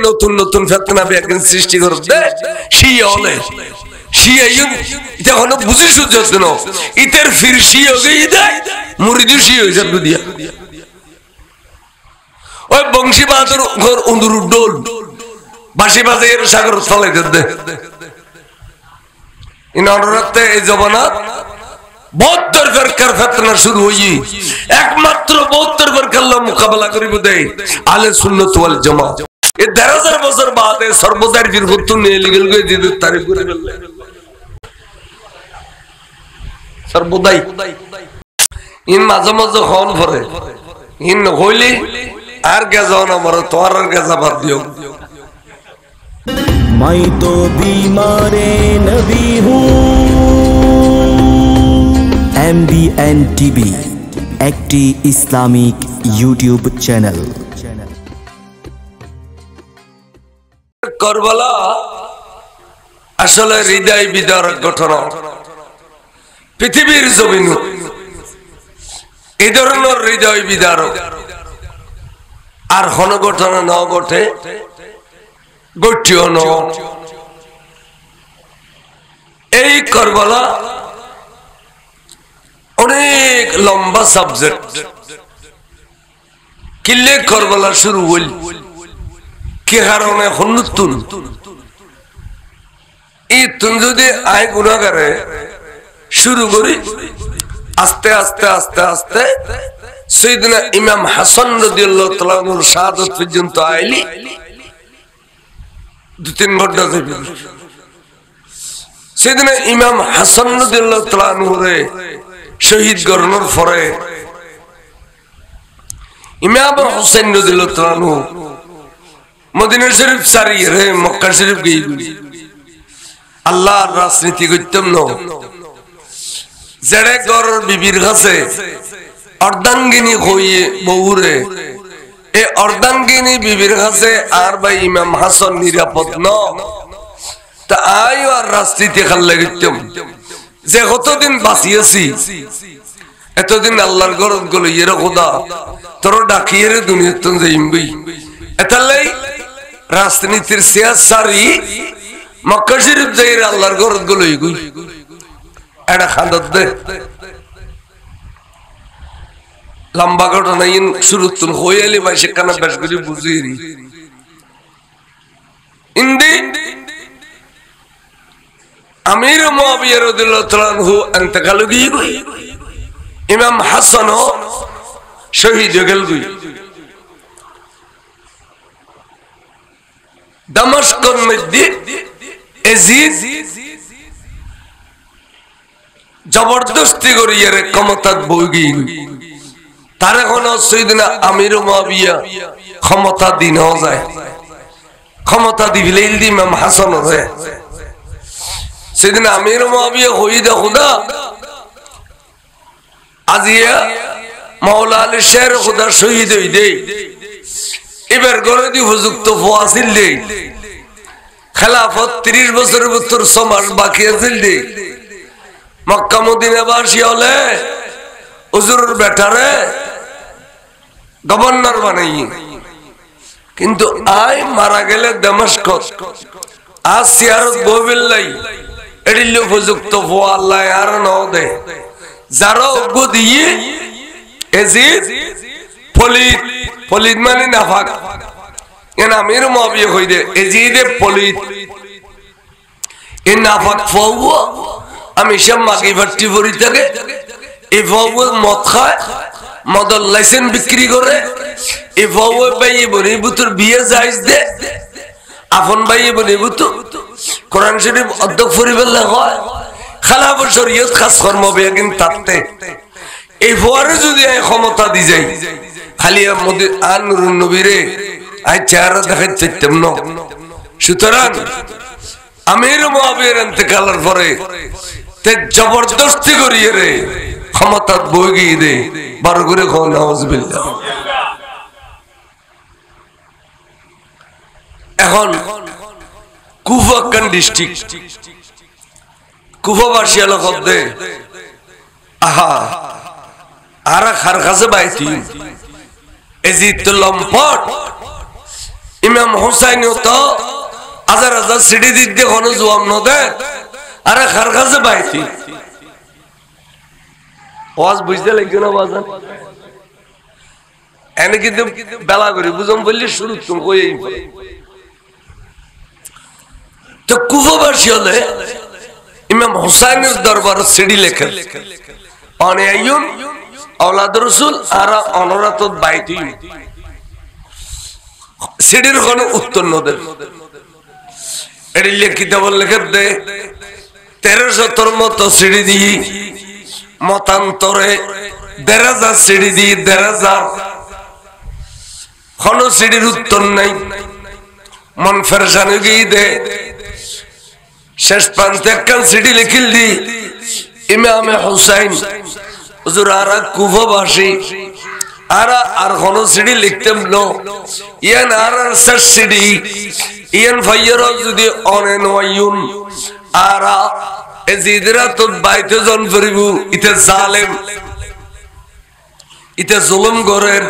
নতুন নতুন ফেতনা বেগেন সৃষ্টি করতে শিয়া হলে শিয়া যখন বুঝি সূর্য ইতের ফির শিয়া গিয়ে দেয় মুরিদু শিয়া হয়ে যাবে দিয়া ওই বংশী বাহাদুর ঘর উন্দুর ডোল বাসি বাজে এর সাগর চলে দে ইনারতে এই জবানাত 72 ফিরকার ফিতনা শুরু হই একমাত্র 72 ফিরকার মোকাবেলা করিব দেই আহলে সুন্নাত ওয়াল জামাত এই 10000 বছর বাদে সর্বদার ফিরকত নিয়ে লিগল গই দিদ তারিফ করে ফেললে সর্বদাই ইন মাঝে মাঝে হন পরে ইন হইলি আর গেজাও না মর তোর আর গেজা বাদ দিও मैं तो बीमारे नबी हूँ MBN TV একটি ইসলামিক ইউটিউব চ্যানেল কারবালা আসলে হৃদয় বিদারক ঘটনা পৃথিবীর জমিন এই ধরনের হৃদয় বিদারক আর হন ঘটনা না ঘটে ঘটিও না এই কারবালা অনেক লম্বা সাবজেক্ট কিল্লে কারবালা শুরু হইল কি কারণে হন্নুতুন এই তুন যদি আয় গুনাহগারে শুরু করি আস্তে আস্তে আস্তে আস্তে সাইয়েদনা ইমাম হাসান রাদিয়াল্লাহু তাআলা আনহুর শাহাদাত পর্যন্ত আইলি 2-3 ঘন্টা যাবে সাইয়েদনা ইমাম হাসান রাদিয়াল্লাহু তাআলা আনহুরে শহীদ গর্ণর পরে ইমাম হোসেন রাদিয়াল্লাহু তাআলা আনহু মদিনা শরীফ ছাড়িয়ে রে মক্কা শরীফ গই আল্লাহর রাজনীতি করতাম না জেড়ে গরর বিবির কাছে অর্ধাঙ্গিনী হইয়ে বহুরে এই অর্ধাঙ্গিনী বিবির কাছে আর ভাই ইমাম হাসান নিরাপদ ন তা আয়ো আর রাজনীতি খাল্লা করতাম যে কতদিন বাঁচিয়েছি এতদিন আল্লাহর গরদ গলো ইয়ের খোদা তোর ডাকিয়ে রে দুনিয়ার তো যাইমবি এতালাই রাজনীতির সিয়াসারি মক্কা শরীফ যাই আল্লাহর গরদ গলো ইগুই এটা খাদত দে লম্বা ঘটনা ইন শুরু তুন হইয়ালি ভাই সেখানে বেশ করে বুঝিয়ে ইন্দি আমির মুআবিয়া রাদিয়াল্লাহু তাআলা আনহু ইন্তেকাল গই ইমাম হাসান শহীদ হয়ে গেল দামেস্কের মধ্যে ইয়াজিদ জবরদস্তি করিয়ে ক্ষমতা বই তার এখন সাইয়েদনা আমির মুআবিয়া ক্ষমতা দিন যায় ক্ষমতা দিলে ইমাম হাসান হয় সাইয়েদনা আমির মুআবিয়া হইদা খুদা আজিয়া মাওলা আলী শের খুদা শহীদ হই দেই এবার গরে দি উপযুক্ত ফওয়াসিল দেই খেলাফত 30 বছরের ভিতর 6 মাস বাকি আছিল দেই মক্কা মদিনা বাসী হলে হুজুরের বেটারে গভর্নর বানাই কিন্তু আই মারা গেলে দামেস্কত আজ সিয়ারত বইবিল্লাই এডিল উপযুক্ত ফওয়া আল্লাহ আর নাও দে যারা অজ্ঞ দিয়ে ইয়াজিদ পলিত পলিত মানে নাফাক এন আমির মুআবিয়া কই দে ইয়াজিদ পলিত এ নাফাক ফওয়া আমি সব মাগি ভর্তি করি থাকে এই ফওয়া মদ খায় মদর লাইসেন্স বিক্রি করে এই ফওয়া ভাই বনি বুতুর বিয়ে জায়েজ দে আপন ভাই বনি বুতু কোরআন শরীফ অধ্যক্ষ পরিবেলা হয় খালাফ শরীয়ত খাস কর্ম বেগিন তাতে এই ফওয়ারে যদি ক্ষমতা দি যাই খালি আনুরুন নবীরে আই চেহারা দেখাইতাম না সুতরাং আমির মুআবিয়ার ইন্তেকালের পরে তে জবরদস্তি করিয়ে রে ক্ষমতা বই গিয়ে দে বার করে খাও নাউজুবিল্লাহ এখন কুফা কান ডিস্ট্রিক্ট কুফাবাসী এলাকা দে আহা আরা খার কাছে বাইতি এজিত লম্পট ইমাম হুসাইনও তো হাজার হাজার সিঁড়ি দিক দিয়ে কোনো জবাব নদে আরে খার কাছে বাইতি ওয়াজ বুঝতে লাগবে না বাজান এনে কিন্তু বেলা করি বুঝম বললি শুরু তুমি কই তো কুফাবাসী হলে ইমাম হুসাইনের দরবার সিঁড়ি লেখেন অনে আইয়ুন আওলাদ রাসূল আর অনরাত বাইতি সিঁড়ির কোনো উত্তর নদের এড়িলে কিতাব লেখে দে 1300 মতো সিঁড়ি দিয়ে মতান্তরে 1000 সিঁড়ি দিয়ে 1000 কোনো সিঁড়ির উত্তর নাই মন ফেরসান গিয়ে দে শেষ প্রান্তে একখান সিঁড়ি লিখিল দি ইমামে হুসাইন হুজুর আরা কুফাবাসী আর কোন সিঁড়ি লিখতেম নো ইয়ান আর শেষ সিঁড়ি ইয়ান ফাইয়ার যদি অনেন ওয়াইউন আরা এজিদরা তো বাইতে জন ফরিবু ইতে জালেম ইতে জুলুম করেন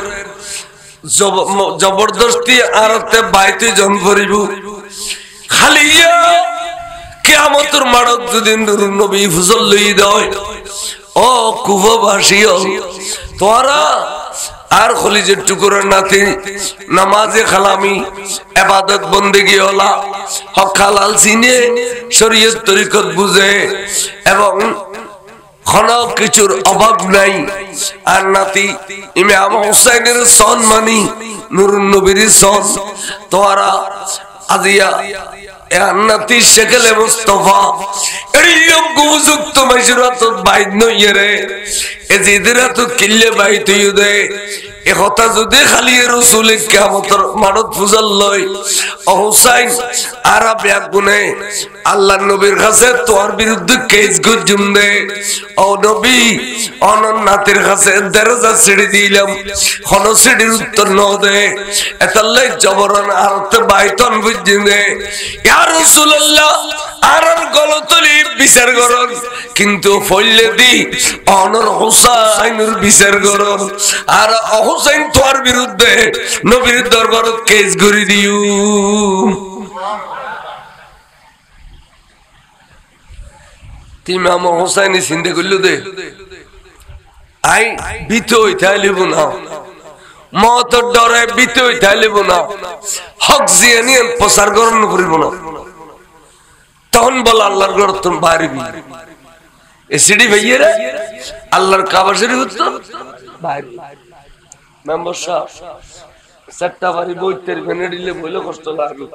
জবরদস্তি আরতে বাইতে জন ফরিবু খালি কিয়ামতের মাড়ক যদি নূর নবী ফজল লই দেয় ও কুফাবাসী তোরা আর খলিজের টুকরোর নাতি নামাজে খালামি ইবাদত বন্দেগী হলা হক হালাল চিনে শরীয়ত তরিকত বুঝে এবং কোনো কিছুর অভাব নাই আর নাতি ইমাম হুসাইনের সন মানি নূরুন নবীর সন তোরা আজিয়া নাতি শেখেলে মুস্তাফা এরিয়ম গুজুক্ত মাইজরাত বাইদ নইরে এজিদরা তো কিল্লে বাইত ইউদে এ কথা যদি খালি রাসূল কিয়ামতের মানত ফুজাল লই ও হুসাইন আরব ইয়াগুনে আল্লাহর নবীর কাছে তোর বিরুদ্ধে কেস গজুম দে ও নবী অনন্নাতের কাছে দরজা ছিড়ে দিলাম কোন সিঁড়ির উত্তর ন দে এতাল্লাই জবরন আরতে বাইতন বুঝিন দে ইয়া রাসূলুল্লাহ আর গলতলি বিচার করন কিন্তু ফইলে দি অনর হুসাইনের বিচার করন আর হুসাইন তোর বিরুদ্ধে নবীর দরবারত কেস গরি দিউ ইমাম হুসাইন চিন্তা করল দে আই বিত হইতাইলিব না মতর ডরে বিত হইতাইলিব না হক জিয়ানি প্রচার করন করিব না তখন বল আল্লাহর ঘর তুমি বাইরবি এসিডি ভাইয়েরা আল্লাহর কাবা শরীফ তো বাইরে মেম্বার সাহেব চারটা বাড়ি বইতের ভেনে দিলে বইলে কষ্ট লাগে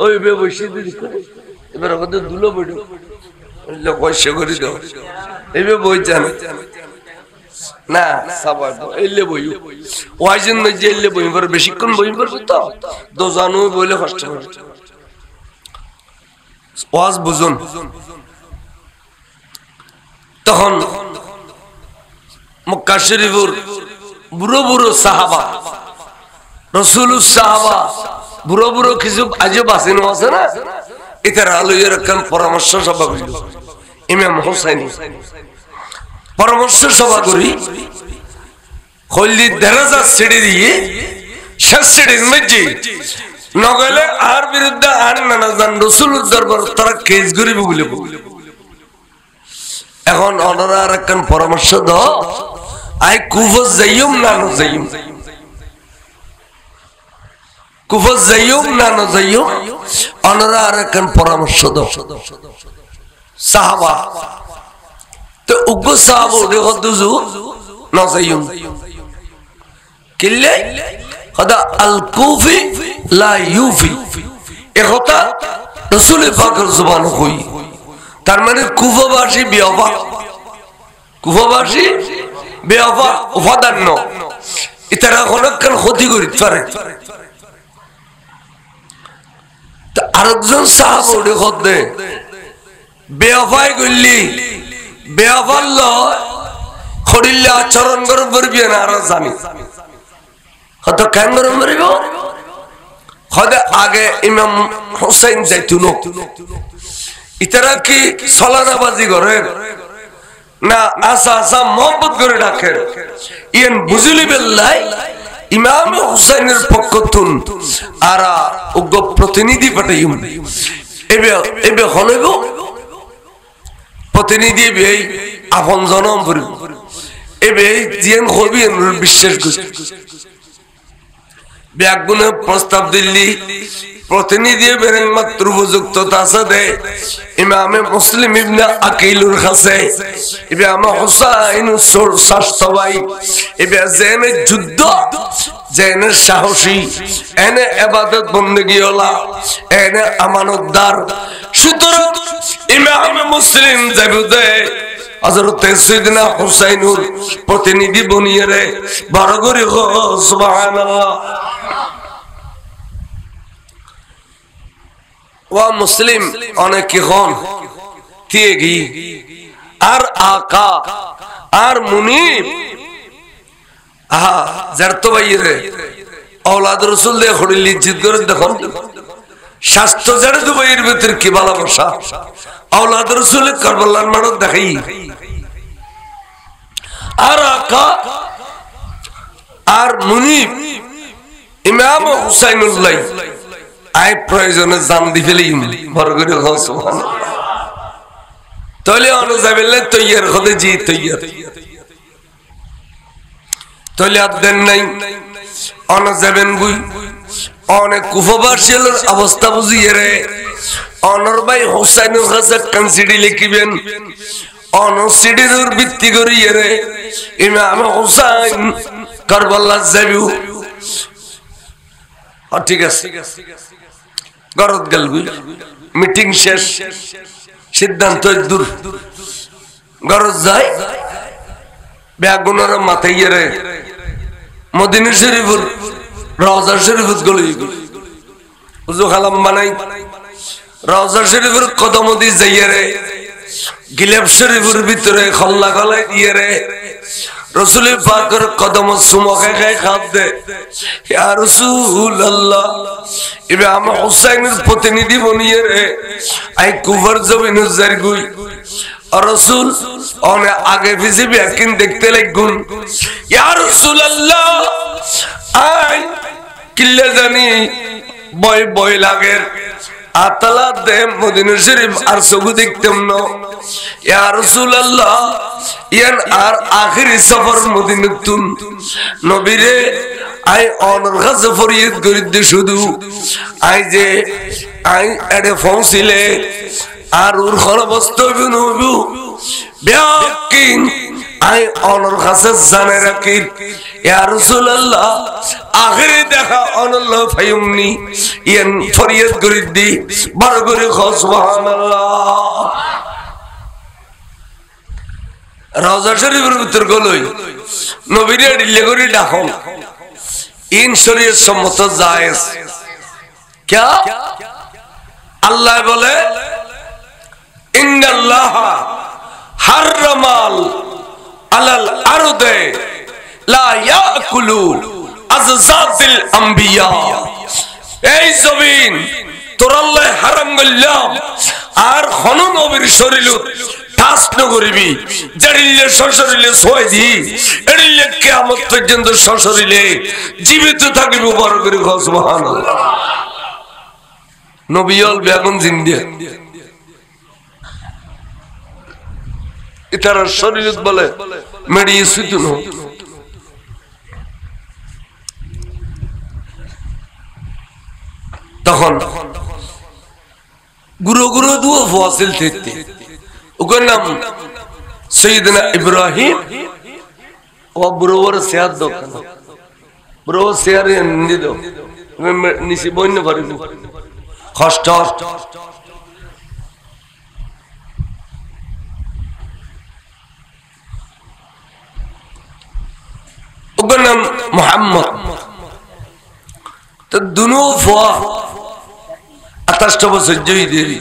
ওই বে বসে দিদি এবার আমাদের দুলো বইড পয়সা করে দাও এইবে বই জানে না সবাই এলে বই ওই জন্য যে এলে বই পর বেশিক্ষণ বই পড়বো তো দোজানো বইলে কষ্ট করে ওয়াজ বুঝুন তখন মক্কা শরীফের বুড়ো বুড়ো সাহাবা রাসূলুর সাহাবা বুড়ো বুড়ো কিছু আজও বাঁচিনো আছে না এটার আলোয়ের একখান পরামর্শ সভা করিল ইমাম হুসাইন পরামর্শ সভা করি হলদি দরজা ছেড়ে দিয়ে শেষ সিঁড়ির মধ্যে নগলে আর বিরুদ্ধে আর নানা জান রাসূলুর দরবার তারা কেস করিব বলে এখন ওনারা আর একখান পরামর্শ দাও আই কুফা যাইম না না যাইম কুফা যাইম না না যাইম ওনারা আর একখান পরামর্শ দাও সাহাবা তো উগ্র সাহাবা দেখো দুজু না যাইম কিল্লে হদা আল কুফি লা ইউফি এ কথা রাসূল পাকের জবানে কই তার মানে কুফাবাসী বেওফা কুফাবাসী বেওফা উপাদান্য ইতারা অনেকক্ষণ ক্ষতি করি পারে আরেকজন সাহাবা উঠে খদ্দে বেওফাই করলি বেওফার খড়িল্লে আচরণ করে পড়বি না আর জানি হয়তো কেন করে মরিব হয়তো আগে ইমাম হুসাইন যাইতুন ইতারা কি সলানাবাজি করেন না আসা আসা মোহাম্মত করে ডাকেন ইয়ান বুঝলি বেল্লাই ইমাম হুসাইনের পক্ষতুন আরা উগ্র প্রতিনিধি পাঠাইম এবে হলেব প্রতিনিধি এই আপন জনম করিব এবে জিয়ান হবি বিশ্বাস করি ব্যাগুনে প্রস্তাব দিল্লি প্রতিনিধি বেরেন মাত্র উপযুক্ত তাছে দে ইমামে মুসলিম ইবনে আকিলুর কাছে ইমাম হুসাইন শাস্তবাই ইবে জেনে যুদ্ধ জেনে সাহসী এনে ইবাদত বندگی ওলা এনে আমানতদার সুতরাং ইমামে মুসলিম যাবে হযরত সাইয়েদনা হুসাইনুর প্রতিনিধি বনিয়ে রে বড় করে সুবহানাল্লাহ ওয়া মুসলিম অনেক হন থিয়েগি আর আকা আর মুনিব জারতো ভাইরে আওলাদ রাসূল দে খড়িলি জিদ করে দেখুন শাস্ত্র জারে দুবাইয়ের ভিতর কি ভালোবাসা আওলাদ রাসূল কারবালার মাঠ দেখাই আর আকা আর মুনিব ইমাম হুসাইনুল্লাহ আই প্রয়োজনে জান দি ফেলি বড় করে সুবহানাল্লাহ তাহলে অনুযাবেলে তৈয়ার হতে জি তৈয়ার তাহলে আদেন নাই অনুযাবেন গুই অনেক কুফাবাসীর অবস্থা বুঝিয়ে রে অনর ভাই হুসাইনের কাছে কনসিডি লিখিবেন অনসিডির ভিত্তি করিয়ে রে ইমাম হুসাইন কারবালা যাবিও ঠিক আছে গরত গেল মিটিং শেষ সিদ্ধান্ত দূর গরজ যায় ব্যাগুনের মাথায় রে মদিনা শরীফের রওজা শরীফত গলি উজু খালাম বানাই রওজা শরীফের কদমদি যাইয়ে রে গিলাফ শরীফের ভিতরে খল্লা গলায় দিয়ে রে রাসূল পাকের কদম সুমকে খায় খাপ দে ইয়া রাসূলুল্লাহ ইমাম হুসাইনের প্রতিনিধি বনিয়ে রে আই কুফর জমিন জারগুই আর রাসূল ওনে আগে পিছে ব্যাকিন দেখতে লাগুন ইয়া রাসূলুল্লাহ আই কিল্লে জানি বয় বয় লাগে আতলা দে মদিনা শরীফ আর সগু দেখতাম না ইয়া রাসূলুল্লাহ ইয়ার আর আখিরি সফর মদিনাতুন নবীরে আই অনর কাছে ফরিয়াদ করি দে শুধু আই যে আই এডে পৌঁছিলে আর ওর খরবস্ত বিনবু ব্যাকিন আই অনর কাছে জানে রাখি ইয়া রাসূলুল্লাহ আখিরি দেখা অনল্লাহ ফায়ুমনি ইয়ান ফরিয়াদ করি দি বড় করে সুবহানাল্লাহ রওজা শরীফের ভিতর গলই নবীরে ডিলে করে ডাকন ইন শরীয়ত সম্মত জায়েজ কি আল্লাহ বলে ইন্নাল্লাহ হারামাল আলাল আরদে লা ইয়াকুলু আযজাতিল আমবিয়া এই জমিন তোর আল্লাহ হারাম করলাম আর কোন নবীর শরীর টাচ না করিবি জারিলে সশরীরে ছয় দি এরিলে কিয়ামত পর্যন্ত সশরীরে জীবিত থাকিবি বড় করে সুবহানাল্লাহ নবীল বেগুন জিন্দা ইতার শরীর বলে মেডিয়ে সুতুন তখন গুরু গুরু দুও ফাসিল থেকে ওর নাম সৈয়দনা ইব্রাহিম ও বড়র সিয়াদ দোকান বড় সিয়ারে নিদ নিসি বইন পারিব কষ্ট ওর নাম মুহাম্মদ তো দুনো ফোয়া 28 বছর জয়ী দেরি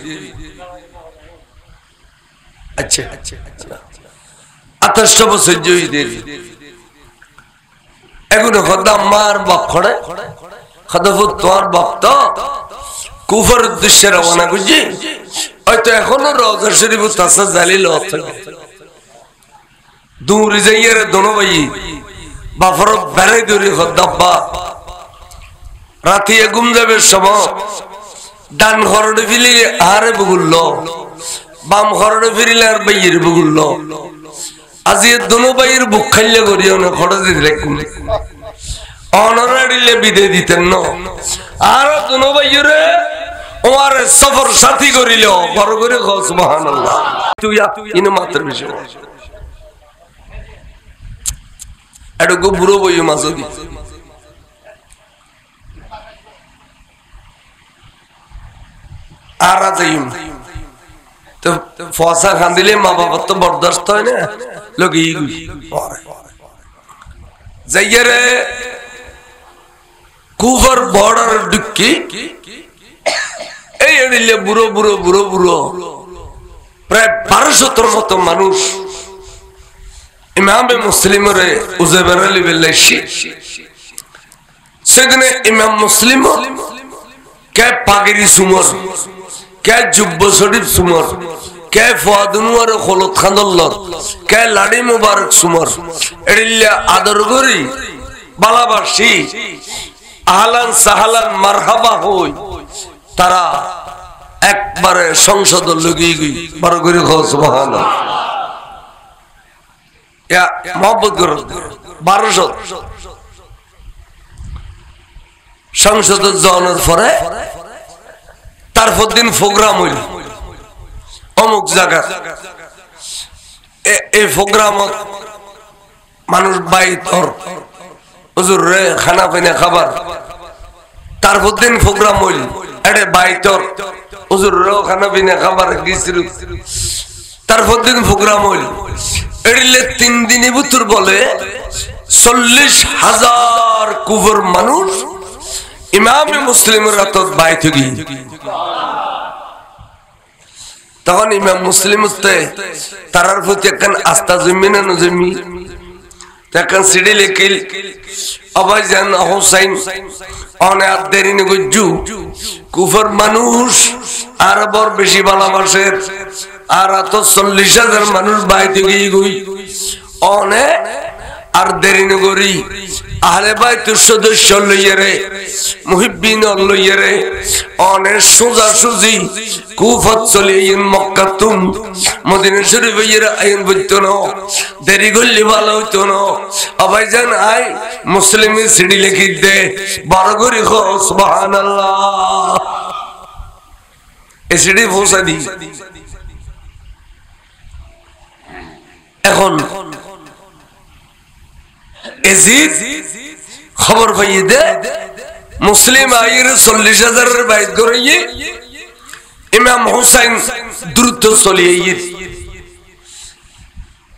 আচ্ছা 28 বছর জয়ী দেরি এগুলো খোদা মার বাপ খড়ে খোদাফুত তোর বাপ তো কুফর উদ্দেশ্যে রওনা করছি হয়তো এখনো রওজা শরীফ তাসা জালিল দূরে যাইয়ে রে দোনো ভাই বাফর বেড়াই ধরি হদ্দাব্বা রাতে ঘুম যাবে সময় ডান হরড়ে ফিলি আহারে বগুল্ল বাম হরড়ে ফিরিলে আর বাইয়ের বগুল্ল আজি দোনো বাইয়ের বুক খাইলে করিও না খরচ দিলে অনারাডিলে বিদে দিতেন ন আর দোনো বাইয়েরে ওর সফর সাথী করিল বড় করে কও সুবহানাল্লাহ তুই ইনো মাত্র বিষয় এটুকু বুড়ো বইও মাঝদি আর যাইম তো ফসা খান দিলে মা বাবার তো বরদাস্ত হয় না লোক যাইয়ারে কুফার বর্ডার ঢুকি এই এড়িলে বুড়ো বুড়ো বুড়ো বুড়ো প্রায় 1200 মতো মানুষ ইমামে মুসলিমের উজবের আলী বিল্লাহি সেদিনে ইমাম মুসলিম কে পাগিরি সুমর কে জুব্ব শরীফ সুমর কে ফুয়াদুনওয়ার খলত খানল্লত কে লাড়ি মুবারক সুমর এড়িলে আদর করি বালাবাসী আহলান সাহালান মারহাবা হই তারা একবারে সংসদ লগি গই বড় করে কও সুবহানাল্লাহ ইয়া মোহাম্মদ কর 1200 সংসদ জনের পরে তারপর দিন প্রোগ্রাম হইল অমুক জায়গা এই প্রোগ্রামত মানুষ বাইতর হুজুর রে খানা পিনা খাবার তারপর দিন প্রোগ্রাম হইল এডে বাইতর হুজুর রে খানা পিনা খাবার গিয়েছিল তারপর দিন প্রোগ্রাম হইল এড়িলে 3 দিনই ভিতর বলে 40,000 কুফর মানুষ ইমামে মুসলিমের রাতত বাইত গই তখন ইমাম মুসলিম তারার প্রতি একখান আস্থা জমি না জমি একখান সিডি লেখিল আবাইজান হোসাইন অনে আদেরি নগজু কুফর মানুষ আর বড় বেশি ভালোবাসে আর এত 40,000 মানুষ বাইতে গিয়ে গই অনে আর দেরি নগরী আহলে বাইতের সদস্য লইয়ারে মুহিব্বিন লইয়ারে অনেক সোজা সুজি কুফত চলিয়েন মক্কাতুম মদিনা শরীফ এর আইন বইতো না দেরি গল্লি ভালো হইতো না আবাইজান আই মুসলিমি সিডি লিখি দে বড় করে কও সুবহানাল্লাহ এই সিডি পৌঁছা দি এখন এজিদ খবর পাইয়ে দে মুসলিম আইয়ের 40,000 বাইত করিয়ে ইমাম হুসাইন দ্রুত চলিয়ে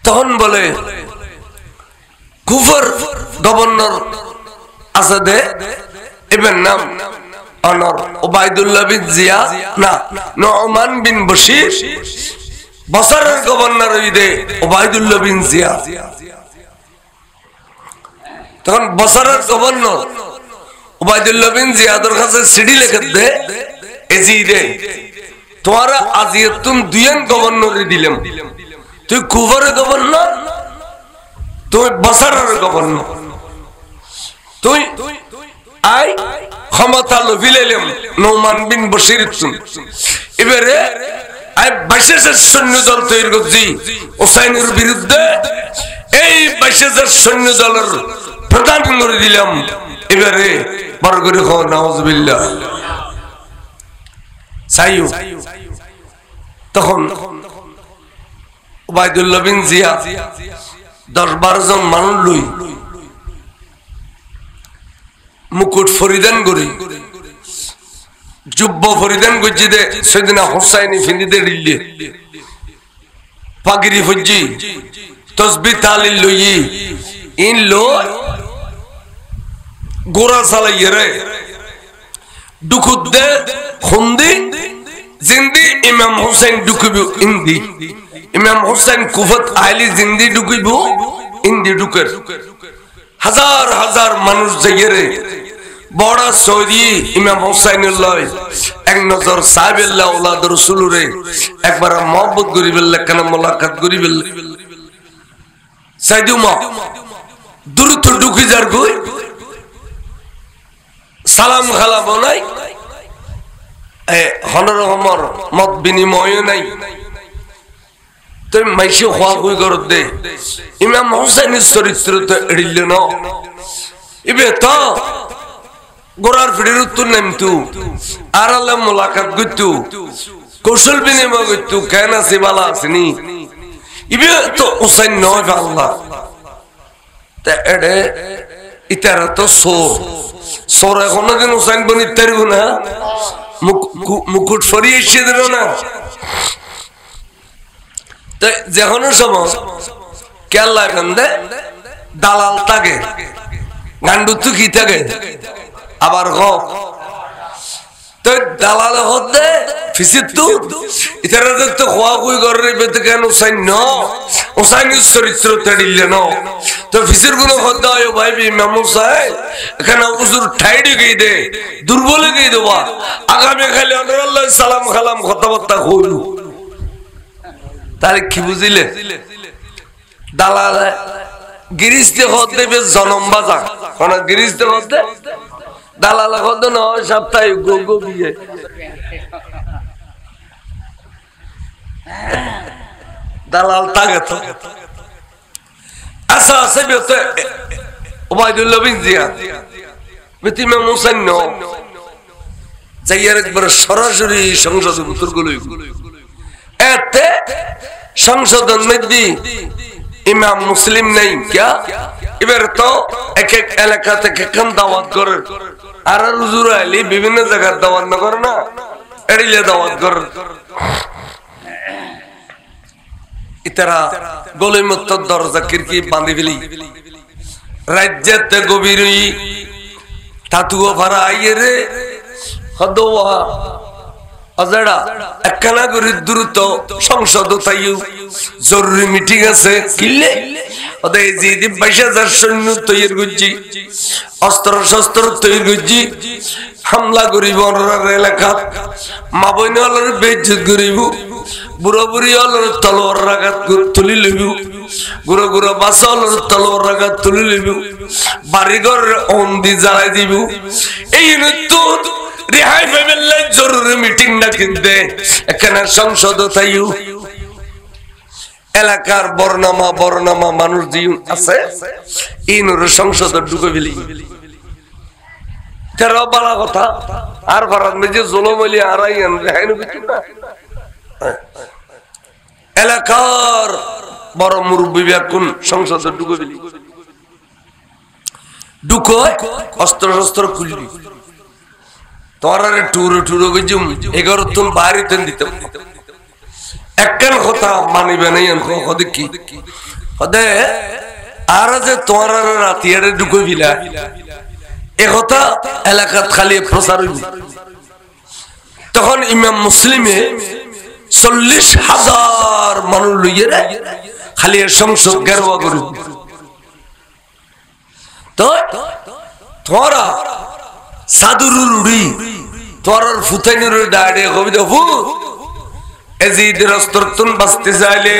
তখন বলে কুফর গভর্নর আসাদে ইবন নাম অনর ওবাইদুল্লাহ বিন জিয়াদ না নুমান বিন বশির বসরের গভর্নর হইদে ওবাইদুল্লাহ বিন জিয়াদ তখন বসরের গভর্নর ওবাইদুল্লাহ বিন জিয়াদের কাছে সিডি লিখে দে এজিদে তোমারা আজিয়াতুন দুইজন গভর্নরে দিলাম তুই কুফরের গভর্নর তুই বসরের গভর্নর তুই আই ক্ষমতা লভিলাম নুমান বিন বশির এবারে আই 22,000 সৈন্য দল তৈরি করছি হুসাইনের বিরুদ্ধে এই 22,000 সৈন্য দলের প্রধান করে দিলাম এবারে বড় করে কও নাউজুবিল্লাহ সাইয়ু তখন ওবাইদুল্লাহ বিন জিয়াদ 10-12 জন মানুষ লই মুকুট ফরিদান করি জুব্ব ফরিদান গজি দে সেদিনা হুসাইনি ফিন্দিতে দিল্লি পাগড়ি ফজি তসবিহ তালিল লই ইন লো গোরা সালাইয়ে রে দুকুদ দে খুন্দি জিন্দি ইমাম হুসাইন দুকুবু ইন্দি ইমাম হুসাইন কুফত আইলি জিন্দি দুকুবু ইন্দি দুকের হাজার হাজার মানুষ যাইয়ে রে বড় সৌদি ইমাম হুসাইনুল্লাহ এক নজর সাহেবুল্লাহ আওলাদ রাসূল রে একবার মহব্বত করিবেল কেন মোলাকাত করিবেল সাইদুমা দ্রুত ঢুকি যার কই সালাম খালাবো নাই হনর হমর মত বিনিময় নাই তুই মাইসে হওয়া কই করত দে ইমাম হুসাইনের চরিত্র তো এড়িল না ইবে তো গোড়ার ফিরের উত্তর নামতু আর আল্লাহ মোলাকাত করতু কৌশল বিনিময় করতু কেন আছে বালা আসেনি ইবে তো হুসাইন নয় আল্লাহ তা এডে ইতারা তো সোর সোর এখনো দিন হুসাইন বনি তারিব না মুকুট সরিয়ে এসে দিল না যখন সময় কেল্লা কান্দে দালাল থাকে গান্ডুতু কি থাকে আবার দালাল হতে ফিসিতু ইতারা তো খোয়া কই করে বেতে কেন ওসাইন ন ওসাইনের চরিত্র তেড়িলে ন তো ফিসির গুলো হতে হয় ভাই ইমাম হুসাইন এখানে হুজুর ঠাইডে গই দে দুর্বলে গই দেবা আগামী খালি আল্লাহ সালাম খালাম কথাবার্তা কইলু তাহলে কি বুঝিলে দালাল গিরিস্তে হতে বেশ জনম বাজা কোন গিরিস্তে হতে দালাল হতে নয় সপ্তাহে গো বিয়ে দালাল তাকে তো আচ্ছা আছে বেতে ওবাইদুল্লাহ বিন জিয়াদ বেতি ইমাম হুসাইন ন যাইয়ার একবার সরাসরি সংসদে উত্তর গুলো এতে সংশোধন মধ্যে ইমাম মুসলিম নেই क्या এবার তো এক এক এলাকা থেকে কেন দাওয়াত করে আর হুজুর আলী বিভিন্ন জায়গার দাওয়াত না করে না এড়িলে দাওয়াত করে ইতারা গলিমত দরজা খিড়কি বাঁধি ফেলি রাজ্যতে গভীরই তাতুয়া ভাড়া আইয়ে রে হদওয়া অজড়া একখানা করে দ্রুত সংসদ তাইও জরুরি মিটিং আছে কিলে ওদের যে 22,000 সৈন্য তৈরি করছি অস্ত্র শস্ত্র তৈরি করছি হামলা করিব এলাকা মা বইন হলের বেজ্জত করিব বুড়ো বুড়ি হলের তলোয়ার রাগাত তুলি লইব গুড়ো গুড়ো বাসা হলের তলোয়ার রাগাত তুলি লইব বাড়িঘর অন্দি জ্বালাই দিব এই নতুন রেহাই ফেমেলে জরুরি মিটিং না কিনতে এখানে সংসদ তাইও এলাকার বর্ণামা মানুষ জীবন আছে এই সংসদ ঢুকে ফেলি তেরো বালা কথা আর ভারত মেজে জলমলি আড়াই রেহাই এলাকার বড় মুরব্বী কোন সংসদ ঢুকে ফেলি ঢুকো অস্ত্র শস্ত্র খুলবি তোরা টুরো গজুম 11 তুন বাড়িতে দিতে একখান কথা মানিবে নাই কদে কি কদে আর যে তোরা রাতিয়ারে ঢুকে বিলা এ কথা এলাকাত খালি প্রচার হইব তখন ইমাম মুসলিমে 40,000 মানুষ লইয়ে খালি সংসদ গেরওয়া করিব তো তোরা সাদুরুল উড়ি তোরার ফুতাইনুর ডাড়ে কবিতা ফু এজিদের অস্ত্রতুন বাঁচতে চাইলে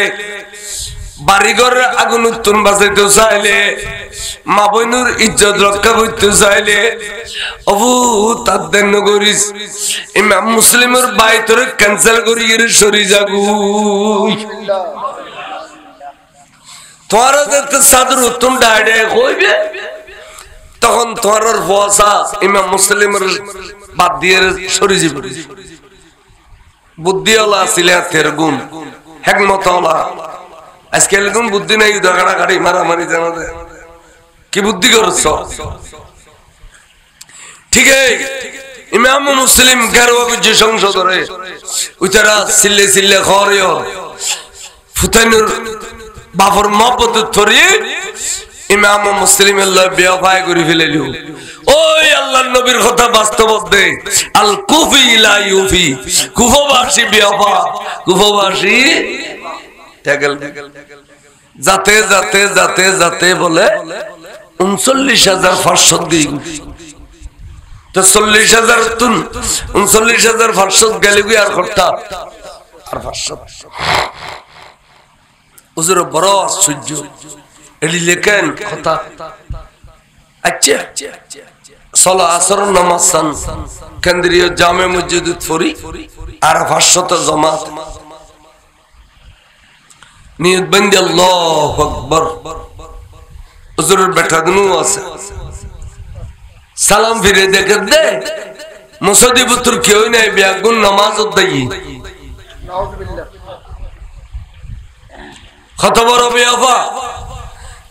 বাড়িঘরে আগুন উত্তন বাঁচাইতে চাইলে মা বইনুর ইজ্জত রক্ষা করতে চাইলে অবু তার দেন করিস ইমাম মুসলিমের বাইতরে ক্যান্সেল করি সরি যাগু তোরা যাতে সাদুর উত্তন ডাড়ে কইবে তখন তোমার ফসা ইমাম মুসলিমের বাদ দিয়ে সরে যাবে বুদ্ধিওয়ালা ছিল তের গুণ হিকমতওয়ালা আজকাল কোন বুদ্ধি নাই ঝগড়া গাড়ি মারামারি জানা যায় কি বুদ্ধি করছ ঠিক আছে ইমাম মুসলিম গারওয়া যে সংসদরে উতারা সিল্লে সিল্লে খরিও ফুতানুর বাফর মহব্বত ধরে ইমাম মুসলিম আল্লাহ বেওয়াফাই করে ফেলেলিও ওই আল্লাহর নবীর কথা বাস্তব দে আল কুফি লা ইউফি কুফাবাসী বেওয়াফা কুফাবাসী টেগল যাতে যাতে যাতে যাতে বলে 39,500 গই তো 40,000 তুন 39,500 গেলে গই আর করতা আর 500 হুজুর বড় আশ্চর্য এলি লেখেন কথা আচ্ছা চলো আসর নামাজ সান কেন্দ্রীয় জামে মসজিদ ফরি আর 500 জামাত নিয়ত বন্দি আল্লাহু আকবার হুজুরের বেটা দুনু আছে সালাম ফিরে দেখে দে মুসদি পুত্র কেউ নাই বেগুন নামাজ দেই কত বড় বিয়াফা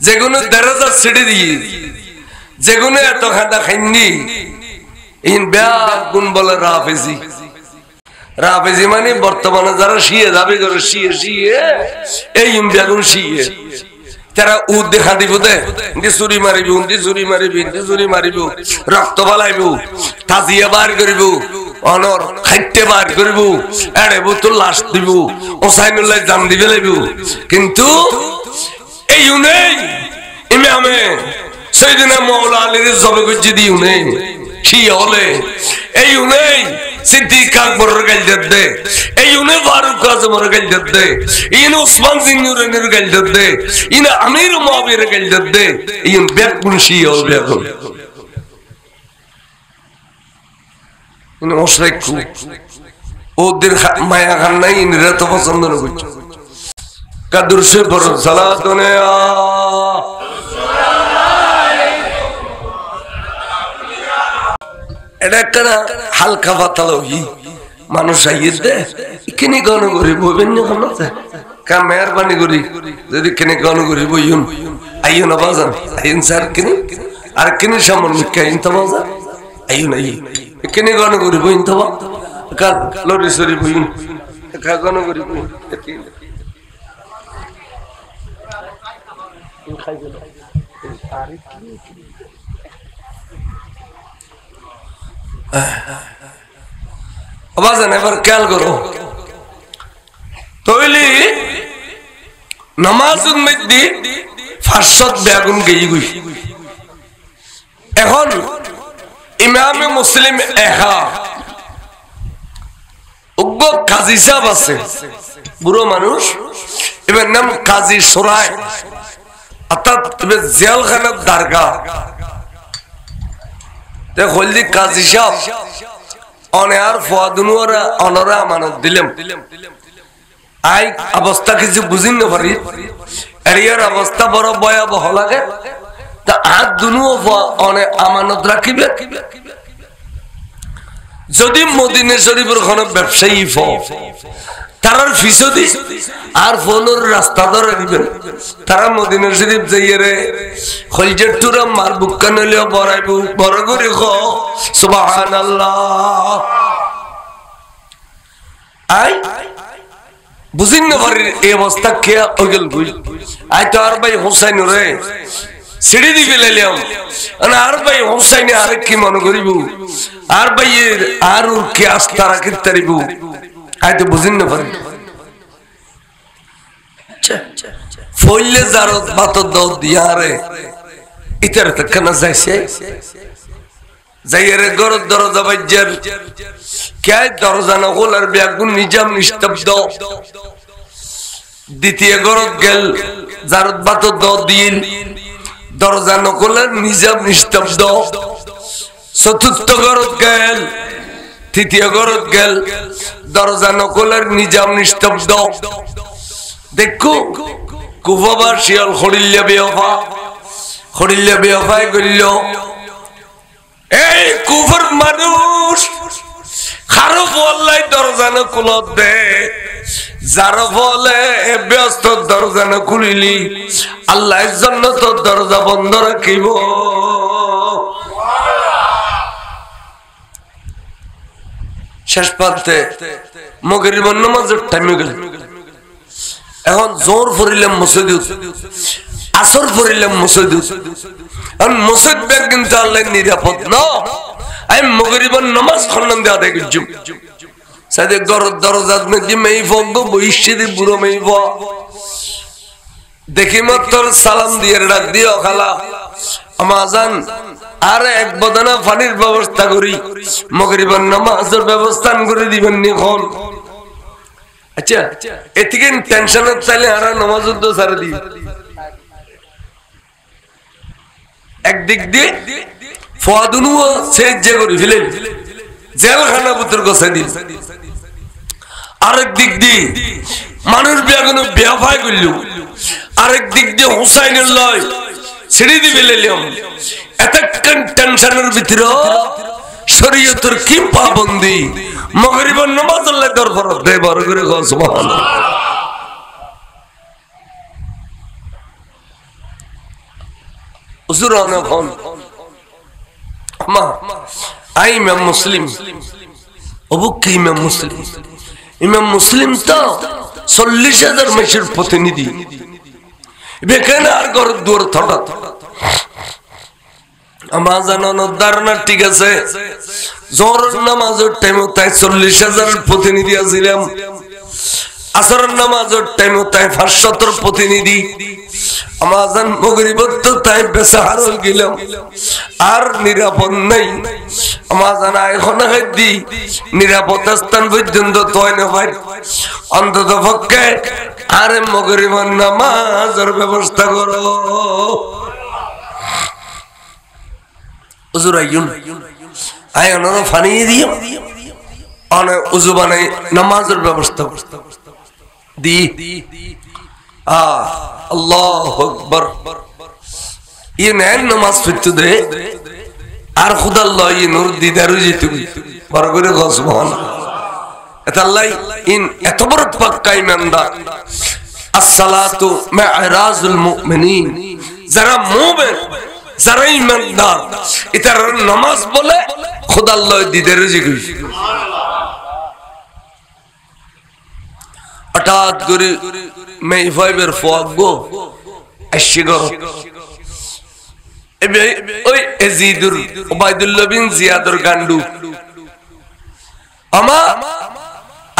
যেগুলো দরজা সিঁড়ি দিয়ে যেগুলো এত খাদা খাইনি ইন বেগুন বলে রাফেজি মানে বর্তমানে যারা শিয়ে দাবি করে শিয়ে এই বেগুন শিয়ে তারা উদ দেখা দিব দে চুরি মারিব রক্ত বালাইব তাজিয়া বার করিব অনর খাইতে বার করিব এড়ে বোতল লাশ দিব ওসাইনুল্লাহ জান দিবে লাইব কিন্তু এই নেই ইমামে সাইয়েদনা মাওলা আলীর জবে গজ্জি দিউ নেই শিয়া হলে এই নেই সিদ্দিক আকবরের গাল দে এই ফারুক আজমের গাল দে উসমান বিন নুরনের গাল দে আমির মুআবিয়ার গাল দে বেগুন শিয়া বেগুন ওশরাইকু ওদের মায়া খান নাই ইনরা তো পছন্দ না করছে কাদুর সে পর সালাতুনে এটা একটা হালকা পাতলা মানুষ আইয়ে দে কিনে গণ করি বইবেন না কোনো কা মেহরবানি করি যদি কিনে গণ করি বইন আইও না বাজান আইন স্যার কিনে আর কিনে সামন মিকা ইন তো বাজান আইও না কিনে গণ করি বইন তো কা লরি সরি বইন কা গণ করি বইন আবাজান এবার খেয়াল করো তৈলি নামাজুল মধ্যে 500 বেগুন গেই গই এখন ইমামে মুসলিম এহা উগ্র কাজী সাহেব আছে বুড়ো মানুষ এবার নাম কাজী সরাই অর্থাৎ জেলখানার দারগা হলদি কাজী সাহেব অনেয়ার ফুয়াদুনুরা অনরা আমানত দিলাম আই অবস্থা কিছু বুঝিন না পারি এরিয়ার অবস্থা বড় ভয়াবহ লাগে তা হাত দুনু অনে আমানত রাখিবে যদি মদিনা শরীফের কোন ব্যবসায়ী তারার ফিসদি আর ফোনের রাস্তা ধরে দিবেন তারা মদিনা শরীফ যাইয়ে খলজের টুরা মার বুক্কা নলিও বড়াইব বড় করে খ সুবহানাল্লাহ আই বুঝিন না পারি এই অবস্থা কে ওগল বুঝ আই তো আর ভাই হোসেন রে সিঁড়ি দিবে লাইলাম আর ভাই হোসেন আর কি মনে করিব আর ভাই আর কি আস্থা রাখিত তারিব আই তো বুঝিন না পারি ফইলে জারত বাতর দাও দিয়ারে ইতার তকনা যাইছে যাইরে গরদ দরজা বাজ্জার কে দরজা না খোলার বেগুন নিজাম নিস্তব্ধ দ্বিতীয় গরদ গেল জারত বাতর দাও দিন দরজা না খোলার নিজাম নিস্তব্ধ চতুর্থ গরদ গেল তৃতীয় গরদ গেল দরজা না খোলার নিজাম নিস্তব্ধ দেখো কুফাবার শিয়াল খড়িল্লা বেওফাই করিল এই কুফার মানুষ খারো বললাই দরজা না খুলত দে যার বলে ব্যস্ত দরজা না খুলিলি আল্লাহর জন্য তোর দরজা বন্ধ রাখিব শেষ প্রান্তে মাগরিবের নামাজের টাইম গেল এখন জোর পড়িলাম মসজিদ আসর পড়িলাম মসজিদ এখন মসজিদ ব্যাগ কিন্তু আল্লাহ নিরাপদ না আমি মাগরিবের নামাজ খন্ডন দেওয়া দেখি সাথে দরজাত মধ্যে মেয়ে ফোক বইসে বুড়ো মেয়ে দেখি মাত্র সালাম দিয়ে ডাক দিও খালা আমাজান আর এক বদনা পানির ব্যবস্থা করি মাগরিবের নামাজের ব্যবস্থা করে দিবেন এখন আচ্ছা এদিকে টেনশন চাইলে আর নামাজ ছাড়ে দিই একদিক দিয়ে ফুয়াদুনু সেজে করে ফেলেন জেলখানা পুত্র গোছাই দিল আরেক দিক দিয়ে মানুষ বিয়াগুলো বেয়াফাই করল আরেক দিক দিয়ে হুসাইনের লয় ছেড়ে দিবে লেলিয়াম এতক্ষণ টেনশনের ভিতরে শরীয়তের কি পাবন্দি মাগরিবের নামাজ আল্লাহ দরবার দেয় বড় করে সুবহানাল্লাহ হুজুর আনা ফোন আমা আই ইমাম মুসলিম অবুকে ইমাম মুসলিম তো 40,000 মাসের প্রতিনিধি বেখানে আর ঘর দূর থটা আমার জানানো ধারণা ঠিক আছে জোহরের নামাজের টাইমে তাই 40,000 প্রতিনিধি আছিলাম আসরের নামাজের টাইমে তাই 500 প্রতিনিধি আমাজান মাগরিবের তো তাই বেসাহার হয়ে গেলাম আর নিরাপদ নাই আমাজান এখন হাদি নিরাপদ স্থান পর্যন্ত তয় না ভাই অন্তত পক্ষে আরে মাগরিবের নামাজের ব্যবস্থা করো হুজুর আইয়ুন আয় ওনারা পানি দিও অনে উযু বানাই নামাজের ব্যবস্থা দি আল্লাহু আকবার ये नैन नमाज पढ़ते दे आर खुदा अल्लाह ये नूर दीदार हो जाते बरगुरे गो सुभान अल्लाह इन एतबरत पक्का ईमानदार अस्सलातु मिअराजुल मुमिनीन जरा मोमिन जरा ईमानदार इधर नमाज बोले खुदा अल्लाह दीदार हो जाते हठात गुरु मैं फाइबर फोगो अशिगो ওই এজিদুর উবাইদুল্লাহ বিন জিয়াদর গান্ডু আমা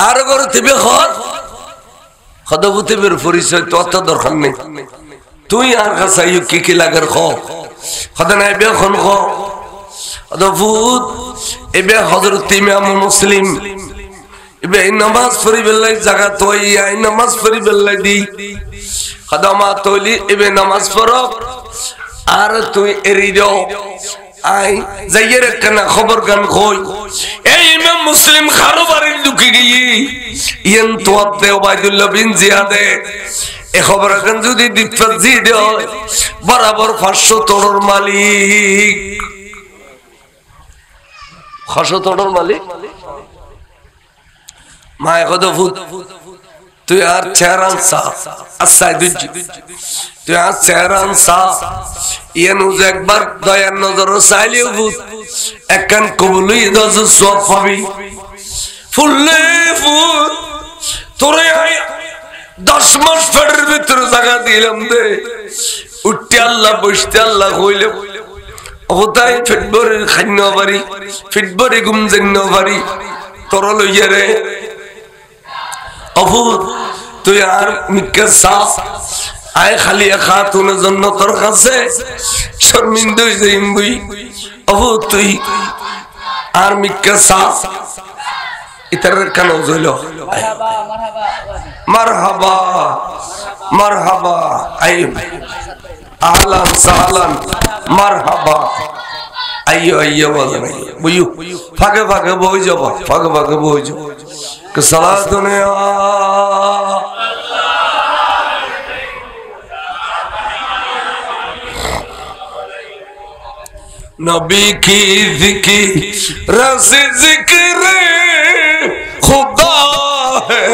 আর গর তিবে খর খদবুতে বের পরিচয় তো অত দরকার নেই তুই আর কাছাইও কি লাগার খ খদা নাই বে খন খ খদবুত এবে হযরত ইমাম মুসলিম এবে নামাজ পড়িবেলাই জায়গা তোই আই নামাজ পড়িবেলাই দি খদামা তোলি এবে নামাজ পড়ো আর তুই এরিদো আই যাইয়ের কেন খবর গান কই এই ইমাম মুসলিম খারবারে ঢুকে গিয়ে ইন তোয়াতে উবাইদুল্লাহ বিন জিয়াদে এই খবর গান যদি দিফত জি দেও বরাবর 500 তরর মালিক 500 তরর মালিক মা একদা ফুট তুই আর চেহারান সা আসাইদুজি তুই আর চেহারান সা ইয়ানুজ একবার দয়ার নজর চাইলেও ভূত একখান কবুলই দশ সব পাবি ফুললে ফুল তোরে 10 মাস ফেরের ভিতরে জায়গা দিলাম দে উঠতে আল্লাহ বসতে আল্লাহ কইলে অবতাই ফেটবরের খান্য বাড়ি ফেটবরে ঘুম জান্য বাড়ি তোর লইয়া রে অবু তুই আর মিক্কা সাফ আয় খালি খাতুনের জন্য তোর কাছে শর্মিন্দা হয়ে যাইম বই অবু তুই আর মিক্কা সাফ ইতার কেন জইল মারহাবা মারহাবা আই আহলান সাহলান মারহাবা আইয়ো আইয়ো বলেন বুঝু ফাঁকে ফাঁকে বই যাব ফাঁকে ফাঁকে বই যাব কে সালাতুনে नबी की जिक्र से जिक्र खुदा है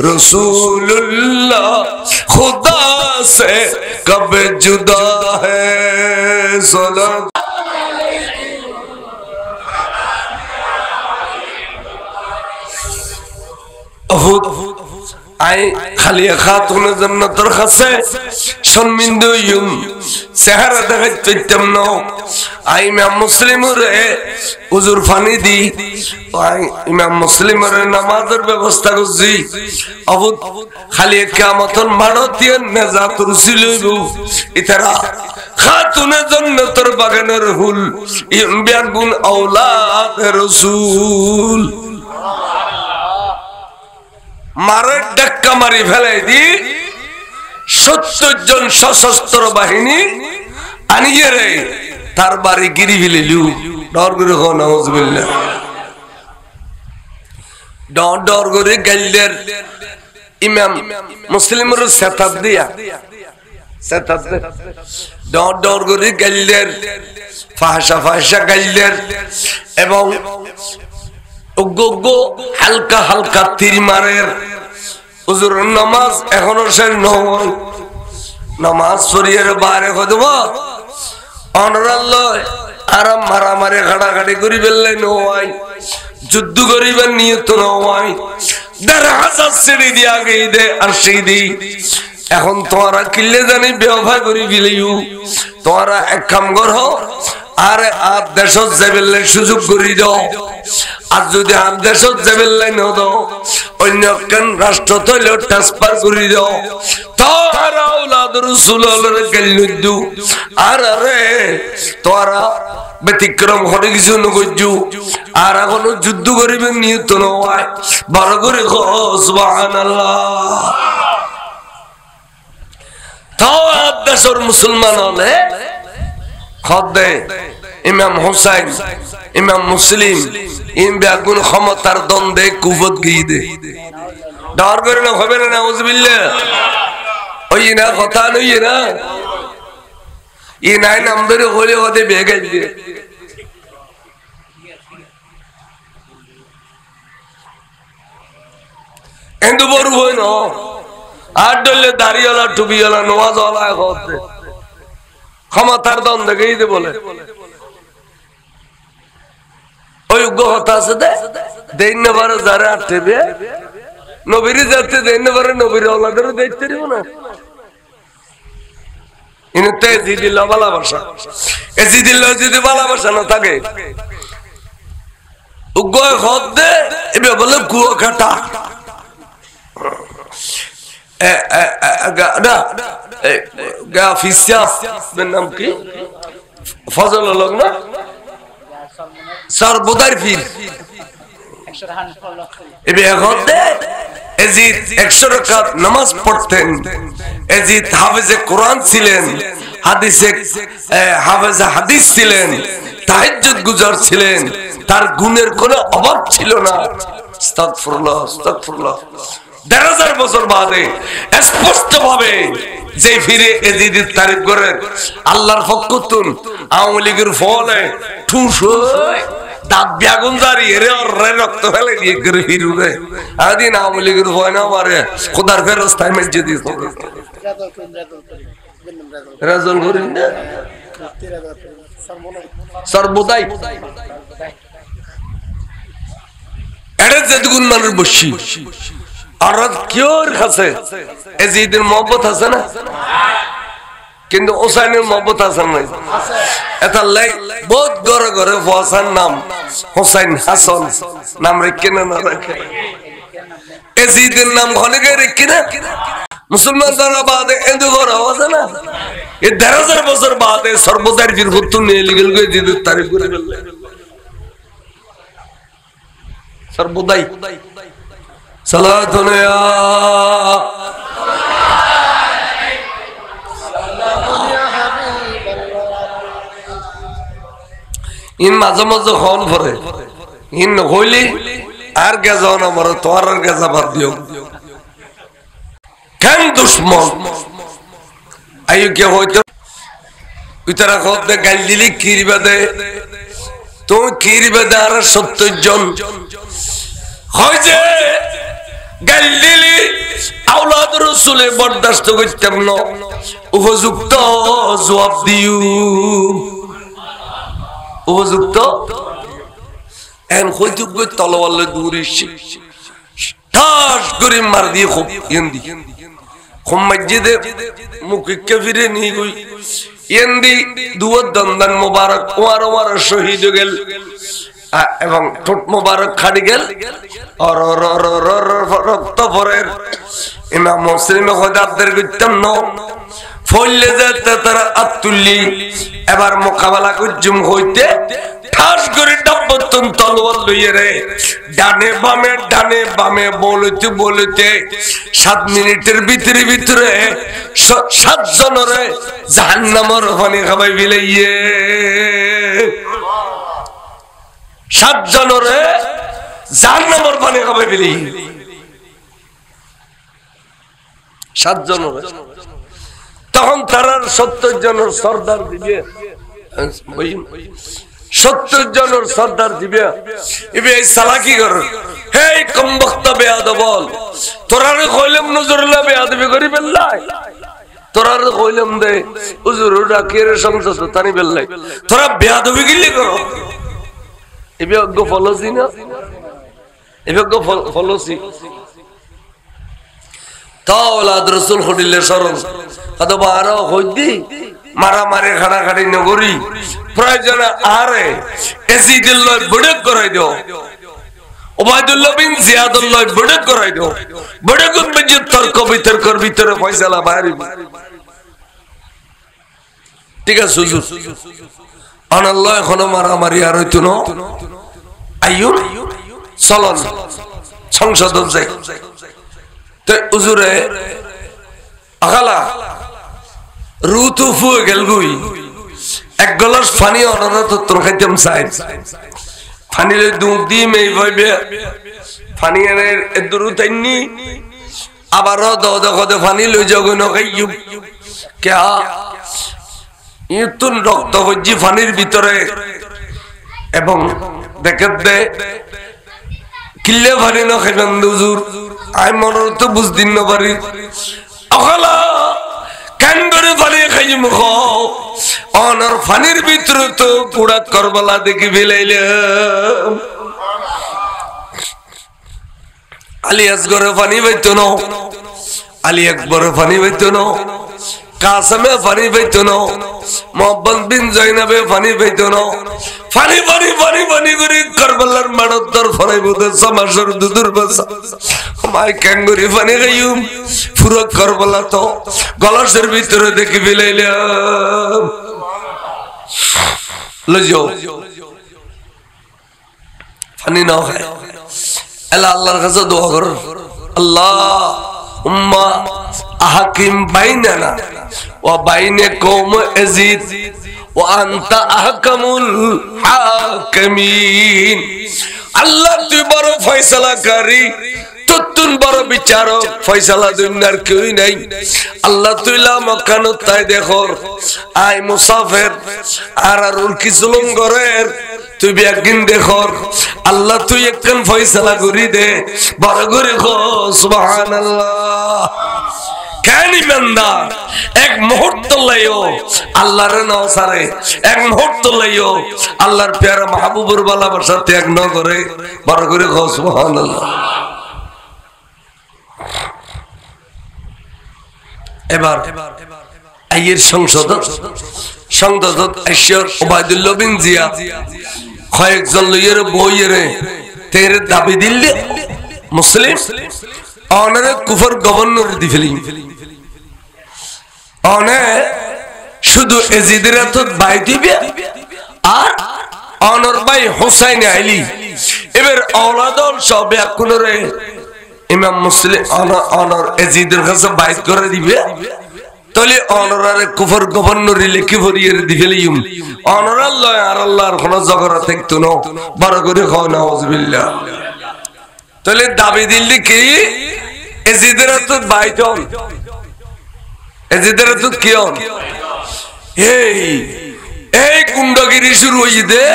रसूलुल्लाह खुदा से कब जुदा है सलाम আই খালি খাতুনের জন্য তোর কাছে শর্মিন্দা হইম চেহারা দেখাইতাম না আই ইমাম মুসলিমের হুজুর পানি দি আই ইমাম মুসলিমের নামাজের ব্যবস্থা করছি আবু খালি কিয়ামতের মানতীয় নেজাত রসুল হইব ইতারা খাতুনের জন্য তোর বাগানের ফুল ইমবিয়ান গুন আওলাদ রাসূল মারে ডাক্কা মারি ফেলাই দি 70 জন সশস্ত্র বাহিনী আনিয়ে রে তার বাড়ি গিরি ফেলিলু ডর করে নাউজুবিল্লাহ ডর করে গাইলের ইমাম মুসলিমের সেতাব দিয়া সেতাব ডর করে গাইলের ফাহশা গাইলের এবং হালকা হালকা তীর মারের হুজুর নামাজ এখনো শেষ নয় নামাজ পড়িয়ে বাইরে হদব অনরাল্লাহ আরাম মারামারি ঘাটাঘাটি করি বেললাই নয় যুদ্ধ করিবার নিয়ত নয় ১,৫০০ সিঁড়ি দিয়ে আগে দে আর সেই দিই এখন তোমরা কিল্লে জানি ব্যবহার করি ফেলিও তোমরা এক কাম করো আর দেশত যাবেলে সুযোগ করি দাও আর যদি দেশত যাবেলে ন দাও অন্য কেন রাষ্ট্র তৈল ট্রান্সফার করি দাও তোমরা আওলাদ রাসূলের গেলুদু আর রে তোমরা ব্যতিক্রম হয়ে কিছু নগজু আর এখনো যুদ্ধ করিবে নিয়ত নয় বড় করে সুবহানাল্লাহ তাও দেশের মুসলমান হলে খদ্দে ইমাম হুসাইন ইমাম মুসলিম ইন বেগুন ক্ষমতার দ্বন্দ্বে কুফত গিয়ে দে ডর করে না হবে না নাউজুবিল্লাহ ওই না কথা নই না ই নাই নাম ধরে হলে হতে বেগাই দে এন্দু বড় হয় না আর ডলে দাড়িওয়ালা টুপিওয়ালা নোয়াজওয়ালা হতে ক্ষমতার দ্বন্দ্বে গিয়ে দে বলে ওই কথা আছে দেন না বারে যারা আটবে নবীর যাতে দেন না বারে নবীর ওলাদেরও দেখতে দিব না ইনতে জিদিল ভালোবাসা এজিদিল যদি ভালোবাসা না থাকে উগ্গয় হদে এবে বলে কুয়া কাটা নাম কি ফজল লোক না সর্বদার ফির এজিদ 100 রাকাত নামাজ পড়তেন এজিদ হাফেজে কোরআন ছিলেন হাফেজে হাদিস ছিলেন তাহাজ্জুদ গুজার ছিলেন তার গুণের কোনো অভাব ছিল না আস্তাগফিরুল্লাহ আস্তাগফিরুল্লাহ ১,৫০০ বছর বাদে স্পষ্ট ভাবে যে ফিরে এজিদের তারিফ করেন আল্লাহর ফকতুন আওয়ামী লীগের ফলে ঠুস দাঁত বেগুন জারি এরে রে রক্ত ফেলে দিয়ে করে ফিরুরে আদিন আওয়ামী লীগের ভয় না মারে খোদার ফেরস্তায় মেজে দিয়ে রাজন করেন না সর্বদাই এটা যেটুকুন মানুষ বসি আর কিওর কাছে এজিদের মহব্বত আছে না কিন্তু ওসাইনের মহব্বত আছে না এটা লাই বহুত গরে গরে ফসান নাম হোসেন হাসান নাম রেখে না রাখে এজিদের নাম অনেকে রেখে না মুসলমান দ্বারা বাদে এন্দু ঘর আছে না এই ১,৫০০ বছর বাদে সর্বদার বীর হুত্তু নিয়ে লিগেল গিয়ে এজিদের তারিফ করে ফেললে সর্বদাই সালাতুন ইয়া ইন মাঝে মাঝে হল ভরে ইন হইলি আর গেজাও না মরে তোর আর গেজা বাদ দিও কেন দুশ্মন আয়ু কে হইতো ইতারা খোদে গাল দিলি কিরিবা দে তুমি কিরিবা দে আর ৭০ জন হয় যে গাল দিলি আওলাদ রাসূলে বরদাস্ত করতাম না উপযুক্ত জবাব দিও উপযুক্ত এন হইতুক গই তলওয়ালে দূরিছি ঠাস করে মার দিয়ে খুব ইন্দি খুব মসজিদে মুখে ফিরে নিয়ে গই ইন্দি দুয়ার দন্দন মোবারক ওয়ার শহীদ গেল এবং ঠোঁট মোবারক খাড়ি গেল আর রক্ত ভরের ইমাম মুসলিমে খোদাদের করতাম না ফলে যেতে তারা আতুল্লি এবার মোকাবেলা করজুম হইতে ঠাস করে ডাব্বতুন তলোয়ার লইয়ে রে ডানে বামে বলতে বলতে 7 মিনিটের ভিতরে 7 জনরে জাহান্নামের পানি খাবাই বিলাইয়ে 7 জনরে জাহান্নামের পানি খাবাই বিলাই 7 জনরে তখন তারার 70 জনের সর্দার দিবে 70 জনের সর্দার দিবে এবে এই সালাকি কর হে কমবক্তা বেয়াদব বল তোরারে কইলাম নজরুল্লাহ বেয়াদবি করি বেল্লাই তোরারে কইলাম দে হুজুর ডাকের সংসদ তানি বেল্লাই তোরা বেয়াদবি গিলি করো এবে গো ফলোসি না এবে গো ফলোসি তাওলাদ রাসূল হদিলে শরণ কত বারো হইদি মারামারি খাড়াখাড়ি নগরী প্রয়োজন আরে এসিদুল্লাহ বড়ক করাই দাও ওবায়দুল্লাহ বিন জিয়াদুল্লাহ বড়ক করাই দাও বড়ক মসজিদ তর্ক বিতর্কের ভিতরে ফয়সালা বাইরে ঠিক আছে হুজুর আনাল্লাহ এখনো মারামারি আর হইতো না আইয়ুন চলন সংসদ যাই তো হুজুরে আগালা রুতু ফুয়ে গেল গুই 1 গ্লাস পানি অনারা তো তোর খাইতাম চাই পানি লই দুধ দি মেই ভাইবে পানি এনে এদুরু তাইনি আবার দদে পানি লই জগন খাইয়ু কে ইতুন রক্ত হজ্জি পানির ভিতরে এবং দেখে দে কিল্লে পানি না খাইবেন হুজুর আই মনের তো বুঝদিন না পারি আগালা কাঙ্গরে পানি খাইম খাও অনর পানির ভিতরে তো পুরা করবলা দেখি ফেলাইলাম আলী আসগরে পানি পাইতো না আলী আকবরে পানি পাইতো না কাসমে পানি পাইতো না মোহাম্মদ বিন জয়নাবে পানি পাইতো না পানি পানি পানি পানি করে করবলার মানতর ফরাইবতে সমাজের দুদুর বাসা মাই কাঙ্গরি পানি খাইম পুরো করবলা তো গলাসের ভিতরে দেখি ফেলাইলাম লজো পানি না হয় এলা আল্লাহর কাছে দোয়া কর আল্লাহ উম্মা আহকিম বাইনানা ওয়া বাইনে কওম আযীদ ওয়া আনতা আহকামুল হাকিমিন আল্লাহ তুই বড় ফয়সালাকারী তুতুন বড় বিচারক ফয়সালা দুনিয়ার কেউই নাই আল্লাহ তুই লা মকানো তাই দেখো আই মুসাফির আরারুল কিসলুম গরের তুই একদিন দেখো আল্লাহ তুই একখান ফয়সালা করি দে বড় করে কো সুবহানাল্লাহ কেন ইমানদার এক মুহূর্ত লাইও আল্লাহর নওসারে এক মুহূর্ত লাইও আল্লাহর প্যারা মাহবুবের ভালোবাসা ত্যাগ ন করে বড় করে কো সুবহানাল্লাহ এবার আইয়ের সংসদ ঈশ্বর ওবায়দুল্লাহ বিন জিয়াদ কয়েকজন লইয়ের বইয়েরে তের দাবি দিলে মুসলিম অনারে কুফর গভর্নর দি ফেলি অনে শুধু এজিদের তো বাই দিবে আর অনর ভাই হুসাইন আলী এবার আওলাদল সব একরে ইমাম মুসলিম অনর এজিদের কাছে বাইত করে দিবে তাহলে অনরারে কুফর গভর্নর লিখি ভরিয়ে দিবেলিম অনরাল্লাহ আর আল্লাহর কোন ঝগড়া থাকতো না বড় করে খাও নাউজুবিল্লাহ তাহলে দাবি দিল্লি কি এজিদের তো বাইতন এজিদের তো কি হন এই গুন্ডাগিরি শুরু হই দে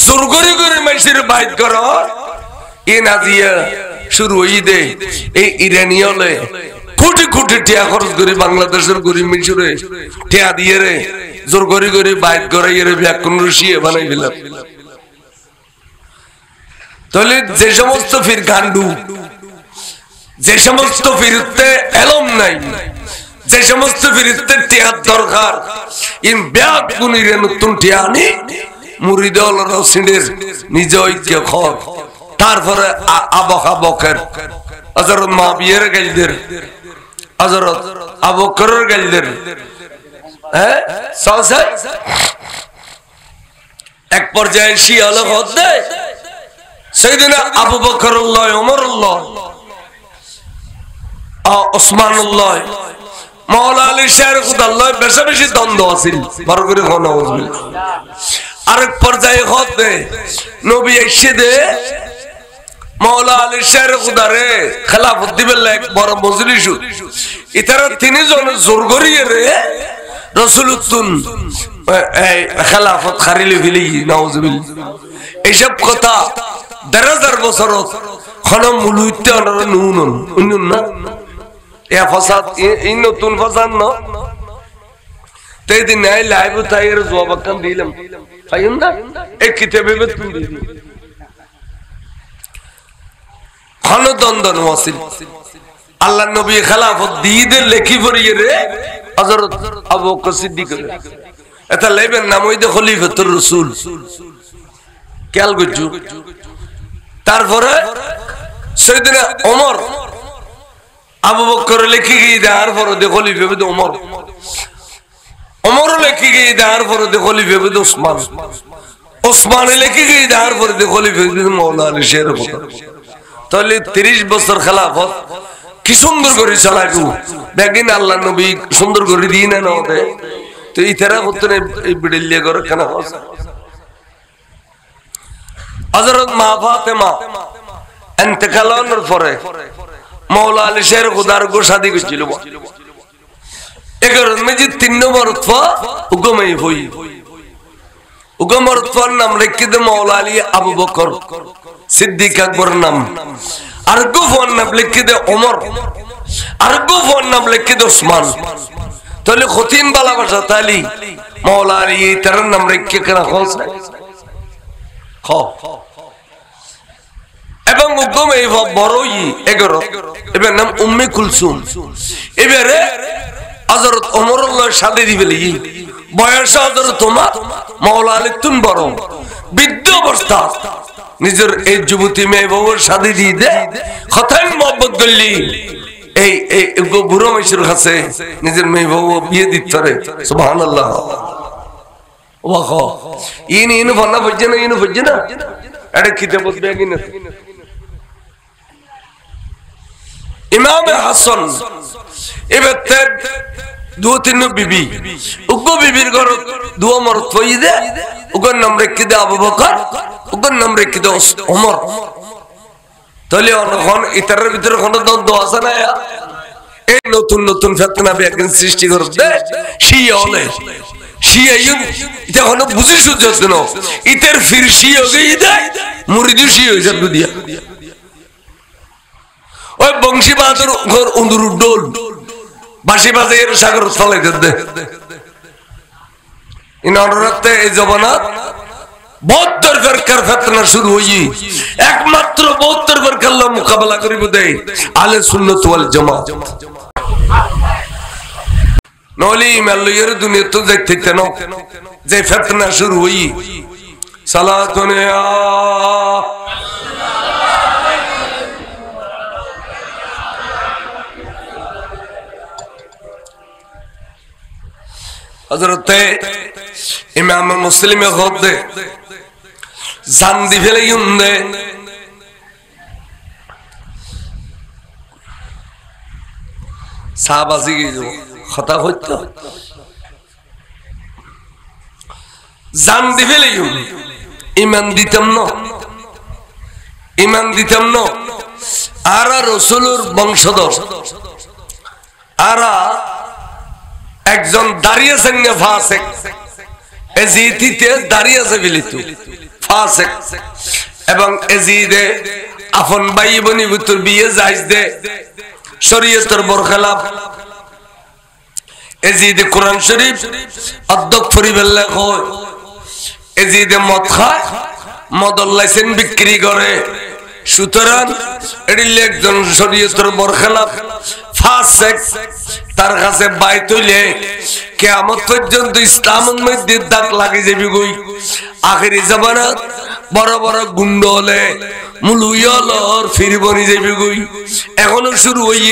জোর করে করে মানুষের বাইত কর ই নাজিয়া শুরু হই দে এই ইরানিয়লে কোটি কোটি টিয়া খরচ করে বাংলাদেশের গরিব মিশরে টিয়া দিয়ে রে জোর করে করে বাইত করাই রে ব্যাকুন রশিয়ে বানাই দিলাম তাহলে যে সমস্ত ফির গান্ডু যে সমস্ত ফিরতে এলম নাই যে সমস্ত ফিরতে টিয়ার দরকার ইন ব্যাকুনিরে নতুন টিয়া আনি মুরিদল রসিনের নিজ ঐক্য খর তারপরে আবকের হযরত মাবিয়ার গাইদের হযরত আবু বকরের গাইদের এক পর্যায়ে শিয়ালে হদ দেয় সাইয়েদনা আবু বকরুল্লাহ, ওমরুল্লাহ, ওসমানুল্লাহ, মাওলা আলী শের খুদাল্লাহ বেশি বেশি দ্বন্দ্ব আছিল। বড় করে আরেক পর্যায়ে হদ দেয় নবী এসে দে মাওলা আলী শের খুদারে খেলাফত দিবেন এক বড় মজলিস, ইতারা তিনজন জোর করিয়ে রে রসুলুদ্দিন খেলাফত খারিলে ফেলি নাউজুবিল্লাহ। এইসব কথা ১,০০০ বছর মুলুইতে নুন না এ ফসাদ এই নতুন ফসাদ ন তাই দিন নাই লাইভ তাইয়ের জবাব কাম দিলাম পাইন না এই কিতাবে তুই দিবি খনদন্দন ওয়াসিল আল্লাহ নবী খেলাফত দিদের লেখি পড়িয়ে রে হযরত আবু বকর সিদ্দিক এটা লেবেন নাম ওই দে খলিফাতুর রাসূল খেয়াল করছো। তারপরে সাইয়েদনা ওমর আবু বকর লেখি গিয়ে দেওয়ার পর দে খলিফা হবে ওমর, ওমর লেখি গিয়ে দেওয়ার পর দে খলিফা হবে ওসমান, ওসমান লেখি গিয়ে দেওয়ার পর দে খলিফা হবে মাওলানা আলী শের খুদা। তাহলে ৩০ বছর খেলাফত কি সুন্দর করে চালাইবো দেখেন আল্লাহ নবী সুন্দর করে দিয়ে না ওদের তো ইতারা করতে এই বিড়িলিয়া করে কেন। হযরত মা ফাতেমা ইন্তেকালের পরে মাওলা আলী শের খুদার গো শাদী করেছিল। এগারো মেজি ৩ নম্বর হুকুমই হই হুকুমর নাম রেখে দে মাওলা আলী আবু বকর সিদ্দিক আকবর নাম, আর গো ফোন নাম লিখে দে ওমর, আর গো ফোন নাম লিখে দে ওসমান। তাহলে খতিন ভালোবাসা তালি মাওলা আলী তার নাম রেখে কেন খোঁজ এবং হুকুম এই বড়ই 11 এবার নাম উম্মে কুলসুম। এবারে হযরত ওমরুল্লাহ শাদী দিবেলি বয়স হযরত তোমার মাওলা আলী তুন বড় বৃদ্ধ অবস্থা নিজের এই যুবতী মেয়ে বউর শাদী দিয়ে দে কথাই মোহাম্মত করলি এই এই বুড়ো মেয়ের কাছে নিজের মেয়ে বউ বিয়ে দিতে পারে। সুবহানাল্লাহ। ওয়াহ ইনি বন্না বুঝছে না, ইনি বুঝছে না এটা কিতাব বলতে কি না। ইমাম হাসান এবার 2-3 বিবি উগ্র বিবির ঘর 2 মরদ হই দে উগ্র নাম রেখে দে আবু বকর, উগ্র নাম রেখে দে ওমর। তাহলে অনখন ইতারের ভিতরে কোন দ্বন্দ্ব আছে না? এই নতুন নতুন ফিতনা বেকিন সৃষ্টি করতে শিয়া হলে শিয়া এটা হলো বুঝি সুযোগ না ইতার ফির শিয়া গই দেয় মুরিদ শিয়া হয়ে যাবে দিয়া ওই বংশী বাহাদুর ঘর উন্দুর ডোল বাসি বাজে এর সাগর ফলাই দে ইনারতে এই জবানাত 72 ফিরকার ফিতনা শুরু হই একমাত্র 72 ফিরকার আল্লাহ মোকাবেলা করিব দেই আহলে সুন্নাত ওয়াল জামাত। নলি মাল্লিয়ের দুনিয়া তো দেখতে না যে ফিতনা শুরু হই সালাতুন ইয়া হযরত ইমাম মুসলিম খোদে জান দি ফেলে ইউন্দে সাহাবাজি কথা হইতো জান দি ফেলে ইমান দিতাম না, ইমান দিতাম না। আর রাসূলের বংশধর আর একজন দাঁড়িয়ে সঙ্গে ফাসেক এজিদিতে দাঁড়িয়ে আছে বিলিত ফাসেক এবং এজিদে আপন ভাই বোনি ভিতর বিয়ে জায়েজ দে শরীয়তের বরখলাফ এজিদে কোরআন শরীফ অধ্যক ফরিবেল্লা কয় এজিদে মদ খায় মদর লাইসেন্স বিক্রি করে। সুতরাং এডিলে একজন শরীয়তের বরখলাফ ফাসেক তার কাছে বাইত হইলে কিয়ামত পর্যন্ত ইসলামের মধ্যে দাগ লাগি যাবে গই। আখেরি জামানাত বড় বড় গুন্ড হলে মুলুইয়লর ফিরবনি যাবে গই। এখনো শুরু হই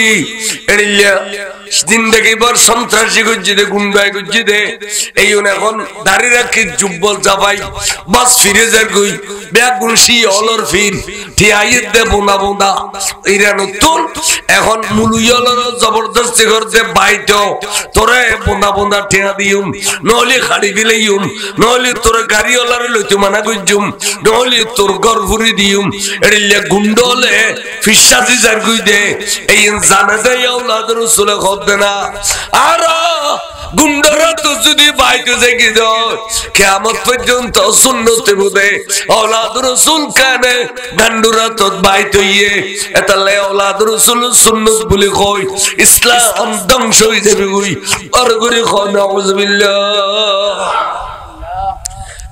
এডিলে জিন্দেগি ভর সন্ত্রাসী গুজ্জি দে গুন্ডায় গুজ্জি দে এই এখন দাড়ি রাখি জুব্বল চাপাই বাস ফিরে যার গই বেগুন শি অলর ফির ঠিয়াইয়ে দে বোনা বোনা এইরা নতুন এখন মুলুইয়লর জবরদস্তি করতে বাইতো তোরে বোনা বোনা ঠিয়া দিউম নহলে খাড়ি দিলেইম নহলে তোর গাড়িওয়ালার লইতে মানা গুজ্জুম নহলে তোর ঘর ভরি দিউম এড়িলে গুন্ডলে ফিসাজি যার গুই দে এই জানা দেয় আওলাদ রাসূল খদ না আর গুন্ডরা তো যদি বাইতে জেগে যায় কিয়ামত পর্যন্ত সুন্নতে বুদে আওলাদ রাসূল কানে গান্ডুরা তো বাইতে ইয়ে এতালে আওলাদ রাসূল সুন্নত বলি কই ইসলাম ধ্বংস হই যাবে কই আর করে কই নাউযুবিল্লাহ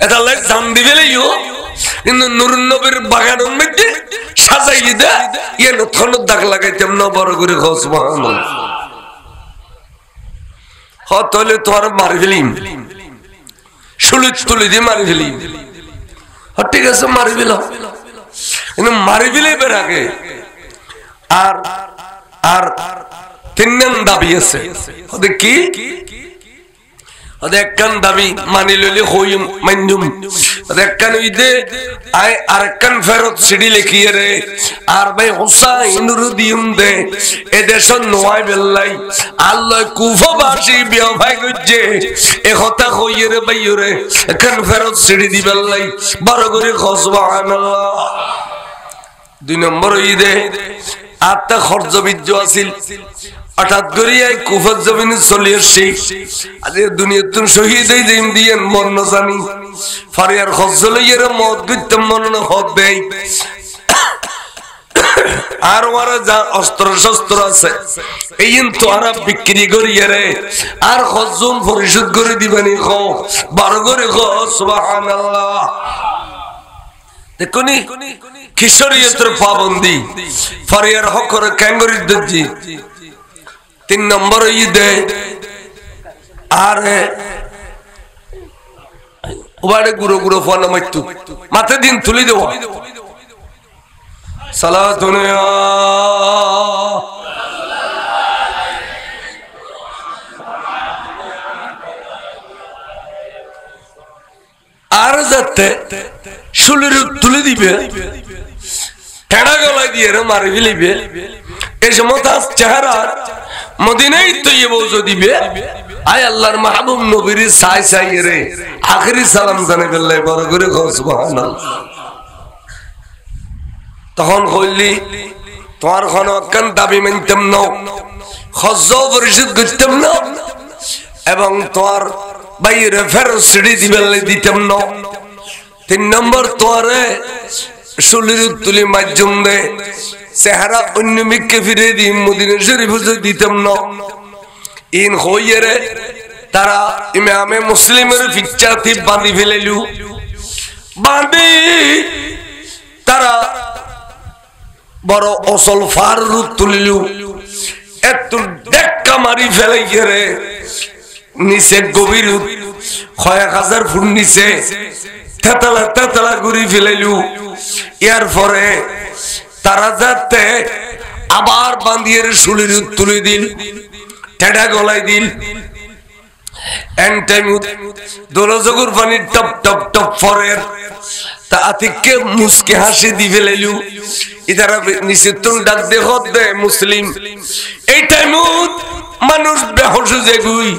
এতালে জান দিবেলিও কিন্তু নূরুন নবীর বাগানের মধ্যে সাজাই দে ইয়ে নথন দাগ লাগাইতাম না বড় করে কই সুবহানাল্লাহ হতলে তোর মারি ফেলিম সুলুচ তুলি দিয়ে মারি ফেলিম ঠিক আছে মারি ফেল কিন্তু মারি ফেলে বের আগে আর আর তিন দাবি আছে কি একখান দাবি মানি লইলে হইম মানজুম একখান ইদে আয় আরেকখান ফেরত সিডি লিখিয়ে রে আর ভাই হুসাইন রুদিউম দে এ দেশ নয় বেল্লাই আল্লাহ কুফাবাসী বিয়া ভাই গজ্জে এ কথা কইয়ে রে ভাইও রে একখান ফেরত সিডি দি বেল্লাই বড় করে সুবহানাল্লাহ দুই নম্বর ইদে আত্মা খরচ বিজ্জ আছিল হঠাৎ করে এই কুফার জমিনে চলে আসছে আজ দুনিয়ার তুন শহীদ এই জিম দিয়ে মরণ জানি ফারিয়ার খরচলে এর মত গিতম মরণ হদ দেয় আর ওরা যা অস্ত্র শস্ত্র আছে এই তো আর বিক্রি করিয়ে রে আর খরচুম পরিশোধ করে দিবানি খো বড় করে খো সুবহানাল্লাহ দেখুনি কিশোরীয়তের পাবন্দি ফারিয়ার হক করে ক্যাঙ্গরির দজি তিন নম্বর ঈদে আর ওবারে গুরু গুরু ফোন মাইতু মাথা দিন তুলি দেব সালাতুন আর যাতে শুলির তুলে দিবে টেড়া গলায় দিয়ে মারি ফেলিবে এই সময় তার চেহারা মদিনায় তৈব দিবে আয় আল্লাহর মাহবুব নবীর সাই সাই রে আখেরি সালাম জানে বেল্লাই বড় করে সুবহানাল্লাহ তখন কইলি তোমার কোন একখান দাবি মানতাম না খরচ পরিশোধ করতাম না এবং তোমার বাইরে ফেরত সিডি দিবেলাই দিতাম না তিন নম্বর তোরে শুলির তুলি মাধ্যম দে চেহারা অন্য মিককে ফিরে দি মদিনা শরীফ দিতাম না ইন হইয়ে রে তারা ইমামে মুসলিমের ফিচ্ছাতি বাঁধি ফেলাইলু বাঁধি তারা বড় অসল ফার রূপ তুলিলু এত ডেক্কা মারি ফেলাইয়ে রে নিচে গভীর 1000 ফুট নিচে তেতলা তেতলা ঘুরি ফেলাইলু ইয়ার পরে তারা যাতে আবার বাঁধিয়ে শুলির তুলে দিল টেডা গলাই দিল এন্ড টাইম দোলজগুর পানি টপ টপ টপ ফরের তা আতিককে মুসকে হাসি দি ফেলাইলু ইদারা নিচে তুল ডাক দেখত দে মুসলিম এই টাইমত মানুষ বেহুশ যেগুই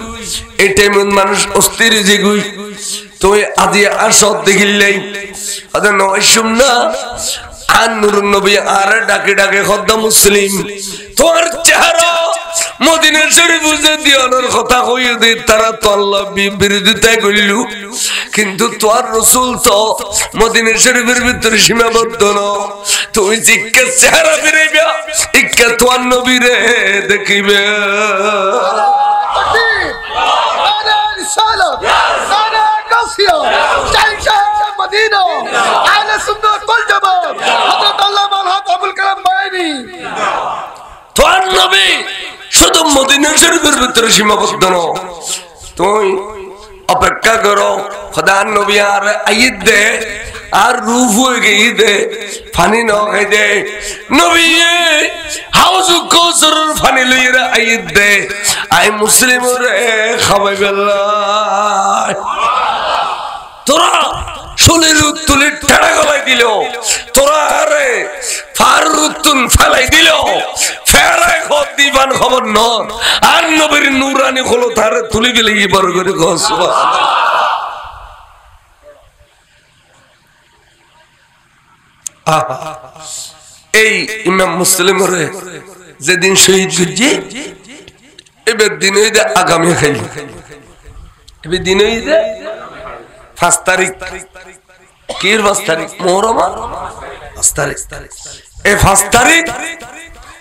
এই টাইমত মানুষ অস্থির যেগুই তুই আজি আসত দেখিলেই আদা নয় শুননা আর নূরুন নবী আর ডাকে ডাকে খদ্দা মুসলিম তোর চেহারা মদিনা শরীফ বুঝে দিয়ানোর কথা কইয়ে দে তারা তো আল্লাহ বিরোধিতা করিলু কিন্তু তোর রাসূল তো মদিনা শরীফের ভিতরে সীমাবদ্ধ না তুই জিজ্ঞেস চেহারা ফিরাইবা ইক্কা তোর নবী রে দেখিবে মদিনা আহলে সুন্নাত ওয়াল জামাত হযরত আল্লামা হক আবুল কালাম বাইনি তোর নবী শুধু মদিনা শরীফের ভিতরে সীমাবদ্ধ না তুই অপেক্ষা করো খোদার নবী আর আইদ দে আর রূপ হয়ে গিয়ে দে পানি ন খাই দে নবী হাউস কো বছরের পানি লইরা আইত দে আই মুসলিম রে খাওয়াই বেল্লাই তোরা শরীর তুলি ঠেড়া গলাই দিল তোরা আরে ফারুতুন ফেলাই দিল ফেরাই খবর দিবান খবর নন আর নবীর নূরানি হলো তারে তুলি গেলে এবার করে এই ইমাম মুসলিম রে যেদিন শহীদ করছি এবার দিন হইতে আগামী খাইল এবার দিন হইতে 5 তারিখ কির 5 তারিখ মুহররম 5 তারিখ এই 5 তারিখ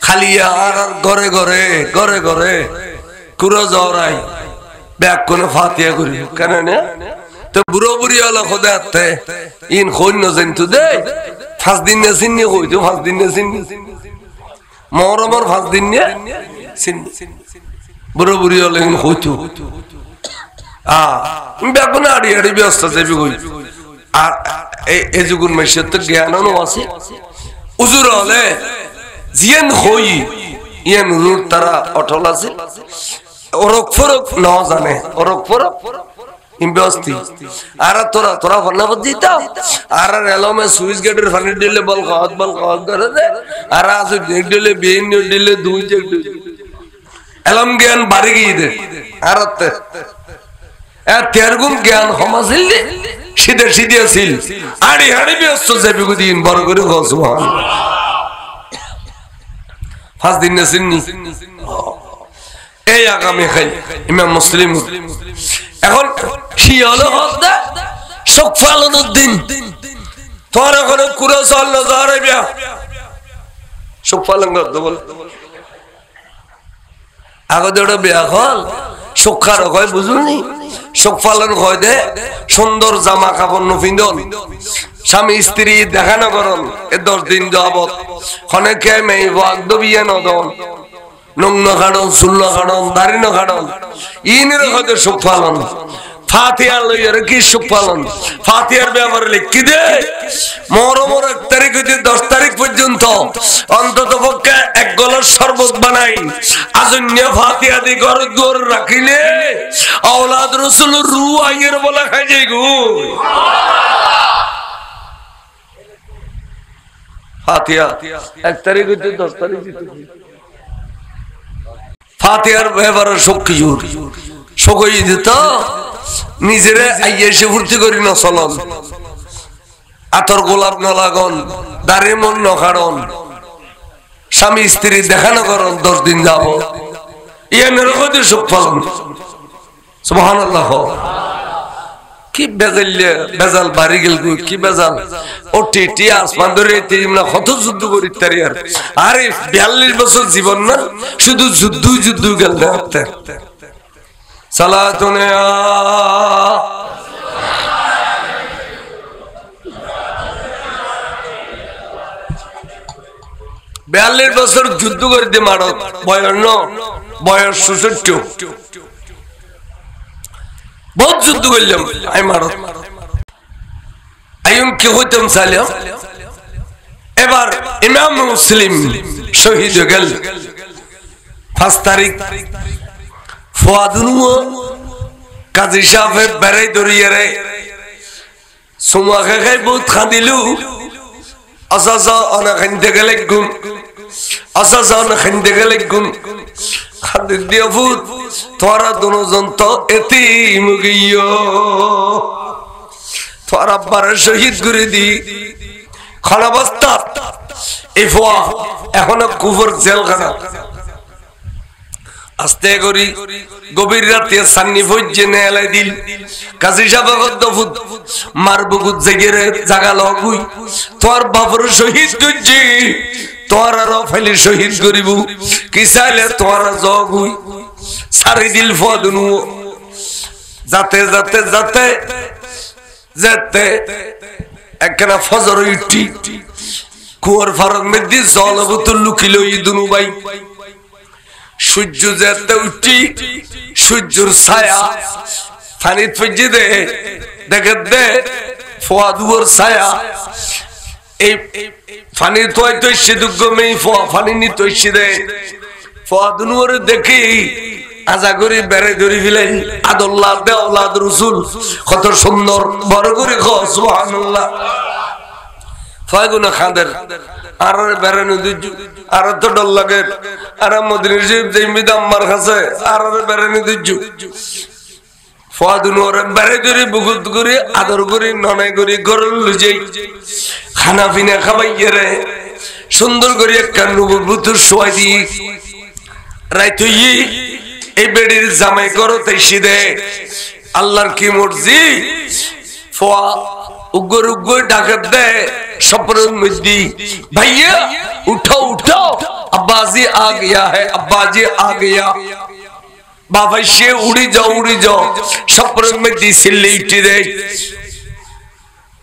খালি আর ঘরে ঘরে ঘরে ঘরে কুরো জরাই ব্যাগ কোনে ফাতিহা করি কেন না তো বুড়ো বুড়ি হলো খোদা আতে ইন খোন ন জেনতু দে 5 দিন নে সিন্নি কইতো 5 দিন নে সিন্নি মুহররমের 5 দিন নে সিন্নি বুড়ো বুড়ি হলো ইন কইতো বেগুন আড়ি আড়ি ব্যস্ত যাবি কই আর এই যুগুন মেশের তো জ্ঞানও আছে উজুর হলে জিয়ান হই ইয়ান রুট তারা অটল আছে ওরক ফরক না জানে ওরক ফরক ইমবস্তি আর তোরা তোরা ফনাবত দিতা আর রেলমে সুইচ গেটের ফানি দিলে বল কত করে দে আর আসে দিলে বেন দিলে দুই চেক এলম জ্ঞান বাড়ি গিয়ে দে আর তেরগুণ জ্ঞান সমাছিল সিধে সিধে আছিল আড়ি হাড়ি ব্যস্ত যাবি দিন বড় করে সুবহান 5 দিন না সিন্নি এই আগামী খাই ইমাম মুসলিম এখন কি হলো হদা শোক পালনের দিন তোর এখন কুরো চল না যারে বিয়া শোক পালন করতে বল আগে যেটা বিয়া হল শোকার হয় বুঝুনি শোক পালন হয় দে সুন্দর জামা কাপড় নফিন্দন স্বামী স্ত্রী দেখানো করন এ 10 দিন যাবত অনেকে মেয়ে বাগদ বিয়ে নদন নগ্ন কাড়ন চুল্ল কাড়ন দাড়ি ন কাড়ন ইনের হয়তো শোক পালন ফাতিহা লইয়ার কি শোক পালন ফাতিহার ব্যাপারে লিখি দে মুহররমের 1 তারিখ হইতে 10 তারিখ পর্যন্ত অন্তত পক্ষে এক গলার শরবত বানাই আজন্য ফাতিহা দি ঘর দুয়ার রাখিলে আওলাদ রাসূলের রূহ আইয়ের বলা খাই যাই গো ফাতিহা 1 তারিখ হইতে 10 তারিখ ফাতিহার ব্যাপারে শোক কিজুর শোকই দিত নিজেরে আইয়ে এসে ফুর্তি করি না চলন আতর গোলাপ না লাগন দাড়ি মন ন কাড়ন স্বামী স্ত্রী দেখানো করন 10 দিন যাব ইয়ানের কত সুখ পালন সুবহানাল্লাহ কি বেজাল বাড়ি গেল কি বেজাল ও টিটি আসমান ধরে না কত যুদ্ধ করি তারি আর আরে 42 বছর জীবন না শুধু যুদ্ধ গেল দেখতে সালাতুনে 42 বছর যুদ্ধ করে দিয়ে মারো বয়স 66 বহুত যুদ্ধ করলাম আমি মারো আইন কি হইতাম চাইলাম এবার ইমাম মুসলিম শহীদ হয়ে গেল 5 তারিখ ফুয়াদুনু কাজী সাহেব বেড়াই ধরিয়ে রে সুমা খাই বহুত খাদিলু আসাসা অনেক খাইতে গেলে গুণ আসাসা অনেক খাইতে গেলে গুণ খাদি দিয়া ফুট তোরা দুজন তো এতিম গিয়ে তোর আব্বার শহীদ করে দি খানাবস্তা এই ফুয়া এখনো কুফর জেলখানা আস্তে করি গভীর রাতে সান্নি ফজ্জে নেলাই দিল কাজী সাহেব দফুত মার বুকুত জেগেরে জাগাল হগুই তোর বাপর শহীদ করছি তোর আর ফাইলে শহীদ করিব কি চাইলে তোর জগুই সারি দিল ফদনু যাতে যাতে যাতে যেতে একখানা ফজর উঠি কুয়ার ফারক মেদি জল বোতল লুকিল দুনু ভাই সূর্য যেতে উঠি সূর্যর ছায়া ফানি ফজে দে দেখে দে ফুয়াদুর ছায়া এই ফানি তোই তোই সিদুগ্গ মেই ফুয়া ফানি নি তোই সিদে ফুয়াদুনুরে দেখি আজা করে বেড়ে ধরে ফেলেন আদল্লাহ দেওলাদ রসুল কত সুন্দর বড় করে সুবহানাল্লাহ ফাগুনা খাদের আর বেড়ানো দিজু আর তো ডর লাগে আর মদিনা শরীফ যাইমিদ আম্মার কাছে আর বেড়ানো দিজু ফুয়াদুনুরে বেড়ে ধরে বুকুত করে আদর করে ননাই করে গরল লুজাই খানা পিনা খাবাইয়ে রে সুন্দর করে একটা নবুতুর শোয়াই দিয়ে রাইতো এই বেড়ির জামাই করো তাইসি দে আল্লাহর কি মর্জি ফোয়া উগ্র উগ্র ডাকাত দে স্বপ্নের মধ্যে ভাইয়া উঠো উঠো আব্বাজি আ গয়া है আব্বাজি আ গয়া বাবা সে উড়ি যাও স্বপ্নের মধ্যে সিল্লি উঠে দে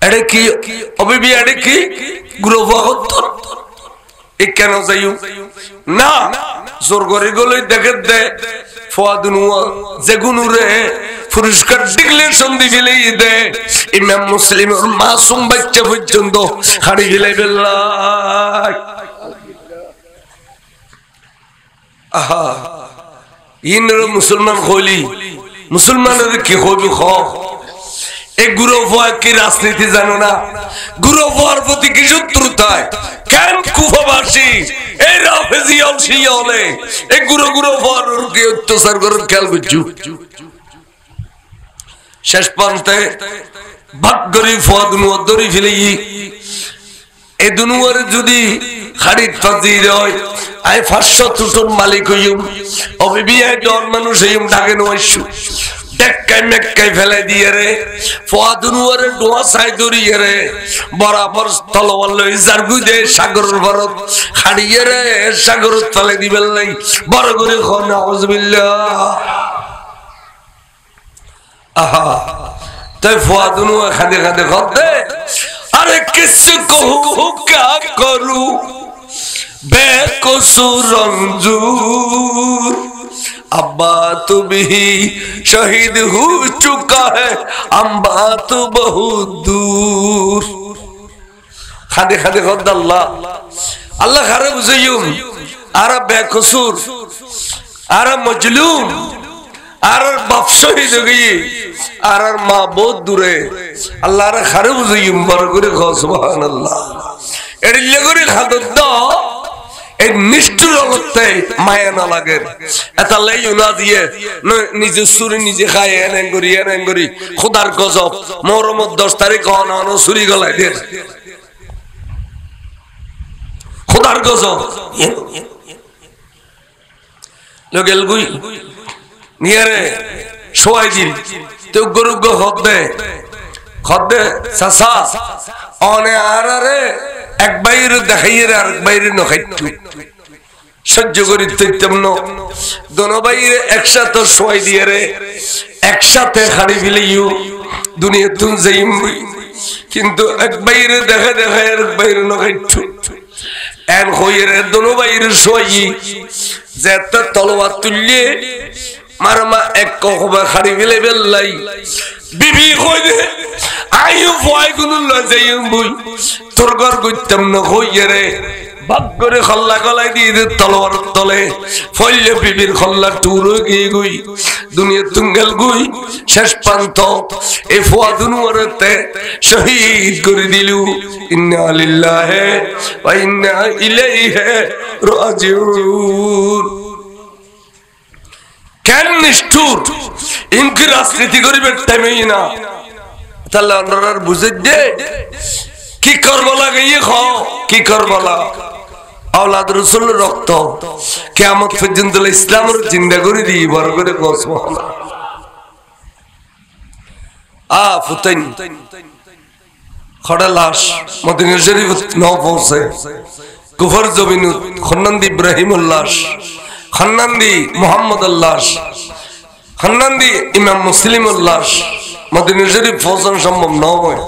এড়ে কি অবিবি এড়ে কি গ্রহ হতো কেন যাইও না জোর করে গলে দেখে দে ফুয়াদুনুয়া যেগুনুরে পুরস্কার ডিক্লেরেশন দিলে দে ইমাম মুসলিমের মাসুম বাচ্চা পর্যন্ত হাড়ি গিলাই বেল্লাই আহা ইনর মুসলমান হইলি মুসলমানের কি হইবি খ এই গুরু ভয়া কি রাজনীতি জানো না গুরু ভয়ার প্রতি কি শত্রুতায় কেন কুফাবাসী এই রাফেজি অলসিয়লে এই গুরু ভয়ার কি অত্যাচার করার খেয়াল করছু শেষ পর্যন্ত ভাগ্যরি ফুয়াদুনু দরি ফেলে এই দুনুয়ার যদি খাড়িত ফাজির হয় আই 500 টন মালিক হইম অবিবি আই ডর মানুষ হইম ঢাকে নয়সু ডেক্কাই মেক্কাই ফেলে দিয়ে রে ফুয়াদুনুয়ারে ডোয়া সাই দরিয়ে রে বরাবর তলোয়ার লই জারগু দে সাগরের ভারত খাড়িয়ে রে সাগরের তলে দিবেন নাই বড় করে খন নাউজুবিল্লাহ আহা তাই ফুয়াদুনুয়া খাদে খাদে খদে अरे किसको क्या करूं बेकसूर रंजूर अब्बा तू भी शहीद हो चुका है अम्बा तो बहुत दूर खादे खादे खुद अल्लाह अल्लाह खारे बुझेयुम आरा बेकसूर आरा मजलूम आर बाप शहीद हो गई आर माँ बहुत दूरे अल्लाह रे खारे बुझेयुम बर करे खो सुबहानाल्लाह एडिले करे खादत द ए निष्ठुर अवस्थाय माया ना लागे एता लइयो ना दिए निजे सुरी निजे खाए एनेन करी खुदार गजब मोहरम 10 तारिख अनानो सुरी गलाय दे खुदार गजब लोगेल गुई नियरे शोआई दिल तो गुरु गो खदे सासा ओने आरारे एक बाइर देखाइए रे एक बाइर न खाइतु सह्य करि तैतम न दोनों बाइर एक साथ शोआई दिए रे एक साथ खाड़ी फिलियो दुनिया तुम जाइम किंतु एक बाइर देखा एक बाइर न खाइतु एन होइए रे दोनों बाइर शोआई जेता तलवार तुल्ले मारमा एक कोखबा खाड़ी फिले बेल्लाई बीबी कोई दे आयु फॉय गुनुल जायम बुई तोरगर गुत्तम न होइए रे भाग्गरे खल्ला गलाई दी तलवार तले फल्ले बीबीर खल्ला टुरो गे गई दुनिया तुंगल गई शेष पांत ए फुआदुनुरते शहीद कर दिलु इन्ना लिल्लाहि व इन्ना इलैहि राजिऊन कैन निष्ठुर इनकी राजनीति करिबे टाइम ही ना তাহলে আপনারা বুঝে দে কি করবলা গিয়ে খাও কি করবলা আওলাদ রাসূলের রক্ত কিয়ামত পর্যন্ত ইসলামের জিন্দা করে দি বড় করে সুবহানাল্লাহ ফুতাইন খড়া লাশ মদিনা শরীফ নাও পৌঁছে কুফর জমিন খন্নান্দি ইব্রাহিমুল লাশ খন্নান্দি মুহাম্মদুল লাশ খন্নান্দি ইমাম মুসলিমুল লাশ মদিনা শরীফ পৌঁছানো সম্ভব নয়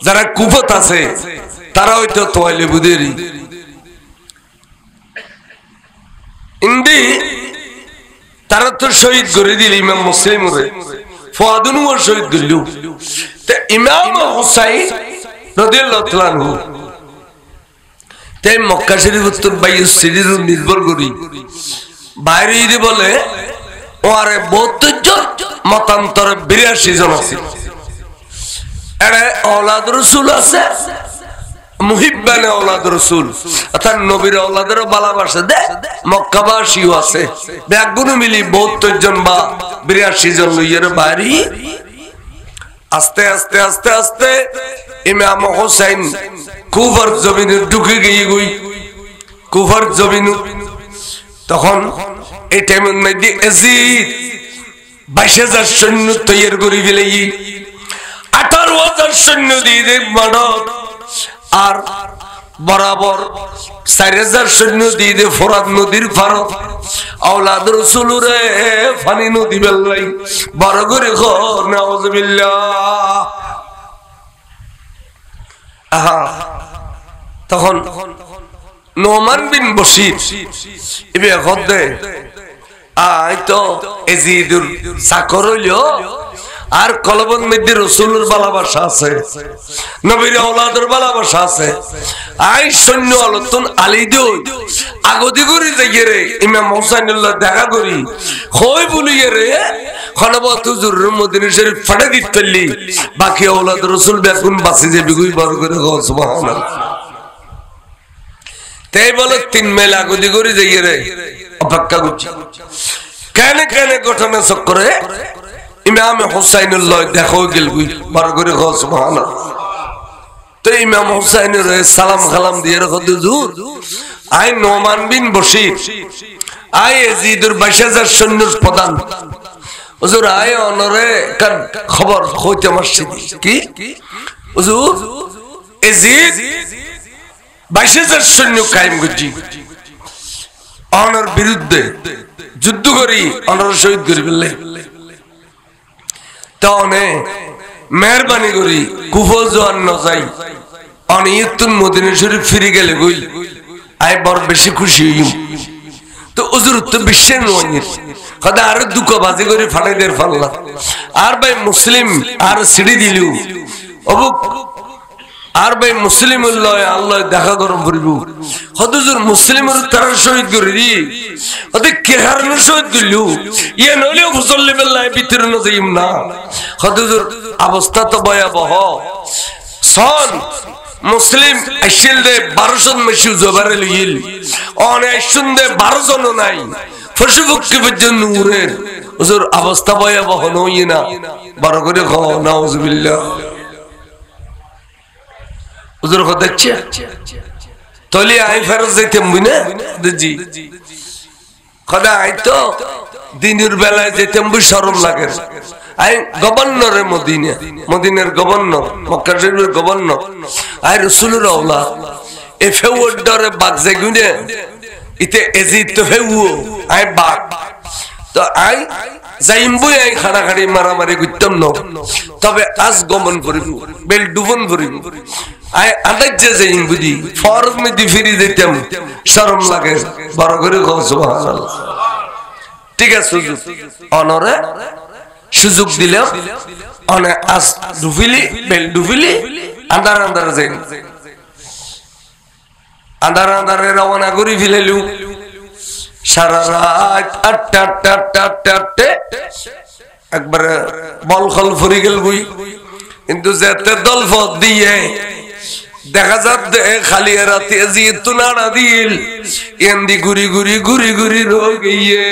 যারা কুফত আছে তারা হয়তো তোয়াইলে বুদেরি ইন্দি তারা তো শহীদ করে দিল ইমাম মুসলিমরে ফুয়াদুনুর শহীদ দিল তে ইমাম হুসাইন রাদিয়াল্লাহু তাআলা আনহু তে মক্কা শরীফ উত্তর 22 সিরিজ নির্ভর করি বাইরে যদি বলে ওরে 72 জন মতান্তরে 82 জন আছে এর আওলাদ রাসূল আছে মুহিব্বানে আওলাদ রাসূল অর্থাৎ নবীর আওলাদেরও ভালোবাসে দে মক্কাবাসীও আছে ব্যাগুনো মিলি 72 জন বা 82 জন লইয়ের বাইরে আস্তে আস্তে আস্তে আস্তে ইমাম হোসেন কুফার জমিনে ঢুকে গিয়ে গই কুফার জমিন তখন এই টাইমের মধ্যে ইয়াজিদ 22,000 সৈন্য তৈরি করে ফেলে 18,000 সৈন্য দিয়ে মানব আর বরাবর 4,000 সৈন্য দিয়ে দে ফোরাত নদীর পার আওলাদ রাসূলরে পানি নদী বেলাই বড় করে খ নাউযুবিল্লাহ তখন Noman bin Bashir eBay গদে I তো ইয়াজিদুর চাকর হইলো আর কলবন মধ্যে রাসূলের ভালোবাসা আছে নবীর আওলাদের ভালোবাসা আছে আই সৈন্য আলতুন আলী দই আগদি করি যাইয়ে রে ইমাম হোসেনুল্লাহ দেখা করি কই বলিয়ে রে খলবত হুজুরের মদিনা শরীফ ফাড়ে দিত ফেললি বাকি আওলাদ রাসূল বেগুন বাসি যে বিগুই বড় করে সুবহানাল্লাহ তাই বলে 3 মেলা আগদি করি যাইয়ে রে অপেক্ষা করছি কেন কেন ঘটনা চক্করে ইমাম হুসাইনুল্লাহ দেখো গেল বড় করে সুবহানাল্লাহ তো ইমাম হুসাইনের সালাম কালাম দিয়ে রাখো হুজুর আই নোমান বিন বশির আই ইয়াজিদের 22,000 সৈন্যর প্রধান হুজুর আই অনরে কার খবর হইতে মাসছি কি হুজুর ইয়াজিদ 22,000 সৈন্য কায়েম করছি অনর বিরুদ্ধে যুদ্ধ করি অনর শহীদ করি বললে তনে মেহরবানি করি কুফা জোয়ান ন যাই অনিয়তুন মদিনা শরীফ ফিরে গেলে গই আই বড় বেশি খুশি হইম তো হুজুর তো বিশ্বের নয় কদা আর দুঃখ বাজি করে ফাটাই দের ফাল্লা আর ভাই মুসলিম আর সিঁড়ি দিলু অবুক আর ভাই মুসলিম আল্লাহ দেখা গরম করিব হুজুর মুসলিমের তার শহীদ করি ওতে কেহার শহীদ করলু ইয়ে নইলেও মুসল্লি বেল্লায় ভিতরে ন যাইম না হুজুর অবস্থা তো ভয়াবহ সন মুসলিম আইছিল দে 12 জন মেশু জবারে লইল অনে আইছুন দে 12 জন নাই ফসুবুক্কি পর্যন্ত নূরের হুজুর অবস্থা ভয়াবহ নই না বড় করে খ নাউযুবিল্লাহ হুজুর দেখছে তলি আই ফেরত যাইতাম বুঝনা জি খোদা আই তো দিনের বেলায় যাইতাম বই শরম লাগে আই গভর্নর মদিনা মদিনার গভর্নর মক্কা শরীফের গভর্নর আই রাসূলের আওলাদ এ ফেওয়ার্ডরে বাগ জাগুনে ইতে ইয়াজিদ তো ফেউও আই বাগ তো আই যাইম বই আই খাড়াখাড়ি মারামারি করতাম না তবে আজ গমন করিব বেল ডুবন করিব আই আদাজ যাইম বুঝি ফরজ মধ্যে ফিরে যেতাম শরম লাগে বড় করে সুবহানাল্লাহ ঠিক আছে অনরে সুযোগ দিলাম অনে আজ ডুবিলি বেল ডুবিলি আন্দার আন্দার যাইম আন্দার আন্দারে রওনা করি ফেলাইলু সারা রাত আটটা একবারে বল খল ফুরি গেল বই কিন্তু যেতে দল ফত দিয়ে দেখা যাচ্ছে খালি রাতে জিতু নাড়া দিল এন্দি ঘুরি ঘুরি ঘুরি ঘুরি রয়ে গিয়ে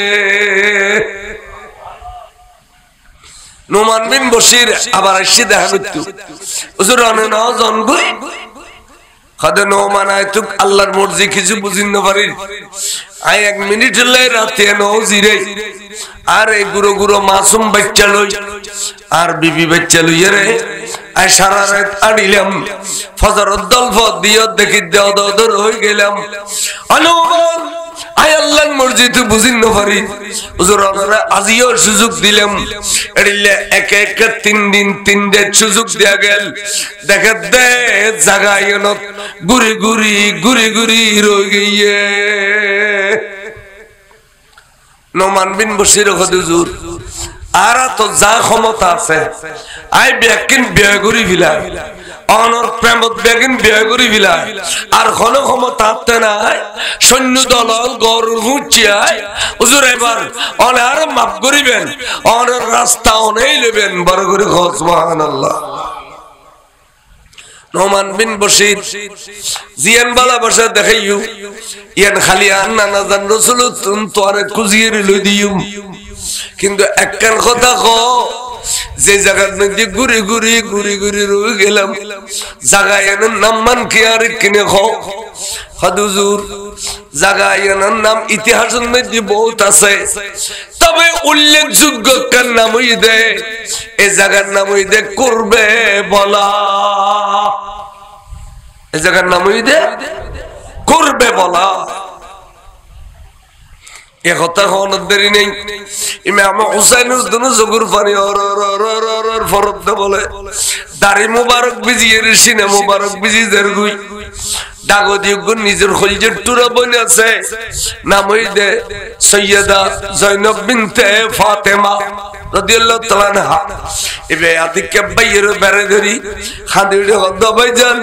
নোমান বিন বশির আবার এসে দেখা করতো হুজুর অনে ন জন গই খাদে নোমান আইতুক আল্লাহর মর্জি কিছু বুঝিন না পারি আই 1 মিনিট লাই রাতে ন জিরে আর এই গুরু গুরু মাসুম বাচ্চা লই আর বিবি বাচ্চা লই রে আই সারা রাত আড়িলাম ফজরের দল ফত দিও দেখি দেও দর হই গেলাম অনুমান আই আল্লাহর মর্জি তো বুঝিন না পারি হুজুর আমরা আজিও সুযোগ দিলাম এডিলে এক এক 3 দিন 3 ডে সুযোগ দেয়া গেল দেখে দে জায়গায় ন গুরি গুরি গুরি গুরি রই গিয়ে নোমান বিন বশির হুজুর আর তো যা ক্ষমতা আছে আই ব্যাকিন বিয়া করি ফিলা অনর প্রেমত বেগিন বিয়ে করি বিলায় আর কোন ক্ষমতা হাতে নাই সৈন্য দল গরুর হুঁচিয়ায় হুজুর এবার অনার মাফ করিবেন অনর রাস্তা অনেই নেবেন বড় করে সুবহানাল্লাহ নোমান বিন বশির জিয়ান বালা বসে দেখাইও ইয়ান খালি আন্না না জান রাসূল তুম তোরে কুজিয়ে লই দিউম কিন্তু একখান কথা ক যে জায়গার মধ্যে ঘুরে ঘুরে ঘুরে ঘুরে রয়ে গেলাম জায়গায় নাম মান কি আর কিনে খাও হুজুর জায়গায় নাম ইতিহাসের মধ্যে বহুত আছে তবে উল্লেখযোগ্য কার নাম হই দে এই জায়গার নাম হই দে করবে বলা এই জায়গার নাম হই দে করবে বলা এ কথা হওয়ার দেরি নেই ইমাম হুসাইনের দুনো জগুর পানি ফরদ বলে দাড়ি মুবারক বিজিয়ে সিনে মুবারক বিজি দেরগুই দাগদিয়োগ্য নিজের খলজের টুরা বনে আছে নাম হই দে সৈয়দা জয়নব বিনতে ফাতেমা রাদিয়াল্লাহু তাআলা আনহা এবে আদিকে বাইয়ের বেরে ধরি খান্দিড়ে হদ ভাইজান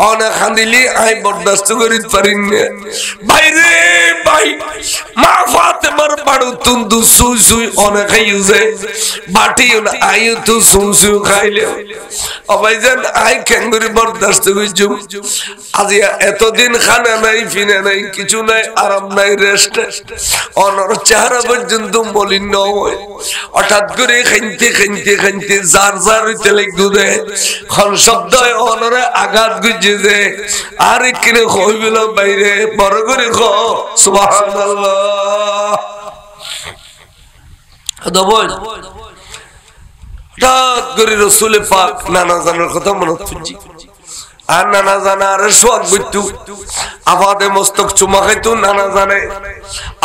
অনে খান্দিলি আই বরদাস্ত করি পারিন না বাইরে ভাই মা ফাতেমার বাড়ু তুন্দু সুই সুই অনে খাইছে বাটি না আইও তো সুই সুই খাইলে ও ভাইজান আই কেঙ্গুরি বরদাস্ত কইছু আজিয়া এতদিন খানা নাই ফিনা নাই কিছু নাই আরাম নাই রেস্ট অনর চেহারা পর্যন্ত মলিন নয় হঠাৎ করে খাইতে খাইতে খাইতে জার জার হইতে লাগু দে খন শব্দ অনরে আঘাত গুজে দে আর কিনে কইবিল বাইরে বড় করে খ সুবহানাল্লাহ দবল হঠাৎ করে রাসূল পাক নানা জানার কথা মনে হচ্ছে আর নানা জানা আর সোয়াদ বুঝতু আফাদে মস্তক চুমা খাইতু নানা জানে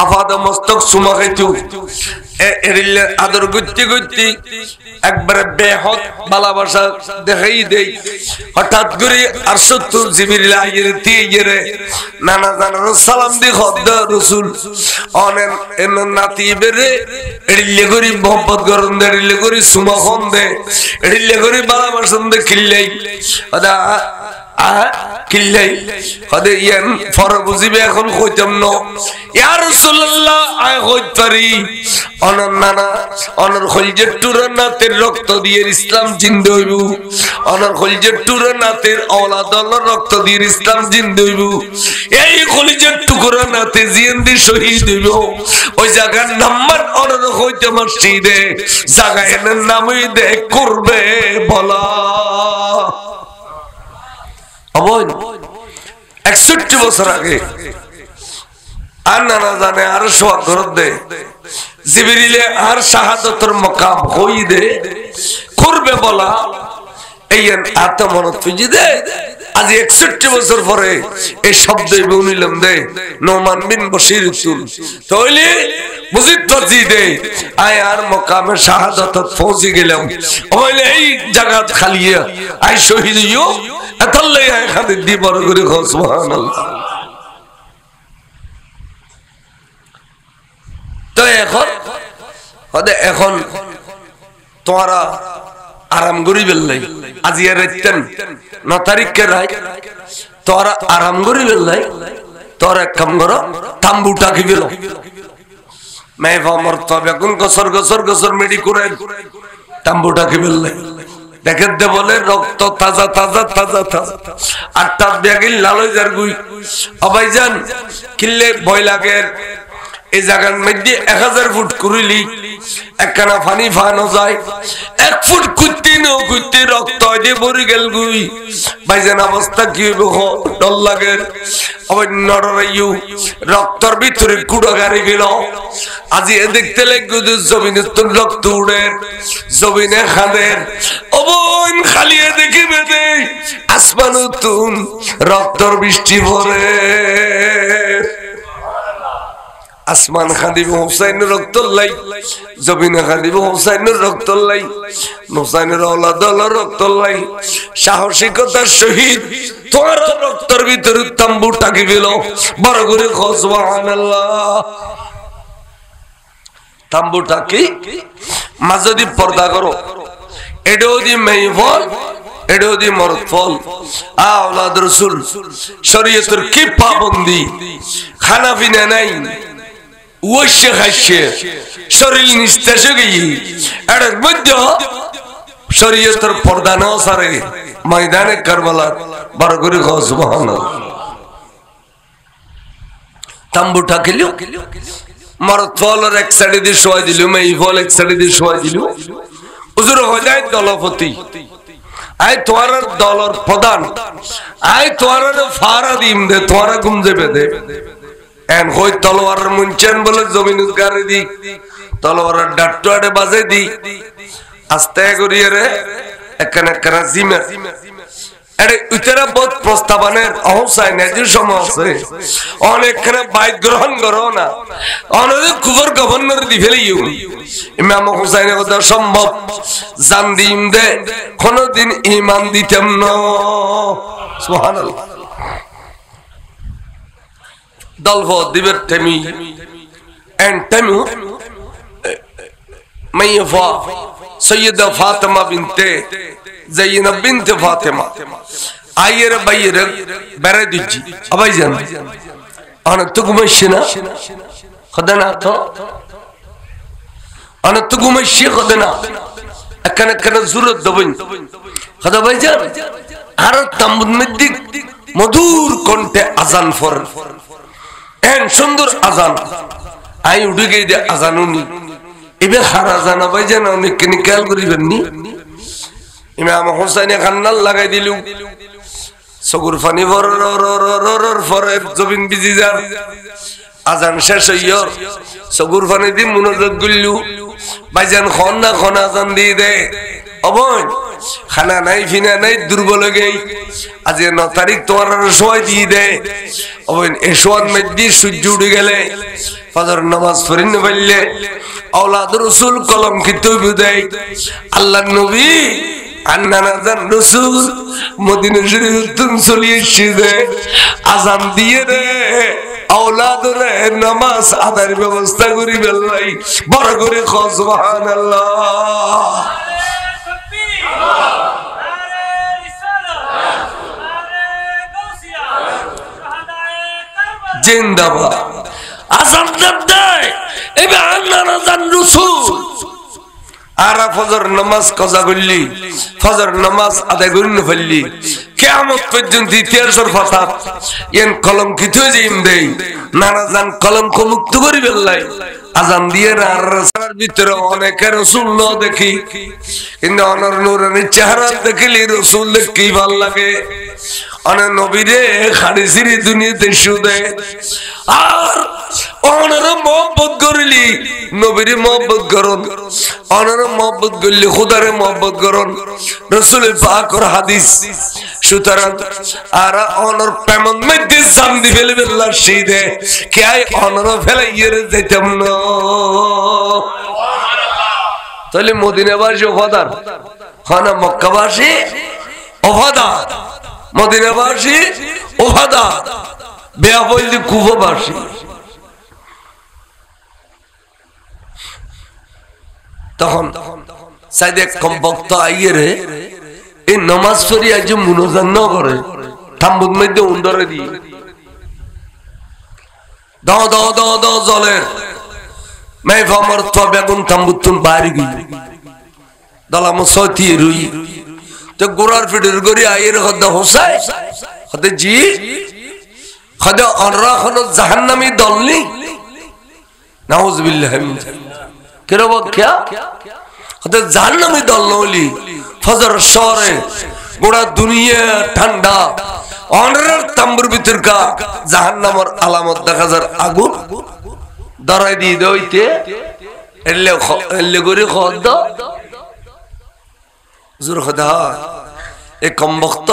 আফাদে মস্তক চুমা খাইতু এরিলে আদর গুত্তি গুত্তি একবারে বেহদ ভালোবাসা দেখাই দেই হঠাৎ করে আর সত্তর জিবির লাগিয়ে দিয়ে নানা জানার সালাম দি খদ্দ রসুল অনেন এন নাতি বেরে এরিলে করি মোহাম্মদ গরম দে এরিলে করি সুমা খন দে এরিলে করি ভালোবাসন দে খিল্লাই আদা কিল্লাই হদে ইয়ান ফরবুজিবে এখন কইতাম ন ইয়া রাসূলুল্লাহ আয় কইতারি অনর নানা অনর খলজের টুরানাতের রক্ত দিয়ে ইসলাম জিন্দা হইব অনর খলজের টুরানাতের اولاد রক্ত দিয়ে ইসলাম জিন্দা হইব এই খলজের টুকরানাতে জিন্দি শহীদ হইব ওই জায়গার নাম্বার অনর কইতে মসজিদে জায়গার নামই দে করবে বলা 61 বছর আগে আর নানা জানে আর সোয়াদ ধরত দে জিবরিলে আর শাহাদাতের মাকাম হই দে করবে বলা এইন আত মনত ফিজি দে আজ 61 বছর পরে এই শব্দই বনিলাম দে নোমান বিন বশির তুল তাইলে বুঝিত পারছি দে আয় আর মাকামে শাহাদাত পৌঁছে গেলাম ওইলে এই জায়গা খালিয়া আই শহীদ হইও আতাল্লাই আয় খাদির দি বড় করে সুবহানাল্লাহ তো এখন তোরা আরাম করি বেললাই আজি আর রাইতেন 9 তারিখে রাই তোরা আরাম করি বেললাই তোরা এক কাম করো তাম্বুটা কি বেল मैं वमर तो बेकुन गसर गसर गसर मेडी करेन तांबुटा की बेलले देखें दे बोले रक्त ताजा ताजा ताजा ताजा आट्टा बेगिल लालो जारगुई अबाईजान किल्ले भय लागे এই জায়গার মধ্যে 1000 ফুট কুরিলি একখানা পানি ফানো যায় 1 ফুট কুত্তি নো কুত্তি রক্ত দিয়ে ভরে গেল গুই ভাইজান অবস্থা কি হইব ডর লাগে আবার নড়রাইও রক্তর ভিতরে কুড়া গাড়ি গেল আজি এ দেখতে লাগো যে জমিনে তো রক্ত উড়ে জমিনে খাদের অবন খালিয়ে দেখিবে দে আসমানো তুন রক্তর বৃষ্টি ভরে আসমান খাদিব হুসাইনের রক্ত লাই জমিনে খাদিব হুসাইনের রক্ত লাই হুসাইনের اولاد রক্ত লাই সাহসিকতার সহিত তোর রক্তের ভিতরে তাম্বু টাকি দিল বড় করে সুবহানাল্লাহ তাম্বু টাকি মাঝদি পর্দা করো এডো দি মেইফল এডো দি মরদ ফল আওলাদ রাসূল শরীয়তের কি পাবন্দি খানা পিনা নাই ওইসে খাইছে শরীর নিস্তেজে গিয়ে এর মধ্যে শরীয়তের পর্দা না সারে ময়দানে কারবালা বড় করে সুবহানাল্লাহ তাম্বুটা খেলো মরদ ফলের এক সাইডে দিয়ে শোয়া দিল মেয়ে ফল এক সাইডে দিয়ে শোয়া দিল হুজুর হয়ে যায় দলপতি আই তোমার দলর প্রধান আই তোমার ফারা দিম দে তোমার ঘুম যাবে দে এন হই তলোয়ারের মুনচেন বলে জমিন গাড়ি দি তলোয়ারের ডাট্টুয়াড়ে বাজে দি আস্তে করিয়ে রে একখানে একখানে জিমে আরে উতেরা বহুত প্রস্তাবনের অহসাই নেজুর সময় আছে অনেকখানে বাইক গ্রহণ করো না অনেক কুবর গভর্নর দি ফেলিও ইমাম হুসাইনের কথা সম্ভব জান দিম দে কোনদিন ঈমান দিতাম না সুবহানাল্লাহ দলফো দিবের তেমি এন্ড তেমু মাইফা সৈয়দা ফাতেমা বিনতে জাইনাব বিনতে ফাতেমা আয়ের বাইরে বেরে দিজি আবাই জান অনেক ঘুমাইছে না খোদা না তো অনেক ঘুমাইছে খোদা না এখানে এখানে জরুরত দেবেন খোদা ভাই জান আর তাম্বুদ মধ্যে মধুর কণ্ঠে আজান ফর এন সুন্দর আজান আই উঠে গিয়ে দে আজান উনি এবার হার আজান ভাই জান অনেক কিনে খেয়াল করিবেন নি ইমাম হুসাইনে খান্নাল লাগাই দিলু সগুর ফানি ফর জবিন বিজি যার আজান শেষ হইয় সগুর ফানি দি মনোযোগ গুললু ভাইজান খন না খন আজান দিয়ে দে অবন খানা নাই ফিনা নাই দুর্বল গেই আজ 9 তারিখ তোমার সময় দিয়ে দে অবন এ সোয়াদ মধ্যে সূর্য উঠে গেলে ফজর নামাজ পড়িন বললে আওলাদ রাসূল কলম কিতু দেয় আল্লাহর নবী আন্নানাজান রাসূল মদিনা শরীফ তুম চলিয়ে এসেছে আজান দিয়ে রে আওলাদরে নামাজ আদায়ের ব্যবস্থা করি বেলাই বড় করে সুবহানাল্লাহ জিন্দাবাদ আজান দেয় এবে আন্নানাজান রাসূল আরা ফজর নামাজ কাজা করলি ফজর নামাজ আদায় করিন ফেললি কিয়ামত পর্যন্ত ইতিহাসের পাতা এন কলঙ্কিত হয়ে যাইম দেই নানা জান কলঙ্ক মুক্ত করি বেল্লাই আজান দিয়ে আর রাস্তার ভিতরে অনেকের রাসূল ন দেখি কিন্তু অনর নূরানি চেহারা দেখলি রাসূল কি ভাল লাগে অনে নবীরে খাড়িসিরি দুনিয়াতে শুদে আর অনর মোহব্বত করলি নবীরে মোহব্বত করুন অনর মোহব্বত করলি খুদারে মোহব্বত করুন রাসূলের পাকের হাদিস সুতরাং আর অনর প্রেমন মধ্যে জান দি ফেলবে আল্লাহ শীদে কে আই অনর ফেলাইয়ে যাইতাম না তাহলে মদিনাবাসী ওফাদার খানা মক্কাবাসী ওফাদার মদিনাবাসী ওফাদার বেয়া বললি কুফাবাসী তখন সাইদে কম ভক্ত আইয়ে রে এই নামাজ পড়ি আজ মুনজান ন করে তাম্বুর মধ্যে উন্ডরে দি দাও দাও দাও দাও জলের मैं फमर तो बेगुन तंबुतुन बाहर गई दलाम सोती रुई तो गुरार फिटर गोरी आयर खदा होसाय खदे जी खदा अनरा खनो जहन्नमी दलनी नाउज बिल्लाह मिन केरो क्या खदे जहन्नमी दलनोली फजर शोरे गोड़ा दुनिया ठंडा अनरार तंबुर भीतर का जहन्नमर अलामत देखा जार आगुन दराई दी दोइते एल्ले गोरी खद जुर खदा ए कम वक्त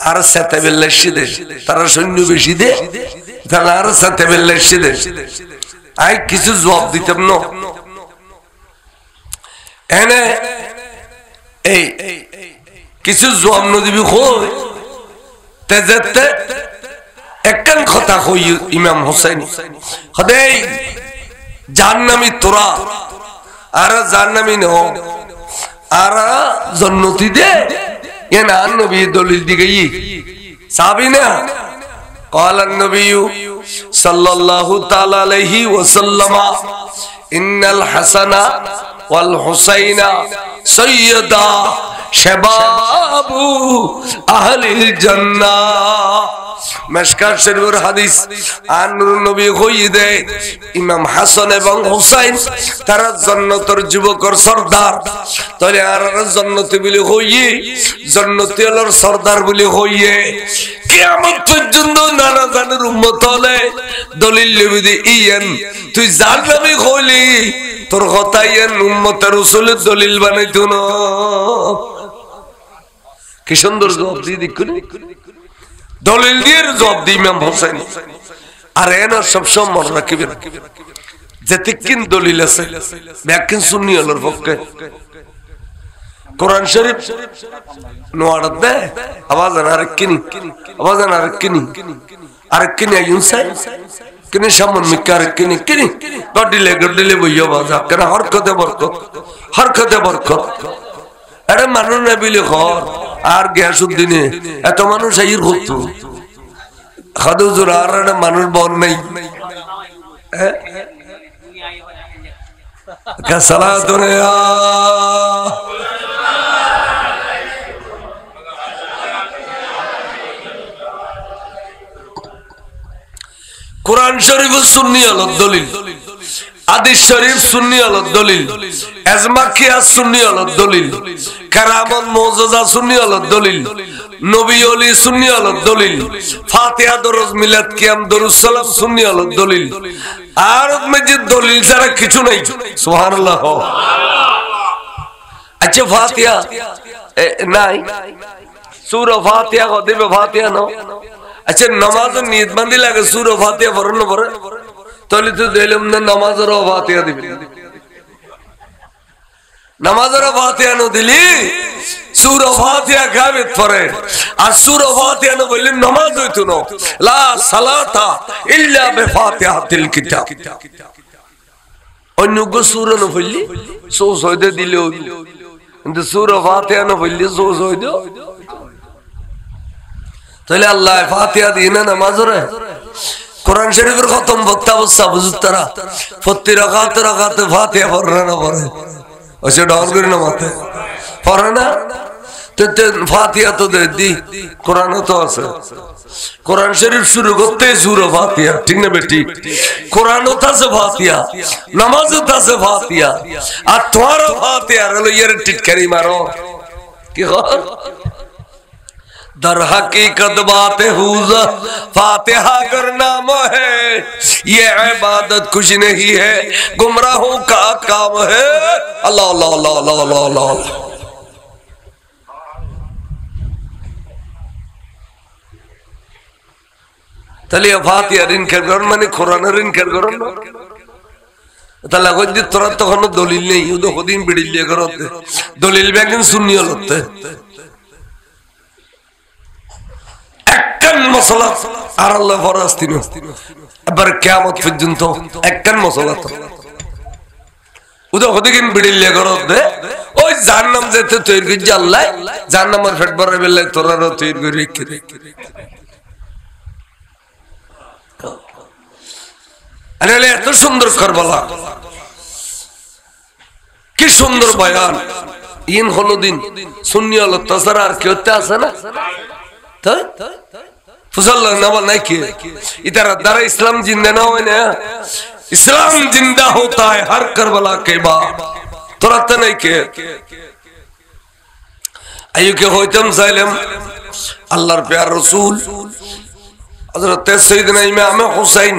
আর সাথে বেল্লাশি দে তারা সৈন্য বেশি দে তারা আর সাথে বেল্লাশি দে আই কিছু জবাব দিতাম না এনে এই কিছু জবাব ন দিবি কই তেজতে একখান কথা কই ইমাম হোসেন খদেই জাহান্নামী তোরা আর জাহান্নামী ন আর জান্নাতি দে ये ना नबी दलील दी गई साहबी ने قال النبي صلى الله تعالى عليه وسلم إن الحسن والحسين سيدا شباب أهل الجنة مشكات شريف حديث عن النبي خيده ইমাম হাসান এবং হুসাইন তারা জান্নাতের যুবকর সরদার তাহলে আর জান্নাতে বলে হইয়ে জান্নাতে আলোর সরদার বলে হইয়ে কিয়ামত পর্যন্ত নানা জানের উম্মত হলে দলিল লিবিদি ইয়েন তুই জান্নাতে কইলি তোর কথা ইয়েন উম্মতের রাসূলের দলিল বানাইতো না কি সুন্দর জবাব দিয়ে দেখুন দলিল দিয়ে জবাব দি ইমাম হোসেন আর এনা সব সব মনে রাখবেন যেতে কিন দলিল আছে ব্যাকিন সুন্নি আলোর পক্ষে কোরআন শরীফ নোয়াড় দে আওয়াজ আর কিনি আইনসাই কিনি সামন মিকার কিনি গডিলে বইয়া বাজা কেন হরকতে বরকত আরে মানুষ না বিলে ঘর আর গিয়াসউদ্দিনে এত মানুষ আইর হতো খাদুজুর আর একটা মানুষ বন নাই কোরআন শরীফ সুন্নি আলো দলিল হাদিস শরীফ সুন্নি আলো দলিল এজমা কিয়াস সুন্নি আলো দলিল কারামত মুজিজা সুন্নি আলো দলিল নবী ওলি সুন্নি আলো দলিল ফাতিহা দরুদ মিলাদ কিয়াম দরুদ সালাম সুন্নি আলো দলিল আর মসজিদ দলিল ছাড়া কিছু নাই সুবহানাল্লাহ আচ্ছা ফাতিহা নাই সূরা ফাতিহা কো দিবে ফাতিহা না আচ্ছা নামাজ নিয়ত বান্ধি লাগে সূরা ফাতিহা পড়ন না পড়ে তাহলে তো দিলাম না নামাজের ফাতিহা দিবে নামাজের ফাতিহা ন দিলি সূরা ফাতিহা গাবিত পড়ে আর সূরা ফাতিহা ন বললে নামাজ হইতো না লা সালাতা ইল্লা বিফাতিহাতিল কিতাব অন্য গো সূরা ন বললি সোজ হইতে দিলে কিন্তু সূরা ফাতিহা ন বললি সোজ হইতো তাহলে আল্লাহ ফাতিহা দিয়ে না নামাজ রে কোরআন শরীফের খতম বক্তা বসা বুঝতারা প্রতি রাকাতে ফাতিহা পড়ে না পড়ে ওসে ডাউন করে না মাথে পড়ে না তো ফাতিহা তো দে দি কোরআনও তো আছে কোরআন শরীফ শুরু করতে সূরা ফাতিহা ঠিক না বেটি কোরআনও আছে ফাতিহা নামাজও আছে ফাতিহা আর তোমার ফাতিহা হলো ইয়ার টিটকারি মারো কি কর दर हकीकत बात हुज़ा फातिहा कर नाम है ये इबादत कुछ नहीं है गुमराहों का काम है अल्लाह अल्लाह अल्लाह अल्लाह अल्लाह अल्लाह तलिया फातिहा रिन कर करो माने कुरान रिन कर करो ना তাহলে কইদি তোরা তখন দলিল নেই ওদের কদিন বিড়িলিয়ে করতে দলিল ব্যাগিন সুন্নি হলতে মশলা আর আল্লাহ ফরাস্তিন এবার কিয়ামত পর্যন্ত একখান মশলা তো ওদের কদিন বিড়িলিয়ে করতে ওই জাহান্নাম যেতে তৈরি করছে আল্লাহ জাহান্নামের পেট ভরে বেলে তোরারও তৈরি করে রেখে আরে এত সুন্দর কারবালা কি সুন্দর বয়ান ইন হলো দিন সুন্নি হলো তাছাড়া আর কেউ আছে না তাই ফুসাল্লাহ নামাল নাই কি ইতারা দ্বারা ইসলাম জিন্দা না হয় না ইসলাম জিন্দা होता है हर करबला के बाद तुरंत नहीं के आयु के होतम सालम अल्लाहर प्यार रसूल हजरत सैयदना इमाम हुसैन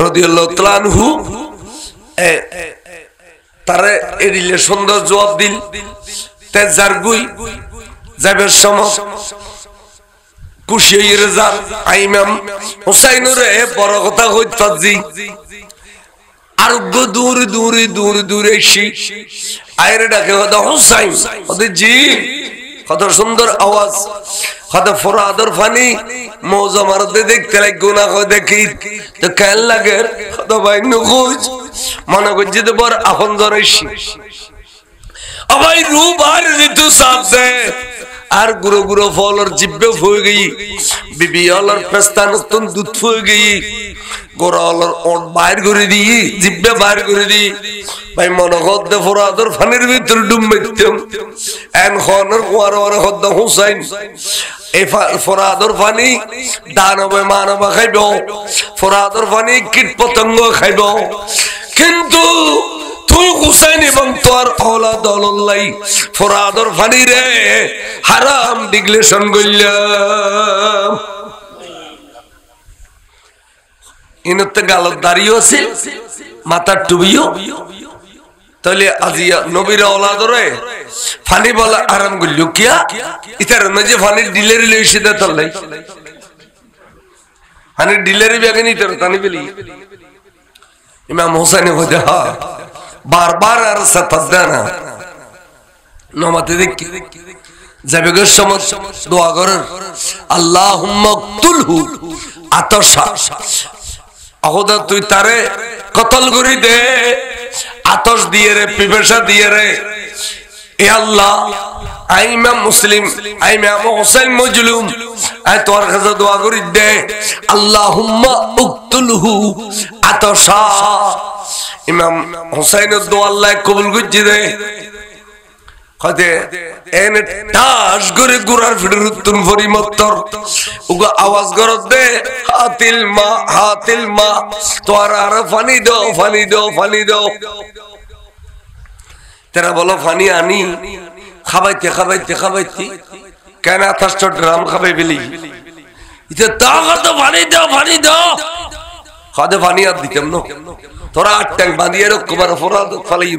রাদিয়াল্লাহু তাআলা আনহু তারে এদিলে সুন্দর জবাব দিল তে জারগুই যাবে সময় কুশিয়ে রেজার ইমাম হুসাইনরে বড় কথা কইতাজি আর দূর দূর দূর দূর এসি আইরে ডাকে কথা হুসাইন ওদের জি কত সুন্দর আওয়াজ কত ফরাদর ফানি মৌজা মারতে দেখতে লাগ গুনাহ হয় দেখি তো কেন লাগে কত ভাই নুগুজ মনে করছি তো বড় আপন জরেছি আবাই রূপ আর ঋতু সাথে আর গুরু গুরু ফলর জিব্বে ফুয়ে গই বিবি অলর পেস্তা নতুন দুধ ফুয়ে গই গোরা অলর ওট বাইর করে দি জিব্বে বাইর করে দি ভাই মনে হদ্দে ফরাদর ফানির ভিতর ডুব মেরতাম এন খনর কুয়ার ওর হদ্দা হুসাইন এই ফরাদর ফানি দানবে মানব খাইব ফরাদর ফানি কীট পতঙ্গ খাইব কিন্তু তুই হুসাইন এবং তোর औलाद আল্লাহ ফরাদর ফানি রে হারাম ডিগ্লেশন গইলাম ইনতে গালত দাঁড়িয়ে আছে মাথার টুবিও তাহলে আজিয়া নবীর औलाद রে ফানি বলা আরাম গইলো কিয়া ইতার মাঝে ফানি ডিলারি লইছে দে তলাই ফানি ডিলারি বেগনি তোর তানি বলি ইমাম হোসেন বলে হ্যাঁ বারবার আর সাতদানা নমাতে দেখি যাবে গো সময় দোয়া করেন আল্লাহুম্মা কতুলহু আতশা আহদা তুই তারে কতল করে দে আতশ দিয়ে রে পিপাসা দিয়ে রে এ আল্লাহ আই ইমাম মুসলিম আই ইমাম হোসেন মজলুম আই তোর কাছে দোয়া করি দে আল্লাহুম্মা উকতুলহু আতশা ইমাম হোসেনের দোয়া আল্লাহ কবুল করছে দে কতে এনে টাস করে গুরার ফিডের উত্তম ফরিমত্তর উগো আওয়াজ করত দে হাতিল মা তোর আর পানি দাও পানি দাও পানি দাও তেরা বলো পানি আনি খাবাইতে খাবাইতে খাবাইতে কেন আতাশ ড্রাম খাবাই বেলি ইতে তা কত পানি দাও পানি দাও খাদে পানি আর দিতাম না তোরা আট ট্যাঙ্ক বাঁধিয়ে রক্ষবার ফরাদ ফালাই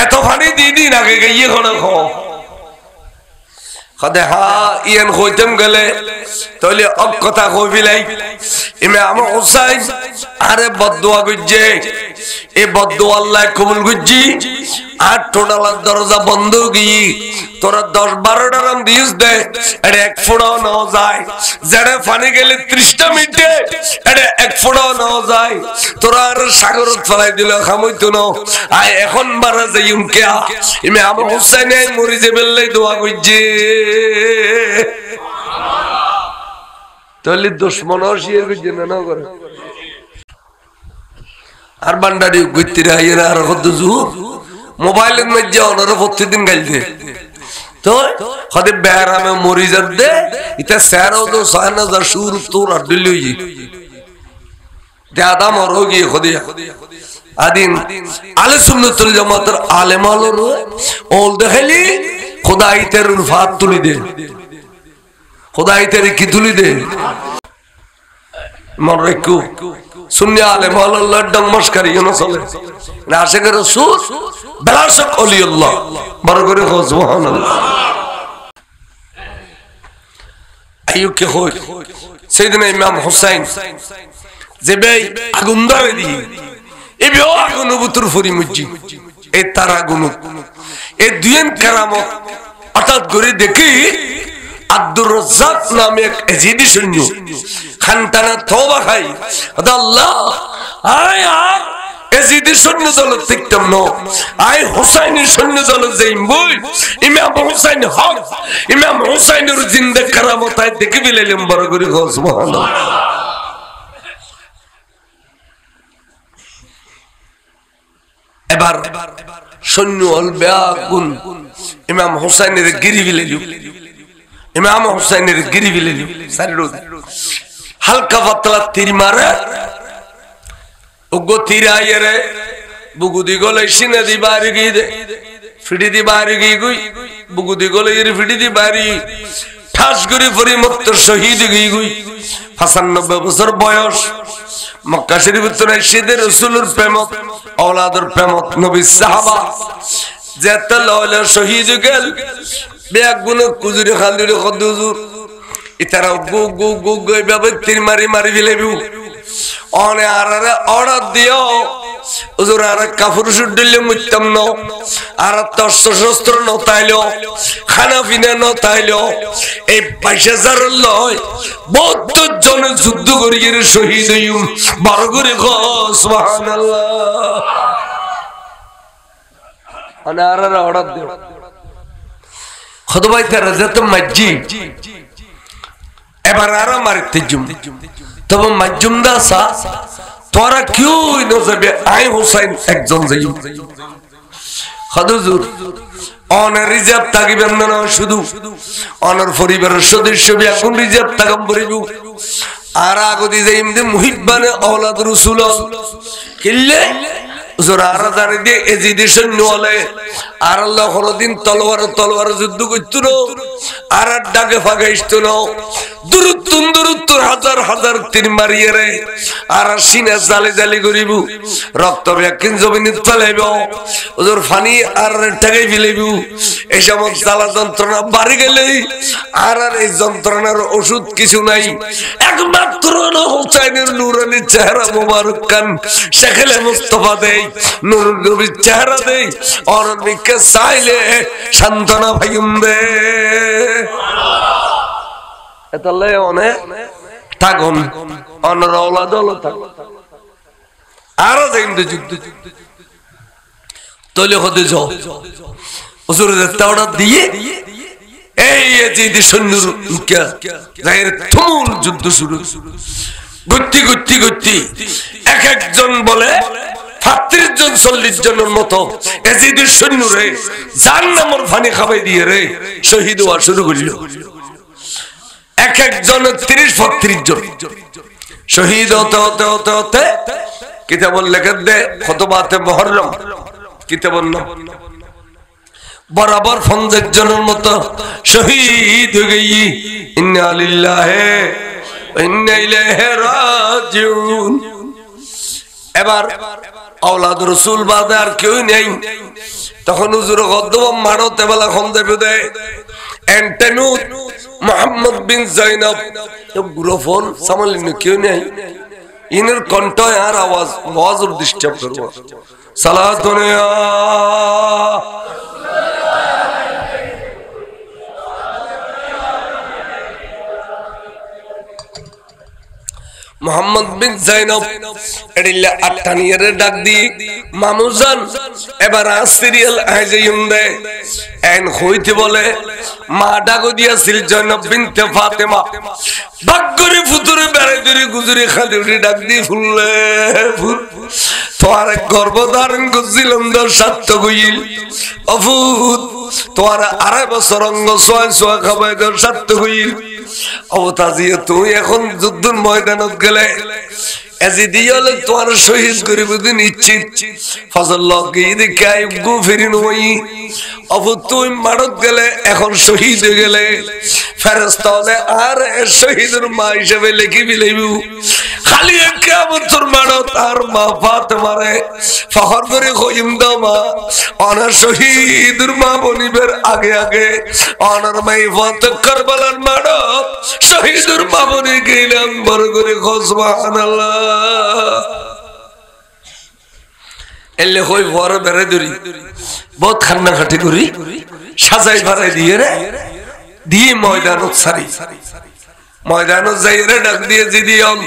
এত পানি দিন আগে গিয়ে ঘরে খাদে হা ইয়ান কইতাম গেলে তাহলে অক কথা কই বিলাই ইমাম হুসাইন আরে বদদুয়া গজ্জে এ বদদুয়া আল্লাহ কবুল গজ্জি আর টোটালার দরজা বন্ধ গিয়ে তোরা 10-12 টাকাম দিস দে এটা এক ফোঁটাও না যায় যেটা পানি গেলে 30টা মিনিটে এটা এক ফোঁটাও না যায় তোরা আর সাগরত ফেলাই দিল খামইতো না আয় এখন বারা যাইম কিয়া ইমাম হুসাইন মরি যে বেল্লাই দোয়া গজ্জে তাহলে দুশ্মন শিয়ে গজ্জে না করে আর বান্ডারি গইতিরা এরা আর কত জুর মোবাইলের মধ্যে ওনারা প্রতিদিন গাইছে তো কদে বেরামে মরি যাবে এটা স্যারও তো 6000 সুর তোর আর দিলই দাদা মরোগি খদি আদিন আলে সুন্নাতুল জামাতের আলেম আলোর ওল দেখালি খোদাইতের রুফাত তুলি দে খোদাইতের কি তুলি দে মন রেকু সুন্নি আলেম আল্লাহ ডং মস্কারি না চলে না আশিকের রাসূল বেলাশক ওলিউল্লাহ বড় করে কও সুবহানাল্লাহ আইয়ুব কে কই সাইয়েদনা ইমাম হুসাইন যে ভাই আগুন ধরে দি এ বিও আগুন বুতুর ফুরি মুজি এ তার আগুন এ দুয়েন কারামত হঠাৎ করে দেখি আব্দুর রাজ্জাক নামে এক এজিদি সৈন্য খানটানা তওবা খাই আল্লাহ আয় আর এজিদি সৈন্য দল দেখতাম না আয় হুসাইনের সৈন্য দল যাইম বই ইমাম হুসাইন হক ইমাম হুসাইনের জিন্দা কারামত আই দেখি বিলাইলাম বড় করে সুবহানাল্লাহ এবার সৈন্য অলবে আগুন ইমাম হুসাইনের গিরি বিলাইল ইমাম হুসাইনের গিরি বিলাইল হালকা পাতলা তীর মারে উগো তীর আইরে বুগুদি গলে সিনে দি বাড়ি গই দে ফিডি দি বাড়ি গই বুগুদি গলে এর ফিডি দি বাড়ি ঠাস করে পরিমত্ত শহীদ গই 95 বছর বয়স মক্কা শরীফের তো রাশিদের রাসূলের প্রেমত औलादर প্রেমত নবী সাহাবা যেতে লওলা শহীদ গেল বেগুন কুজুরি খালুরে খদুজুর ইতারা গো গো গো গো এভাবে তীর মারি মারি ফেলেবু অনে আরারে অর্ডার দিও হুজুর আর কাফুর শুডলে মুত্তাম ন আর তশস্ত্র ন তাইলো খানা পিনা ন তাইলো এই 25000 লয় 72 জন যুদ্ধ করিয়ে শহীদ হইম বড় করে গো সুবহানাল্লাহ অনে আরারে অর্ডার দিও খতবাই তারা যত মাজ্জি এবার আর মারতে জুম তবে মাজুম দা সা তোরা কেউ ন যাবে আই হুসাইন একজন যাই হুজুর অনার রিজার্ভ থাকিবেন না শুধু অনার পরিবারের সদস্য এখন রিজার্ভ থাকাম পড়িব আর আগদি যাইম দে মুহিব্বানে আওলাদ রাসূল কিল্লে হুজুর আর জানি দে এজিদের সৈন্যলে আর আল্লাহ কোনদিন তলোয়ার যুদ্ধ করতো না আর ডাকে ফাগাইতো না দূরত্ব হাজার হাজার তীর মারিয়ে রে আর সিনা জালে জালি করিব রক্ত ব্যাকিন জমিনে ফেলাইব হুজুর ফানি আর ঠেকাই ফেলাইব এই সমস্ত জ্বালা যন্ত্রণা বাড়ি গেলে আর এই যন্ত্রণার ওষুধ কিছু নাই একমাত্র হুসাইনের নূরানি চেহারা মোবারক কান শেখেলে মুস্তাফা দেই নূর নবীর চেহারা দেই অরবিকে চাইলে সান্ত্বনা ভাইম দে এতালে অনেক থাকুন অনর আওলাদ হলো থাকুন আরো যাইম দে যুদ্ধ তলে হতে যাও হুজুরের তাওড়া দিয়ে এই যে সৈন্যর জাহির তুমুল যুদ্ধ শুরু গতি এক একজন বলে ৩৫ জন ৪০ জনের মতো এজিদের সৈন্য রে জাহান্নামের পানি খাওয়াই দিয়ে রে শহীদ হওয়া শুরু করল এক একজন ৩০-৩৫ জন শহীদ হতে কিতাবুল লেখা দে খুতবাতে মুহররম কিতাবুন নাম বরাবর ৫০ জনের মতো শহীদ হয়ে গই ইন্না লিল্লাহি ওয়া ইন্না ইলাইহি রাজিউন এবার আওলাদ রাসূল বাদে আর কেউ নেই তখন হুজুর গদ্দম মারতে বেলা খন্দে বেদে এন্টেনু মুহাম্মদ বিন যায়নাব গুরফল সামালিন কেউ নেই ইনের কণ্ঠ আর আওয়াজ ডিস্টার্ব করব সালাতুন মোহাম্মদ বিন যায়নাব এডিল্লা আটানিয়ারে ডাক দি মামুজান এবার সিরিয়াল আইজাইম দে এন হইতে বলে মা ডাকো দিয়াছিল যায়নাব বিনতে ফাতেমা বাগরে ফুতুরে বেড়াইদুরি গুজরি খালিউরি ডাক দি ফুললে ফুল তোর গর্ভধারণ করছিলাম 7 গইল অফুত তোর 2.5 বছর অঙ্গ সোয়া খাবাই 7 গইল অবতাজিয়ে তুই এখন যুদ্ধের ময়দানত গেলে এজিদিয়ালে তোর শহীদ করিব দিন ইচ্ছিত ফজল লগে দেখাই গো ফিরিন হই অবু তুই মারত গেলে এখন শহীদ হয়ে গেলে ফেরেশতা হলে আর শহীদের মা হিসেবে লিখি বিলাইব খালি কিয়ামত তোর মারত আর মা ফাতেমারে ফখর করে কইম দাও মা অনার শহীদের মা বনিবের আগে অনার মাই ফাতে কারবালার মারত শহীদের মা বনি গেলাম বড় করে সুবহানাল্লাহ এলে হই বড় বেরে দরি বহুত খান্না খাটি করি সাজাই ভাড়াই দিয়ে রে দিয়ে ময়দানত সারি ময়দানত যাই রে ডাক দিয়ে জিদিয়ম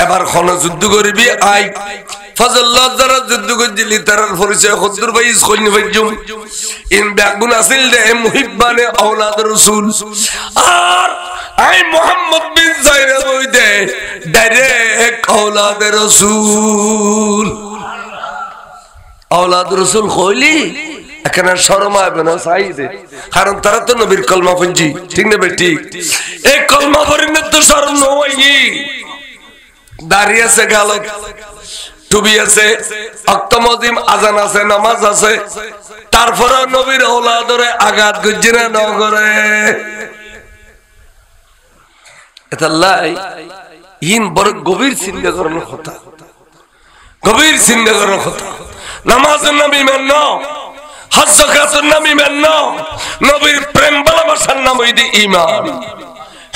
এবার কোন যুদ্ধ করবি আই ফজল্লাহ যারা যুদ্ধ করছিলি তার পরিচয় খুদুর ভাই ইসখনি ভাইজুম ইন ব্যাগুন আসিল দে মুহিব্বানে আওলাদ রাসূল আর আই মোহাম্মদ বিন যায়নাব ওই দে ডাইরেক্ট আওলাদ রাসূল আওলাদ রাসূল কইলি এখানে শরম হবে না সাইদে কারণ তারা তো নবীর কলমা পড়জি ঠিক না ভাই ঠিক এই কলমা পড়িনে তো শরম নয় দাঁড়িয়ে আছে গালত টুবি আছে অক্তমজিম আজান আছে নামাজ আছে তারপরে নবীর আওলাদরে আঘাত করছে না নগরে এটা লাই ইন বড় গভীর চিন্তা করার কথা গভীর চিন্তা করার কথা নামাজের নাম ইমান ন হজ যাকাতের নাম ইমান ন নবীর প্রেম ভালোবাসার নাম হইছে ঈমান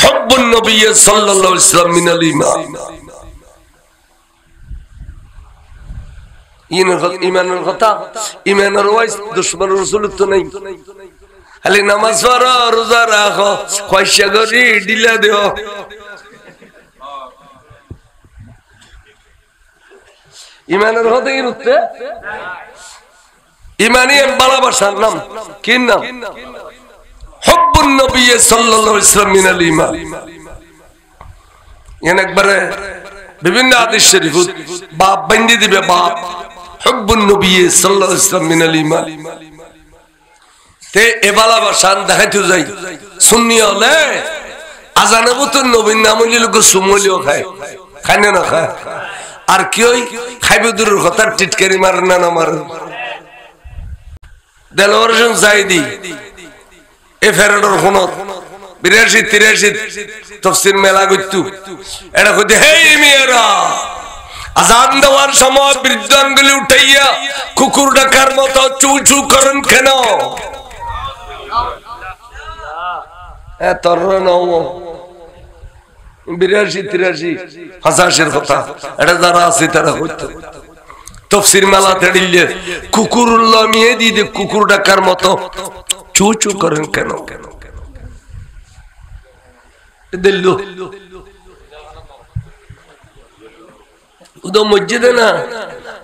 হুব্বুন নবী সাল্লাল্লাহু আলাইহি ওয়াসাল্লাম মিনাল ঈমান ইমানের কথা ইমানের ওয়াইস দুশমন রাসূল তো নাই খালি নামাজ পড়ো রোজা রাখো পয়সা করি ডিলা দেও ইমানের কথা কি রুতে ইমানি ভালোবাসার নাম কি নাম নবী সাল্লাল্লাহু আলাইহি ওয়াসাল্লাম মিনাল ঈমান একবারে বিভিন্ন হাদিস শরীফ বাপ বান্ধি দিবে বাপ হুব্বুন নবী সাল্লাল্লাহু আলাইহি ওয়াসাল্লাম মিনাল ঈমান তে এ ভালোবাসা দেখাইতে যাই সুন্নি হলে আজানে বুতুন নবীর নাম হইলে লোক সুমলিও খায় খায় না খায় আর কি ওই খাইবে দূরের কথা টিটকারি মারে না মারে দেলোয়ার হোসেন সাইদি এ ফেরাডোর ফোনত 82-83 তাফসীর মেলা করতু এটা কইতে হে মেয়েরা আজান দেওয়ার সময় বৃদ্ধ আঙ্গুলি উঠাইয়া কুকুর ডাকার মতো চু চু করেন কেন তোর নাম 82-83 কথা এটা যারা আছে তারা হইতো তাফসীর মেলা তেড়িলে কুকুর লামিয়ে দিয়ে কুকুর ডাকার মতো চু চু করেন কেন দিল্লু উদম মসজিদে না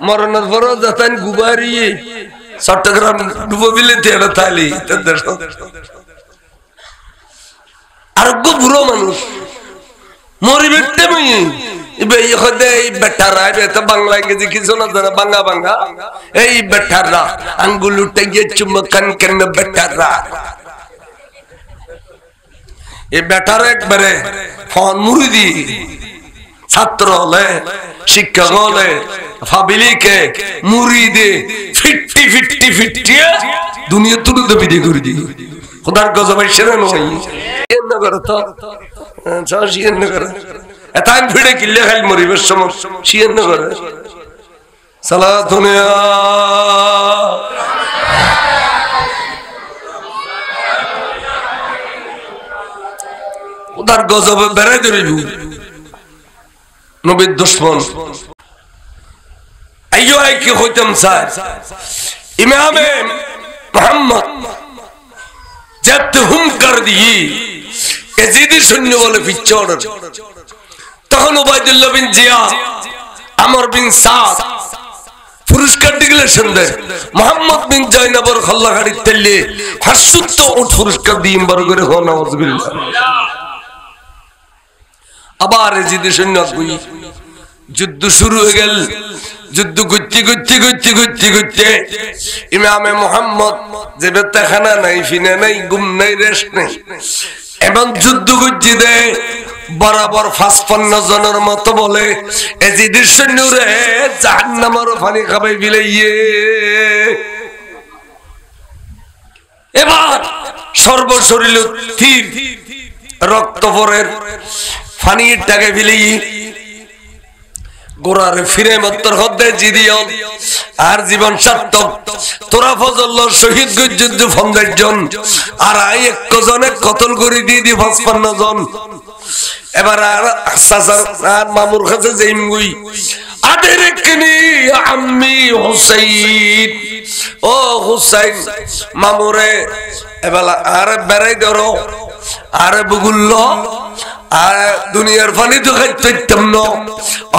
মরণের পর যাতেন গুবারি চট্টগ্রাম ডুবো বিলেতে এটা তালি আর বুড়ো মানুষ মরিবে বাংলা ইংরেজি কিছু না জানা বাঙ্গা বাঙ্গা এই বেটাররা আঙ্গুল উঠে গিয়ে চুমকান কেন বেটাররা এই বেটার একবারে ফোন মুরিদি ছাত্র হলে শিক্ষক হলে ফাবিলিকে মুরিদে ফিট্টি ফিট্টি ফিট্টি দুনিয়া তুলে দেবি দিয়ে করে দিই খোদার গজবাই সেরে নয় এন্ন করে তো শিয়েন্ন করে এতান ভিড়ে কিল্লে খাইল মরিবের সময় শিয়েন্ন করে সালাতুনিয়া খোদার গজবে বেড়াই ধরিব নবীর দুশমন আইয়ো আই কি হইতাম স্যার ইমামে মুহাম্মদ जब हुम कर दिए यजीदी शून्य बोले पिछोड़ तখন উবাইদুল্লাহ বিন জিয়াদ আমর বিন সাদ পুরস্কার ডিক্লেরেশন দেয় মুহাম্মদ বিন জয়নবর খল্লা গাড়ি তেলে হাসুত উট পুরস্কার দিম বার করে হো নাউজুবিল্লাহ আবার যুদ্ধ সৈন্য কই যুদ্ধ শুরু হয়ে গেল যুদ্ধ করতে করতে করতে করতে করতে ইমামে মুহাম্মদ যে বেতাখানা নাই ফিনা নাই ঘুম নাই রেস্ট নাই এবং যুদ্ধ করতে দেয় বরাবর 55 জনের মতো বলে এজিদের সৈন্যরে জাহান্নামের পানি খাবাই বিলাইয়ে এবার সর্বশরীর তীর রক্ত পরের পানির টাকে বিলাইয়ে গোরার ফিরে মত্তর হদ্দে জিদিয়ন আর জীবন সার্থক তোরা ফজল শহীদ যুদ্ধ 50 জন আর আই এক জনে কতল করে দিয়ে দি 55 জন এবার আর সাসার আর মামুর কাছে যাইমগুই আদেরকনি আম্মি হুসাইন ও হুসাইন মামুরে এবার আর বেড়াই ধরো আর বুগুল্ল আর দুনিয়ার পানি তো খাইতাম না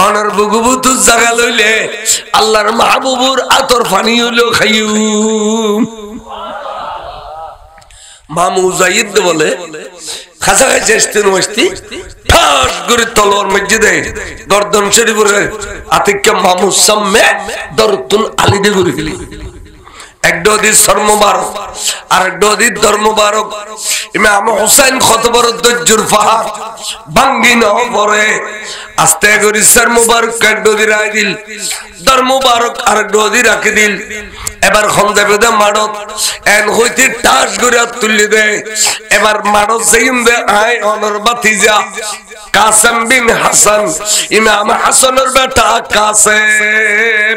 অনার বুগুবুত জায়গা লইলে আল্লাহর মাহবুবুর আতর পানি হইলো খাইউ মামু জাইদ বলে খাসা খাইছে ইস্তিন ওস্তি ঠাস করে তলোয়ার মসজিদে গর্দন শরীফের আতিক্কা মামু সামনে দরতুন আলী দে করে ফেলি এক দদির সরমুবারক আর এক দদির ধর্মবারক ইমাম হুসাইন কত বড় দজ্জুর পাহাড় ভাঙ্গি ন পরে আস্তে করে সর মুবারক এক দদি রাই দিল ধর্ম মুবারক আর এক দদি রাখি দিল এবার খন্দে বেদে মাড়ত এন হইতে টাস করে তুলি দে এবার মাড়ত সেইম দে আয় অনর বাতিজা কাসেম বিন হাসান ইমাম হাসানের বেটা কাসেম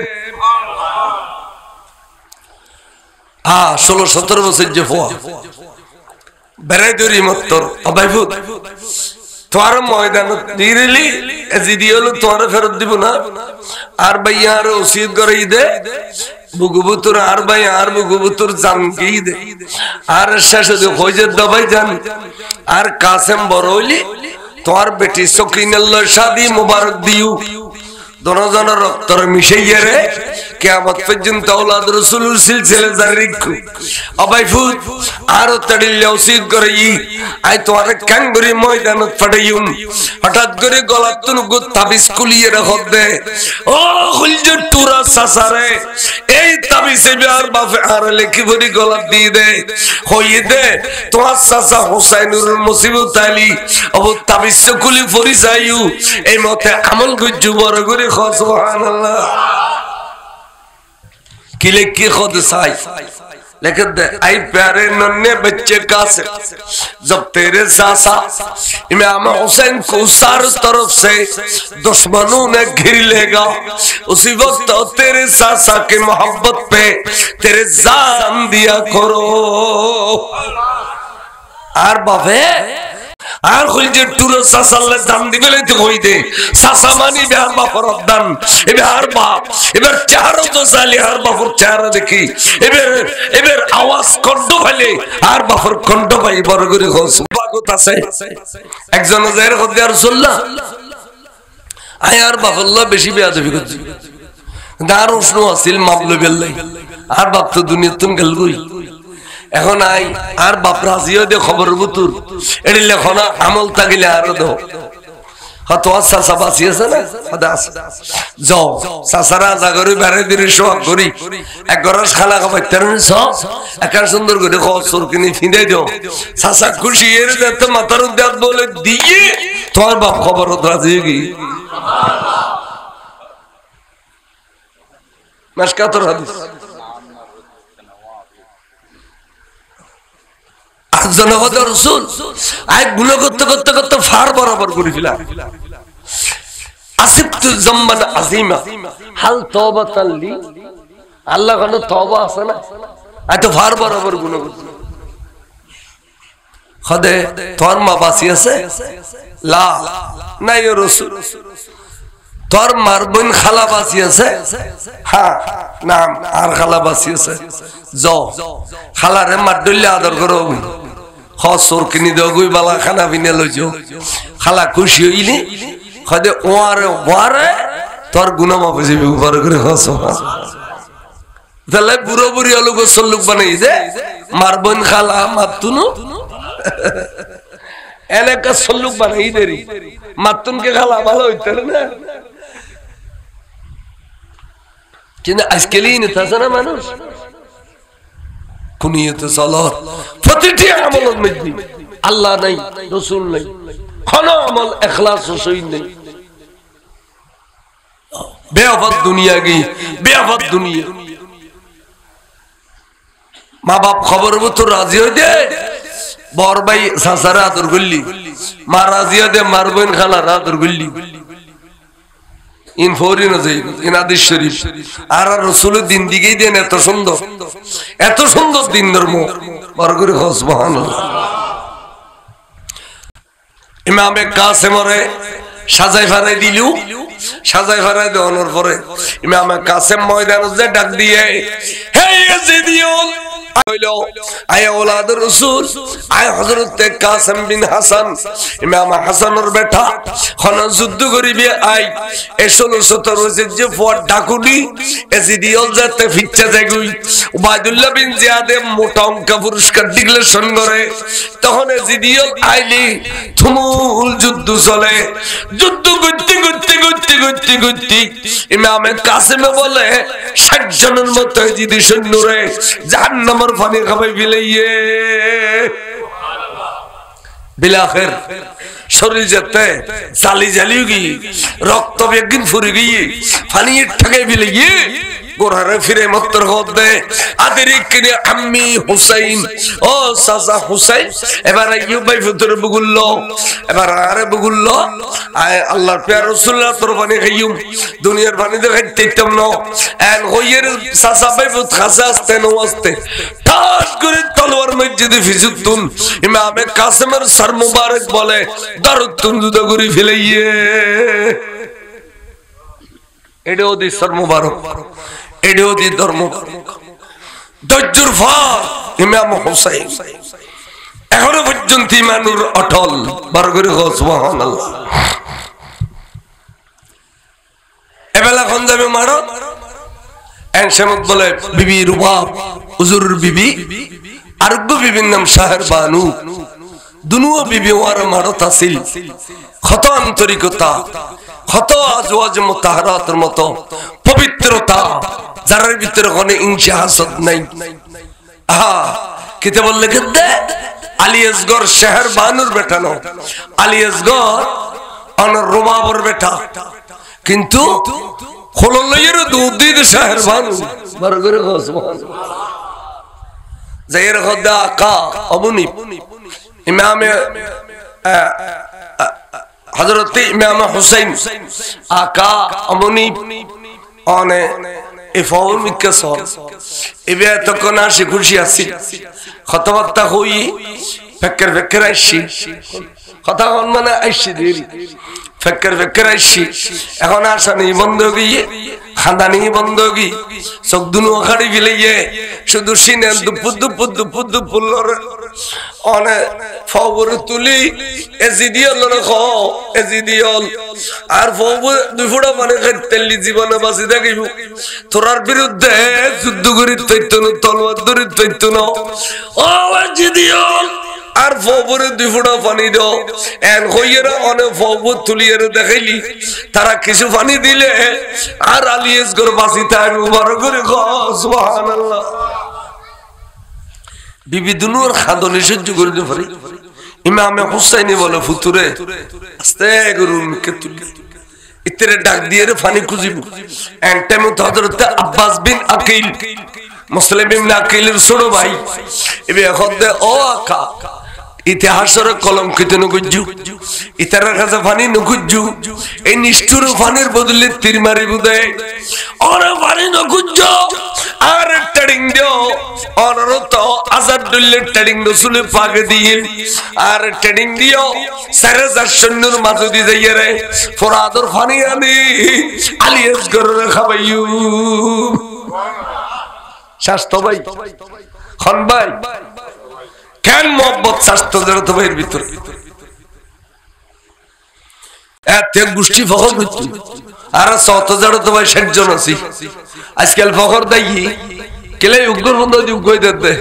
16-17 বছর যে ফোয়া বেড়াই দৌড়ি মত্তর অবাইভূত তোমার ময়দান দিলি এজিদি হলো তোমার ফেরত দিব না আর ভাইয়া আর ওসিয়ত করে দে বুগুবুতুর আর ভাই আর বুগুবুতুর জানকি দে আর শেষে যে ফৌজের দবাই যান আর কাসেম বড় হইলি তোমার বেটি সকিনাল্লাহ শাদি মুবারক দিও দনজনের রক্তর মিশাইয়া রে কিয়ামত পর্যন্ত আওলাদ রাসূলুর সিলসিলা জারি রাখু অবাইফুত আরো তড়িলে ওসিয়ত করে আই তোমার কাঙ্গুরি ময়দানত ফাটাইম হঠাৎ করে গলাতুন গো তাবিজ কুলিয়ে রাখত দে ও খুলজুর তুরা সাসারে এই তাবিজে বিয়ার বাপে আর লেখি ভরি গলাত দিয়ে দে হইয়ে দে তোমার সাসা হুসাইনুর মুসিবত আলী অব তাবিজ কুলি ফরি যাইউ এই মতে আমল গুজু বড় করে সুবহানাল্লাহ कि लिखी खुद साई लेकिन आई प्यारे नन्हे बच्चे का से जब तेरे सासा इमाम हुसैन को चारों तरफ से दुश्मनों ने घिर लेगा उसी वक्त तेरे सासा की मोहब्बत पे तेरे जान दिया करो आर बाबे আর কইছে টুরো সাসালে দান দিবেলে তো কই দে সাসা মানি বিহার বাপর দান এবে আর বাপ এবার চারো তো সালি আর বাপর চার দেখি এবার আওয়াজ কণ্ঠ ভালে আর বাপর কণ্ঠ ভাই বড় করে হোস বাগত আছে একজন যায়ের খদ্দে রাসূলুল্লাহ আয় আর বাপল্লাহ বেশি বেয়াদবি করছে দার উষ্ণ আসিল মামলু বিল্লাহ আর বাপ তো দুনিয়াতুন গেল কই এখন আই আর বাপ রাজিও দে খবর বুতুর এডি লেখনা আমল তাগিলে আর দো হতো সাসা বাসি আছে না দাস যাও সাসারা জাগরি বারে দিরি শোক করি এক গরস খালা খাবাইতার স একার সুন্দর করে খসর কিনি ফিঁদে দিও সাসা খুশি এর যেতে মাথার দাঁত বলে দিয়ে তোমার বাপ খবর রাজি কি সুবহানাল্লাহ মাসকাতর হাদিস জনগদ রাসূল আই গুনাহ করতে করতে করতে ফার বরাবর করে ফেলা আসিবতু জামমান আযীমা হাল তওবাতাল লি আল্লাহ কোন তওবা আছে না আই তো ফার বরাবর গুনাহ করছি খোদে তোর মা বাসি আছে লা নাই রাসূল তোর মার বোন খালা বাসি আছে হ্যাঁ নাম আর খালা বাসি আছে যাও খালারে মারদুল্লে আদর করো খসর কিনি দেও গই বালা খানা বিনে লইছো খালা খুশি হইলি খদে ওয়ারে ওয়ারে তোর গুনাহ মাফ হয়ে যাবে উপর করে খস তাহলে বুড়ো বুড়ি আলু গোসল লোক বানাই দে মার বোন খালা মাতুনু এলাকা সল্লুক বানাই দেরি মাতুনকে খালা ভালো হইতে না কিন্তু আজকাল নিতে না মানুষ কুনিয়তে সালাত প্রতিটি আমলের মধ্যে আল্লাহ নাই রাসূল নাই কোন আমল ইখলাস সহিহ নাই বেয়াফত দুনিয়া গই বেয়াফত দুনিয়া মা বাপ খবর তো রাজি হই দে বড় ভাই সাসারা আদর করলি মা রাজি হই দে মার বোন খালা আদর করলি ইন ফৌরি না যাই ইন হাদিস শরীফ আর রাসূলের দিন দিকেই দেন এত সুন্দর দিন ধর্ম বড় করে সুবহানাল্লাহ ইমামে কাসেমরে সাজাই ফারাই দিলু সাজাই ফারাই দেওয়ার পরে ইমামে কাসেম ময়দানে ডাক দিয়ে হে ইয়াজিদিয়ুন হইলো আয় औलाद রাসূল আয় হযরত কাসেম বিন হাসান ইমাম হাসানের বেটা খন যুদ্ধ করিবে আই 1617 যে ফর ডাকুনি এজিদিয়ল যাতে ফিচ্চা যাগুই উবাইদুল্লাহ বিন জিয়াদে মোটা অঙ্ক পুরস্কার ডিক্লেরেশন করে তখন এজিদিয়ল আইলি তুমুল যুদ্ধ চলে যুদ্ধ করতে করতে করতে করতে করতে ইমাম কাসেম বলে 60 জনের মতো এজিদি সৈন্যরে জাহান্নামের পানি খাবাই বিলাইয়ে বিলাখের শরীর যেতে জালি জালিও গিয়ে রক্ত একদিন ফুরে গিয়ে পানি ঠাকাই বিলাইয়ে গোরারে ফিরে মত্তর হদ দে আদিরিকনি আম্মি হুসাইন ও সাসা হুসাইন এবার ইউবাই ফুতর বগুল্ল এবার আরে বগুল্ল আয় আল্লাহর প্যার রাসূলুল্লাহ তোর পানি খাইম দুনিয়ার পানি দে খাইতেম না এন হইয়ের সাসা বাই ফুত খাসাস্তে নওয়াস্তে ঠাস করে তলোয়ার মসজিদে ফিজুতুন ইমামে কাসেমের সর মুবারক বলে দারুতুন দুদা করে ফেলাইয়ে এডো দি সর মুবারক এডো দি ধর্ম দজ্জুর ফার ইমাম হুসাইন এখনো পর্যন্ত ইমানুর অটল বার করে সুবহানাল্লাহ সেমত বলে বিবি রুবাব হুজুর বিবি আরগ্য বিবির নাম শাহের বানু দুনুও বিবি ওয়ার মারত আসিল কত আন্তরিকতা কত আজওয়াজ মুতাহহারাতের মতো পবিত্রতা যার ভিতরে কোনো হিংসা হাসদ নাই কিতাব লিখে দে আলী আসগর শাহের বানুর বেটা নো আলী আসগর অনর রুবাবর বেটা কিন্তু খোললয়ের দুধ দিয়ে শাহের বানু বড় করে সুবহানাল্লাহ জায়ের খোদা আকা অবুনি ইমামে হযরত ইমাম হুসাইন আকা অবুনি অনে ইফাউল মিকসল এবে তখন আসি খুশি আছি কথাবার্তা হই ফেক্কর আইছি কথা মানে আইছি দেরি ফেক্কর আইছি এখন আসানি বন্ধ গিয়ে খাদানি বন্ধ গি চোখ দুনো খাড়ি ফেলিয়ে শুধু সিনেন দুপুর অনে ফবর তুলি এজিডিয়ল এজিডিয়ল আর ফবর দুই ফুটা মানে তেলি জীবনে বাঁচি থাকিব তোরার বিরুদ্ধে যুদ্ধ করি তৈত না তলোয়ার ধরি তৈত না ও এজিডিয়ল আর ফবরে দুই ফুটা পানি দাও এন হইয়েরা অনেক ফবর তুলিয়ে দেখাইলি তারা কিছু পানি দিলে আর আলিয়েস করে বাঁচি থাকবে বড় করে সুবহানাল্লাহ বিবি দুনুর খাদনি সহ্য করতে পারি ইমামে হুসাইনি বলে ফুতুরে আস্তে গরুর মুখে তুলি ইতরে ডাক দিয়ে পানি খুঁজিব এন টাইম তো হযরত আব্বাস বিন আকিল মুসলিম বিন আকিলের ছোট ভাই এবে এখন দে ও আকা ইতিহাসের কলঙ্কিত নগুজ্জু ইতার কাছে পানি নগুজ্জু এই নিষ্ঠুর পানির বদলে তীর মারি বুদে ওরে পানি নগুজ্জু আর ট্রেডিং দিও অনরত আজাদ দুল্লে ট্রেডিং রসুলে পাগে দিয়ে আর ট্রেডিং দিও সারে সৈন্যর মাঝদি যাইয়ে রে ফরাদর পানি আনি আলিয়াস করে খাবাইউ স্বাস্থ্য ভাই খন ভাই কেন মোহাম্মত স্বাস্থ্য জড়িত ভাইয়ের ভিতরে এত গোষ্ঠী ফখর করছি আর ৭০০০ ভাই ৬০ জন আছি আজকাল ফখর দেই কেলে উগ্র বন্ধ উগ্র দিতে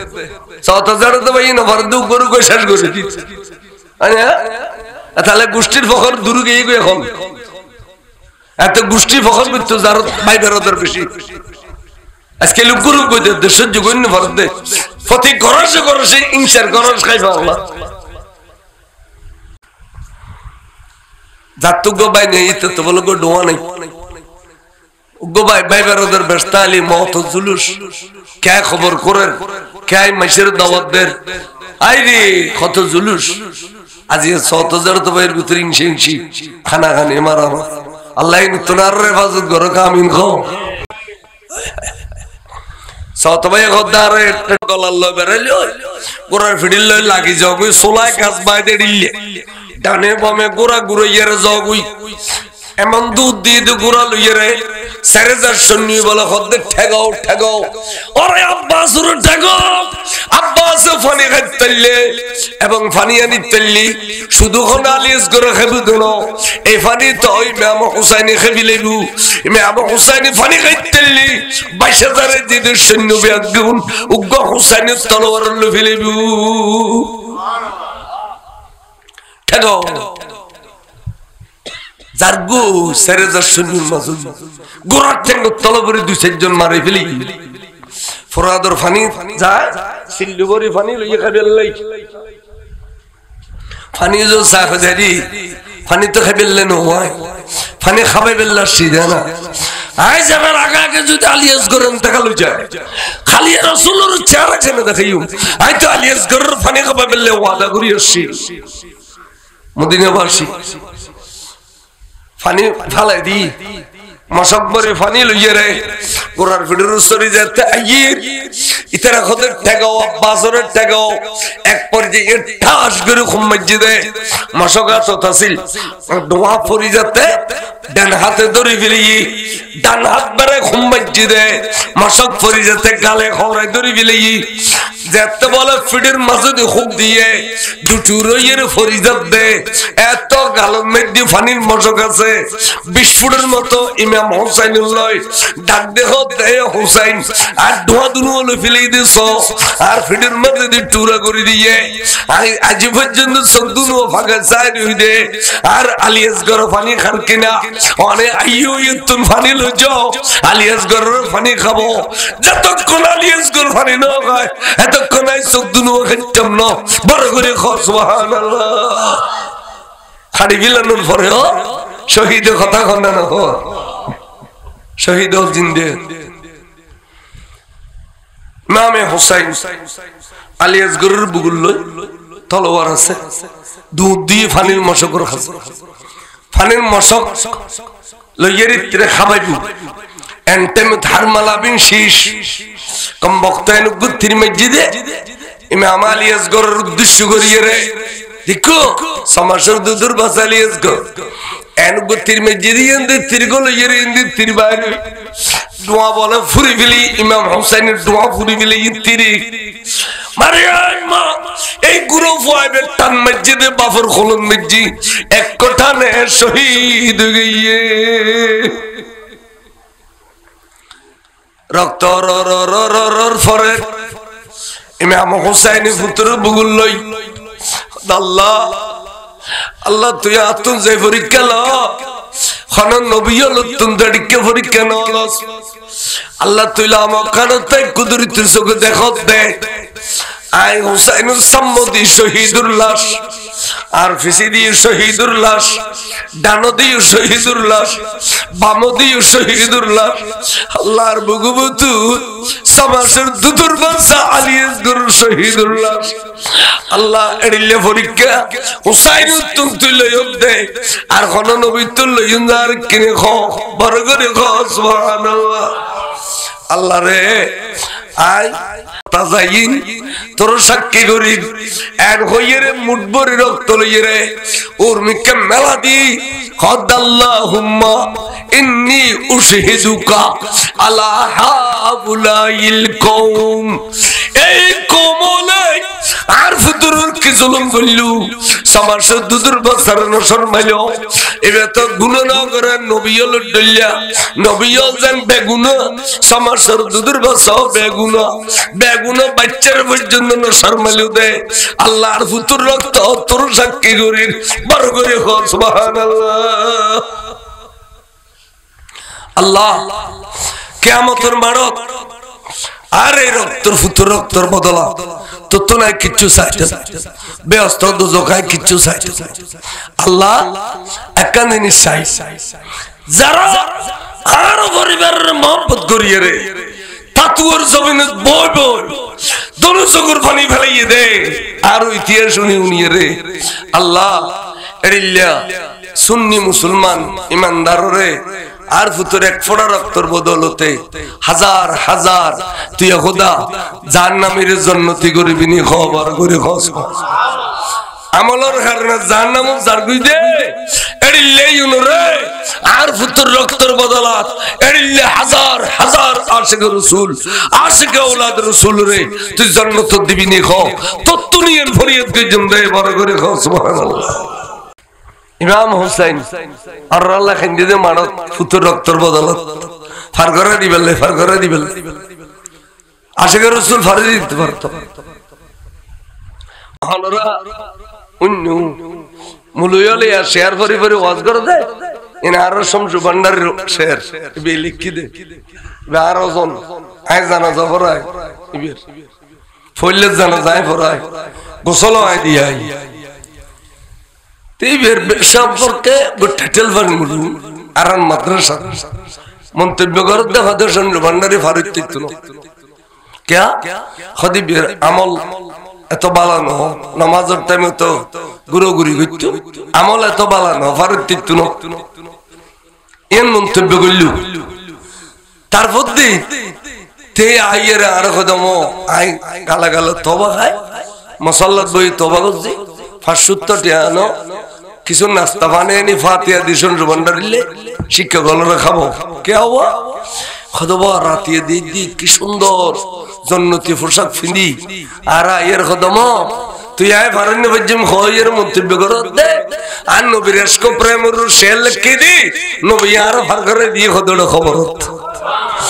৭০০০ ভাই না ভারত উগ্র কই শেষ করে দিচ্ছে তাহলে গোষ্ঠীর ফখর দূর গিয়ে এখন এত গোষ্ঠী ফখর করতো যার ভাই বেরোদের বেশি আজকে উগ্র কই দিতে সহ্য করি না ভারত দে প্রতি গরজে গরজে ইনসার গরজ খাইবা আল্লাহ জাতুগ ভাই নেই তো বলো গো ডোয়া নাই গো ভাই ভাই বেরোদের ব্যস্ত আলী মত জুলুস কে খবর করেন কে মাইশের দাওয়াত দের আইরে কত জুলুস আজ ৭০০০ ভাইয়ের ভিতরে ইনসি খানা খানি মারা আল্লাহ তোনার হেফাজত করো কামিন খো সত ভাই গদ্দার গলাল বেরাইলো গোরার ফিডিল লাগি যাও কই সোলায় কাজ বাইতে দিলে ডানে বামে গোরা গুরাইয়ার যাও কই এমন দুধ দিয়ে গোরা লইয়ে রে সারেজার সৈন্য বলে হদ্দে ঠেগাও ঠেগাও ওরে আব্বাস ওরে ঠেগাও আব্বাস ফানি খাইতেলে এবং ফানি আনি তেললি শুধু কোন আলিস করে খাবি দনো এই ফানি তো ওই ইমাম হুসাইনি খাবি লইবু ইমাম হুসাইনি ফানি খাইতেলি ২২,০০০ জিদের সৈন্য বিয়াগুন উগ্র হুসাইনি তলোয়ার লইবি লইবু ঠেগাও জারগু সারেজার সৈন্য মাঝে গোরার ঠেঙ্গ তলবরে ২-৪ জন মারি ফেলি ফরাদর ফানি যায় সিল্লুবরি ফানি লইয়া খাবেলাই ফানি जो साख देरी ফানি তো খাবেললে ন হয় ফানি খাবে বেল্লা সিধা না আই যাবার আগে আগে যদি আলিয়াস গরম দেখালো যায় খালি রাসূলের চেহারা চেনে দেখাইও আই তো আলিয়াস গরর ফানি খাবে বেল্লে ওয়াদা করি আসছি মদিনাবাসী ফানি ফালাই দি মশকবরে ফানি লইয়ে রে গোরার ফিডের সরি যেতে আইর ইতারা খোদের ঠেগাও আব্বাসরের ঠেগাও এক পর্যায়ে ঠাস করে খুব মসজিদে মশকাত তাসিল দোয়া পড়ি যেতে ডান হাতে ধরে ফেলি ডান হাত বেড়ে খুব মসজিদে মশক পড়ি যেতে গালে খড়াই ধরে ফেলি যেতে বলে ফিডের মাঝে খুব দিয়ে দুটো রইয়ের ফরিজাত দে এত গালের মধ্যে ফানির মশক আছে ২০ ফুটের মতো ইমাম হুসাইনুল্লাহ ডাক দেখো দে হুসাইন আর দোয়া দুনু হলে ফেলে দিছ আর ফিডের মধ্যে দিয়ে টুরা করে দিয়ে আজ পর্যন্ত সদ্দুনু ফাঁকা চাই দে আর আলিয়াসগর পানি খান কিনা অনেক আইও ইতুন পানি লো যাও আলিয়াসগর পানি খাবো যতক্ষণ আলিয়াসগর পানি না খায় এতক্ষণ আই সদ্দুনু খাইতাম না বড় করে খাও সুবহানাল্লাহ খাড়ি বিলানোর পরেও শহীদ কথা কন্যা না শহীদ জিন্দে নামে হুসাইন আলিয়াসগরের বুগুল লই তলোয়ার আছে দুধ দিয়ে ফানির মশক খাচ্ছে ফানির মশক লইয়ের ইত্রে খাবাইবু এন্টেম ধারমালাবিন শীষ কম বক্তায়ন গুত্তির মসজিদে ইমাম আলিয়াসগরের উদ্দেশ্য করিয়ে রে দেখো সমাজের দুধুর বাস আলিয়াসগর এন গুত্তির মসজিদে এন্দের তিরগো লইয়ের এন্দের তির বাইরে দোয়া বলে ফুরি ফেলি ইমাম হুসাইনের দোয়া ফুরি ফেলি ইত্তিরি মারিয়ামা এই গুরু ফুয়াবের টান মসজিদে বাফর খোলন মসজিদ এক কোঠানে শহীদ গইয়ে রক্ত রর ফরে ইমাম হুসাইনের পুত্র বুগুল লই আল্লাহ আল্লাহ তুই আতুন যে পরীক্ষা ল খনন নবী লতুন দড়িকে পরীক্ষা নলস আল্লাহ তুই আমার কানতাই কুদরতের চোখে দেখত দে আই হুসাইনুর সম্মতি শহীদুর লাশ আর ফিসিদি শহীদুর লাশ ডানদি শহীদুর লাশ বামদি শহীদুর লাশ আল্লাহর বুগুবতু সমাসের দুদুর বাসা আলিয়াসগর শহীদুর লাশ আল্লাহ এড়িলে পরীক্ষা হুসাইনুর তুই লইব দে আর কোন নবী তুই লইন আর কিনে খ বড় করে খ সুবহানাল্লাহ আল্লাহ রে আই তাজাইন তোর সাক্ষী করি আর হইরে মুটবরি রক্ত লইরে ওর মিকে মেলা দি কদাল্লাহুম্মা ইন্নী উশহিদুকা আলা হাউলাইল কওম এই কওমলে আর ফুতুরুর কি জুলুম করলু সমাজ দুদুর বছর নসর মাইলো এবে তো গুণ না করে নবীল ডলিয়া নবীল যেন বেগুন সমাজ দুদুর বছর বেগুন বেগুন বাচ্চার পর্যন্ত নসর মাইলো দে আল্লাহর ফুতুর রক্ত তোর সাক্ষী করি বড় করে হ সুবহানাল্লাহ আল্লাহ কিয়ামতের মারত আর এই রক্তর ফুতুর রক্তর বদলা তো নাই কিচ্ছু চাইতে ব্যস্ত দুজকায় কিচ্ছু চাইতে আল্লাহ একটা জিনিস চাই যারা আর পরিবারের মহব্বত করিয়ে রে তাতুয়ার জমিনে বই বই দোনো চকুর পানি ফেলাইয়ে দে আর ইতিহাস শুনি উনিয়ে রে আল্লাহ এরিল্লা সুন্নি মুসলমান ইমানদার রে আর ফুতুর এক ফোড়া রক্তর বদলতে হাজার হাজার তুই খোদা জাহান্নামের জান্নাতি করবি নি খবর করে খস আমলর কারণে জাহান্নাম জারগুই দে এড়িলে ইউনো রে আর ফুতুর রক্তর বদলাত এড়িলে হাজার হাজার আশিক রাসূল আশিক আওলাদ রাসূল রে তুই জান্নাত দিবি নি খ তত্তুনিয়ার ফরিয়াদ কই জমদে বড় করে খ সুবহানাল্লাহ ইমাম হুসাইন আর আল্লাহ খান্দিদে মারত ফুতুর রক্তর বদলত ফার করে দিবেলে ফার করে দিবেলে আশিক রাসূল ফারে দিতে পারতো হলরা উন্নু মুলয়লে আর শেয়ার পরি পরি ওয়াজ করে দেয় ইন আর শামসু ভান্ডারের শেয়ার বে লিখি দে আর ওজন আই জানা জবরাই ইবির ফইলে জানা যায় পড়ায় গোসল আই দিয়াই তেইবের সম্পর্কে টাইটেল বানমুলু আরান মাদ্রাসা মন্তব্য করে দেখা দর্শন ভান্ডারে ফারুক তিত্তু क्या খদিবের আমল এত বালানো নামাজের টাইমে তো গুরুগুরি হইতো আমল এত বালানো ফারুক তিত্তু এন মন্তব্য করলু তারপর দি তে আইয়ের আর কদম আই গালা গালা তবা খায় মসাল্লাত বই তবা করছি 570 টাকা আনো কিছু নাস্তা বানিয়ে ফাতিয়া দিশন ভান্ডারিলে শিক্ষক হলরে খাবো কে হওয়া খদবা রাতিয়ে দি কি সুন্দর জন্নতি পোশাক ফিন্দি আর এর কদম তুই আয় ভারণ্য বজ্জিম খয়ের মন্তব্য কর দে আর নবীর এসকো প্রেমের শেল লিখে দি নবী আর ফার করে দিয়ে খদড় খবর